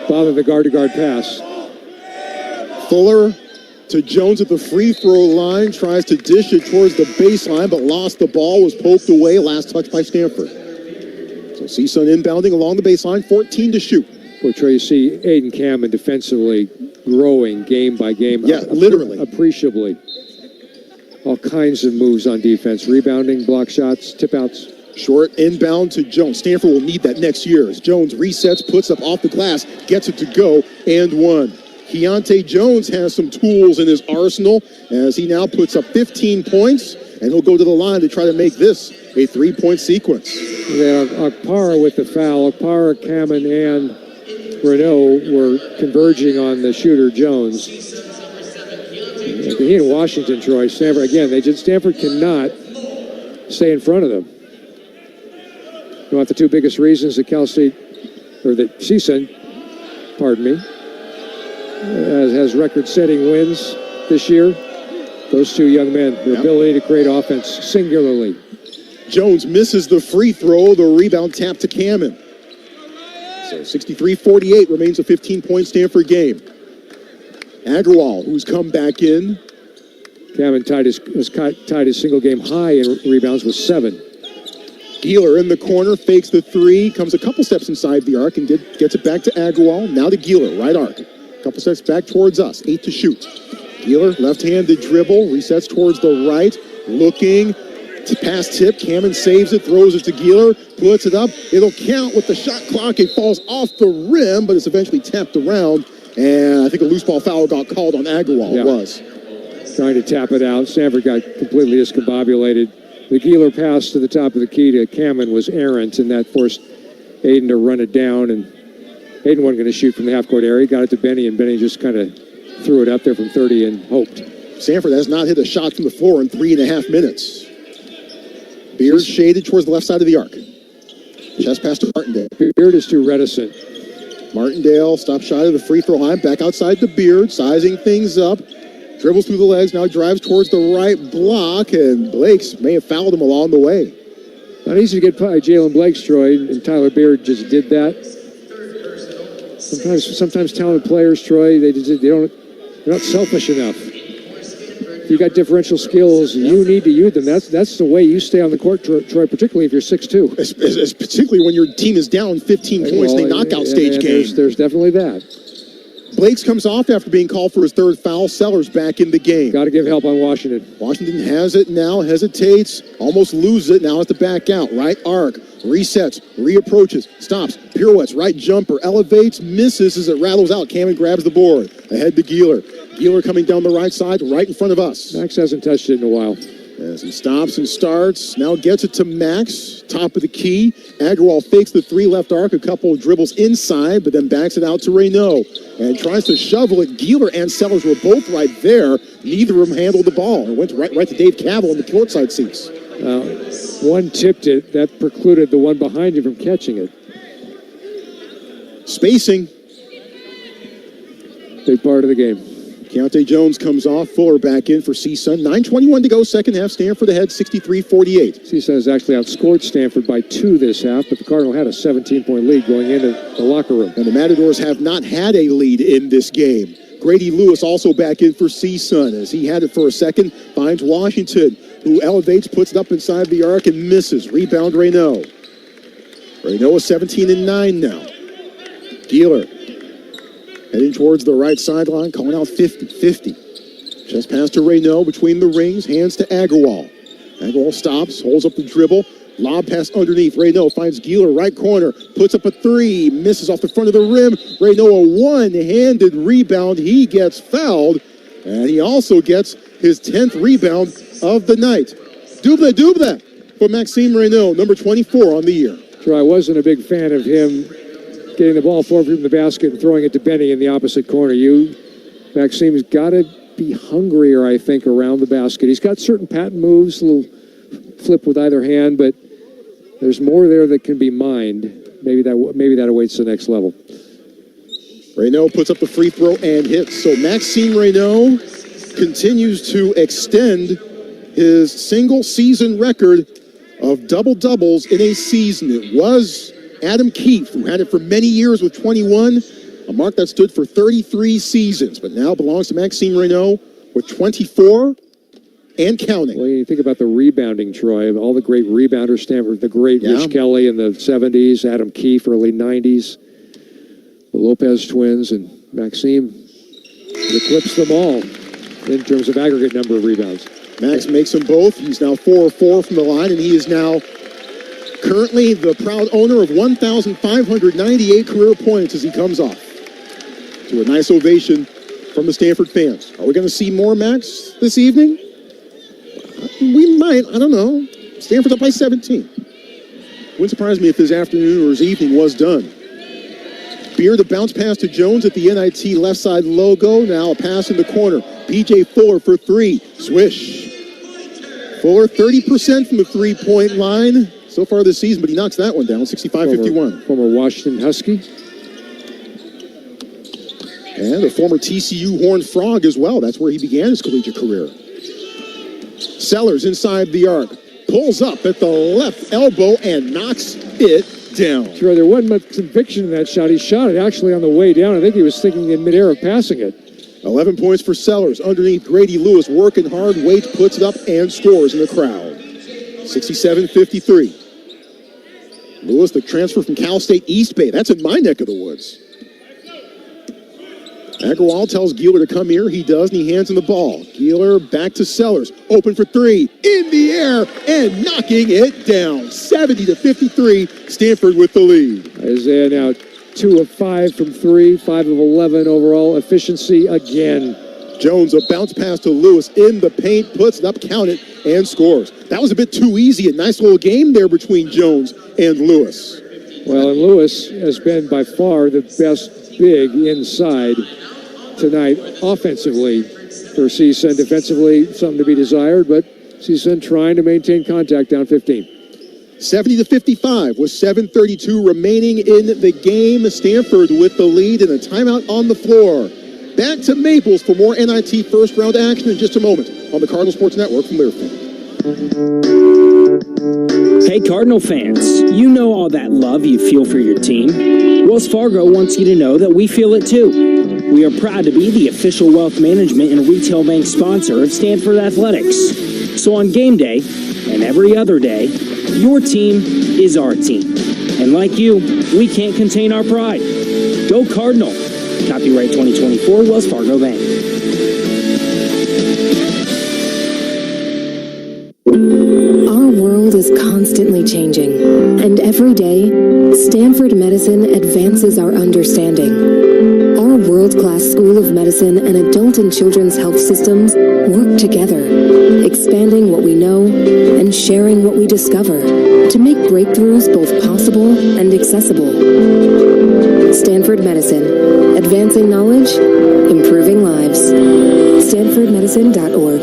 bother the guard-to-guard pass. Fuller to Jones at the free throw line, tries to dish it towards the baseline, but lost the ball, was poked away, last touch by Stanford. So CSUN inbounding along the baseline, 14 to shoot. Boy, Trey, you see Aiden Cameron defensively growing game by game. Yeah, literally. Appreciably. All kinds of moves on defense, rebounding, block shots, tip outs. Short inbound to Jones. Stanford will need that next year as Jones resets, puts up off the glass, gets it to go, and one. Keontae Jones has some tools in his arsenal as he now puts up 15 points, and he'll go to the line to try to make this a 3-point sequence. Yeah, Okpara with the foul. Okpara, Cameron, and Renault were converging on the shooter Jones. He and Washington, Troy, Stanford, again, Stanford cannot stay in front of them. You want the 2 biggest reasons that Cal State, or that CSUN, has record-setting wins this year. Those 2 young men, their ability to create offense singularly. Jones misses the free throw, the rebound tap to Cameron. So 63-48 remains a 15-point Stanford game. Agrawal, who's come back in. Cameron has tied his single game high in rebounds with 7. Gieler in the corner, fakes the 3, comes a couple steps inside the arc and gets it back to Agrawal. Now to Gieler, right arc. Couple steps back towards us, 8 to shoot. Gieler, left-handed dribble, resets towards the right, looking, pass tip, Cameron saves it, throws it to Gieler, puts it up, it'll count with the shot clock, it falls off the rim, but it's eventually tapped around, and I think a loose ball foul got called on Agrawal, It was. Trying to tap it out, Stanford got completely discombobulated. The Geeler pass to the top of the key to Cameron was errant, and that forced Aiden to run it down. And Aiden wasn't going to shoot from the half-court area. He got it to Benny, and Benny just kind of threw it up there from 30 and hoped. Stanford has not hit a shot from the floor in 3.5 minutes. Beard shaded towards the left side of the arc. Chest pass to Martindale. Beard is too reticent. Martindale stops shy of the free throw line, back outside to Beard, sizing things up. Dribbles through the legs, now drives towards the right block, and Blakes may have fouled him along the way. Not easy to get by Jalen Blakes, Troy, and Tyler Beard just did that. Sometimes talented players, Troy, they're not selfish enough. If you got differential skills, you need to use them. That's the way you stay on the court, Troy, particularly if you're 6'2". Particularly when your team is down 15 points in the knockout stage game. There's definitely that. Blakes comes off after being called for his third foul. Sellers back in the game. Got to give help on Washington. Washington has it now, hesitates, almost loses it. Now has to back out. Right arc, resets, reapproaches, stops, pirouettes, right jumper, elevates, misses as it rattles out. Cameron grabs the board. Ahead to Geeler. Geeler coming down the right side, right in front of us. Max hasn't touched it in a while. As he stops and starts, now gets it to Max, top of the key. Agarwal fakes the three left arc, a couple of dribbles inside, but then backs it out to Reynaud and tries to shovel it. Geeler and Sellers were both right there. Neither of them handled the ball. It went right to Dave Cavill in the courtside seats. One tipped it. That precluded the one behind him from catching it. Spacing. Big part of the game. Keontae Jones comes off. Fuller back in for CSUN. 9:21 to go, second half. Stanford ahead 63-48. CSUN has actually outscored Stanford by 2 this half, but the Cardinal had a 17-point lead going into the locker room. And the Matadors have not had a lead in this game. Grady Lewis also back in for CSUN as he had it for a second. Finds Washington, who elevates, puts it up inside the arc and misses. Rebound Reynaud. Reynaud is 17-9 now. Geeler heading towards the right sideline, calling out 50-50. Just pass to Reynaud between the rings, hands to Agarwal. Agarwal stops, holds up the dribble, lob pass underneath. Reynaud finds Geeler, right corner, puts up a three, misses off the front of the rim. Reynaud, a one-handed rebound. He gets fouled, and he also gets his 10th rebound of the night. Double for Maxime Reynaud, number 24 on the year. Sure, I wasn't a big fan of him getting the ball forward from the basket and throwing it to Benny in the opposite corner. Maxime's got to be hungrier, I think, around the basket. He's got certain patent moves, a little flip with either hand, but there's more there that can be mined. Maybe that awaits the next level. Reynaud puts up the free throw and hits. So Maxime Reynaud continues to extend his single-season record of double-doubles in a season. It was Adam Keefe, who had it for many years with 21, a mark that stood for 33 seasons, but now belongs to Maxime Reynaud with 24 and counting. Well, you think about the rebounding, Troy, all the great rebounders, Stanford, the great Rich Kelly in the 70s, Adam Keefe, early 90s, the Lopez twins, and Maxime eclipsed them all in terms of aggregate number of rebounds. Max makes them both. He's now 4 of 4 from the line, and he is now currently the proud owner of 1,598 career points as he comes off to a nice ovation from the Stanford fans. Are we going to see more Max this evening? We might. I don't know. Stanford's up by 17. Wouldn't surprise me if his afternoon or his evening was done. Beard, the bounce pass to Jones at the NIT left side logo. Now a pass in the corner. P.J. Fuller for three. Swish. Fuller 30% from the three-point line so far this season, but he knocks that one down, 65-51. Former Washington Husky. And a former TCU Horned Frog as well. That's where he began his collegiate career. Sellers inside the arc. Pulls up at the left elbow and knocks it down. Sure, there wasn't much conviction in that shot. He shot it actually on the way down. I think he was thinking in midair of passing it. 11 points for Sellers. Underneath, Grady Lewis working hard, waits, puts it up, and scores in the crowd. 67-53. Lewis, the transfer from Cal State East Bay. That's in my neck of the woods. Agarwal tells Geeler to come here. He does, and he hands him the ball. Geeler back to Sellers. Open for three. In the air and knocking it down. 70-53. Stanford with the lead. Isaiah now 2 of 5 from 3. 5 of 11 overall. Efficiency again. Jones, a bounce pass to Lewis in the paint, puts it up, count it, and scores. That was a bit too easy. A nice little game there between Jones and Lewis. Well, and Lewis has been by far the best big inside tonight offensively for CSUN. Defensively, something to be desired, but CSUN trying to maintain contact down 15. 70-55 with 7:32 remaining in the game. Stanford with the lead and a timeout on the floor. Back to Maples for more NIT first round action in just a moment on the Cardinal Sports Network from Learfield. Hey Cardinal fans, you know all that love you feel for your team. Wells Fargo wants you to know that we feel it too. We are proud to be the official wealth management and retail bank sponsor of Stanford Athletics. So on game day and every other day, your team is our team. And like you, we can't contain our pride. Go Cardinal. Copyright 2024 Wells Fargo Bank. Our world is constantly changing, and every day, Stanford Medicine advances our understanding. Our world-class School of Medicine and adult and children's health systems work together, expanding what we know and sharing what we discover to make breakthroughs both possible and accessible. Stanford Medicine, advancing knowledge, improving lives. StanfordMedicine.org.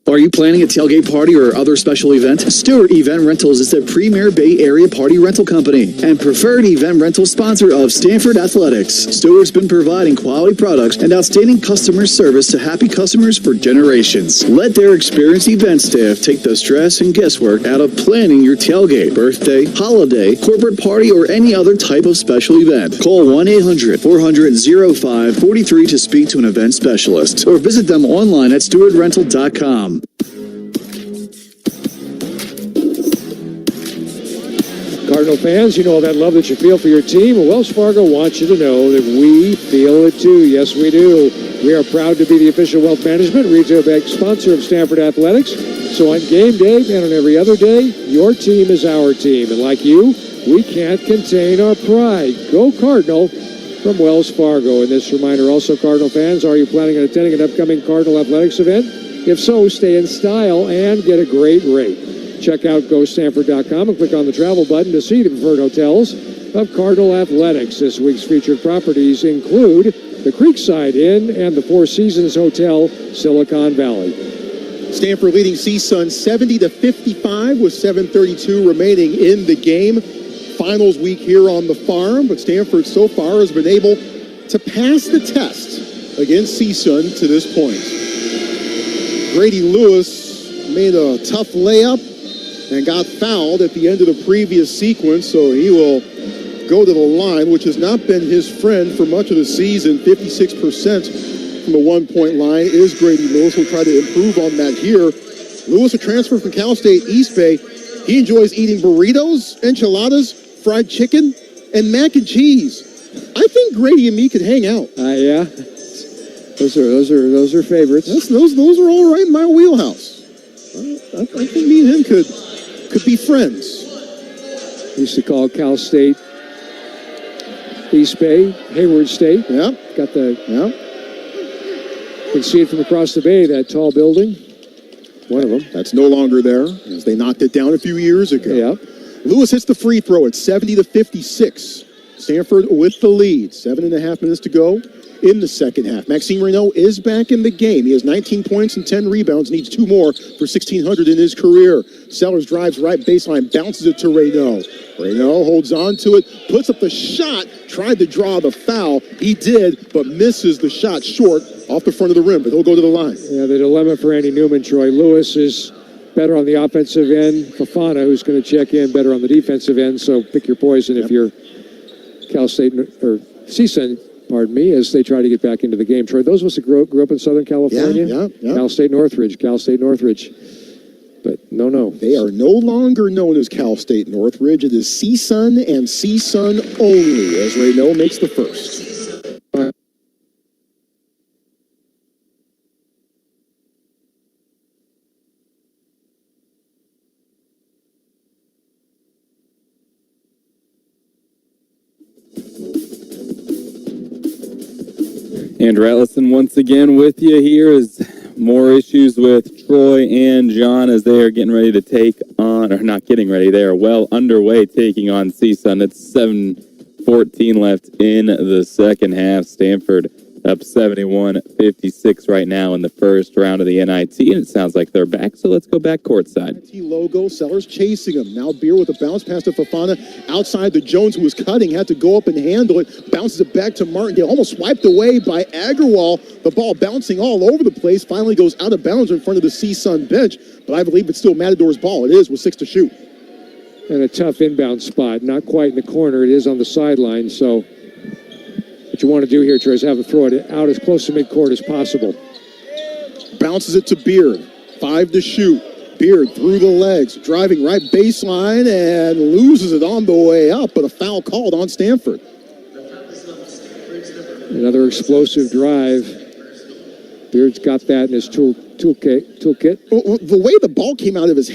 Are you planning a tailgate party or other special event? Stewart Event Rentals is the premier Bay Area party rental company and preferred event rental sponsor of Stanford Athletics. Stewart's been providing quality products and outstanding customer service to happy customers for generations. Let their experienced event staff take the stress and guesswork out of planning your tailgate, birthday, holiday, corporate party, or any other type of special event. Call 1-800-400-0543 to speak to an event specialist or visit them online at stewartrental.com. Cardinal fans, you know all that love that you feel for your team. Well, Wells Fargo wants you to know that we feel it too. Yes, we do. We are proud to be the official wealth management retail bank sponsor of Stanford Athletics. So on game day and on every other day, your team is our team. And like you, we can't contain our pride. Go Cardinal from Wells Fargo. And this reminder also, Cardinal fans, are you planning on attending an upcoming Cardinal Athletics event? If so, stay in style and get a great rate. Check out GoStanford.com and click on the travel button to see the preferred hotels of Cardinal Athletics. This week's featured properties include the Creekside Inn and the Four Seasons Hotel, Silicon Valley. Stanford leading CSUN 70-55 with 7:32 remaining in the game. Finals week here on the farm, but Stanford so far has been able to pass the test against CSUN to this point. Grady Lewis made a tough layup and got fouled at the end of the previous sequence, so he will go to the line, which has not been his friend for much of the season. 56% from the one-point line is Grady Lewis. We'll try to improve on that here. Lewis, a transfer from Cal State East Bay. He enjoys eating burritos, enchiladas, fried chicken, and mac and cheese. I think Grady and me could hang out. Yeah. Those are favorites. Those are all right in my wheelhouse. I think me and him could be friends. Used to call Cal State East Bay, Hayward State. Yeah. Got the, you can see it from across the bay, that tall building. One of them. That's no longer there, as they knocked it down a few years ago. Yeah. Lewis hits the free throw at 70-56. Stanford with the lead. 7.5 minutes to go in the second half. Maxime Reynaud is back in the game. He has 19 points and 10 rebounds, needs 2 more for 1,600 in his career. Sellers drives right baseline, bounces it to Reynaud. Reynaud holds on to it, puts up the shot, tried to draw the foul. He did, but misses the shot short off the front of the rim, but he'll go to the line. Yeah, the dilemma for Andy Newman, Troy. Lewis is better on the offensive end. Fafana, who's going to check in, better on the defensive end. So pick your poison if you're Cal State or CSUN, pardon me, as they try to get back into the game. Troy, those of us that grew up in Southern California. Yeah. Cal State Northridge. But no. They are no longer known as Cal State Northridge. It is CSUN and CSUN only, as Reynaud makes the first. Andrew Ellison once again with you here as more issues with Troy and John as they are getting ready to take on, or not getting ready, they are well underway taking on CSUN. It's 7:14 left in the second half. Stanford up 71-56 right now in the first round of the NIT, and it sounds like they're back, so let's go back courtside. NIT logo, Sellers chasing him. Now Beer with a bounce pass to Fofana. Outside the Jones, who was cutting, had to go up and handle it. Bounces it back to Martindale. Almost swiped away by Agarwal. The ball bouncing all over the place. Finally goes out of bounds in front of the CSUN bench. But I believe it's still Matador's ball. It is with 6 to shoot. And a tough inbound spot. Not quite in the corner. It is on the sideline, so what you want to do here, Troy, is have it throw it out as close to midcourt as possible. Bounces it to Beard. 5 to shoot. Beard through the legs, driving right baseline and loses it on the way up, but a foul called on Stanford. Another explosive drive. Beard's got that in his toolkit. The way the ball came out of his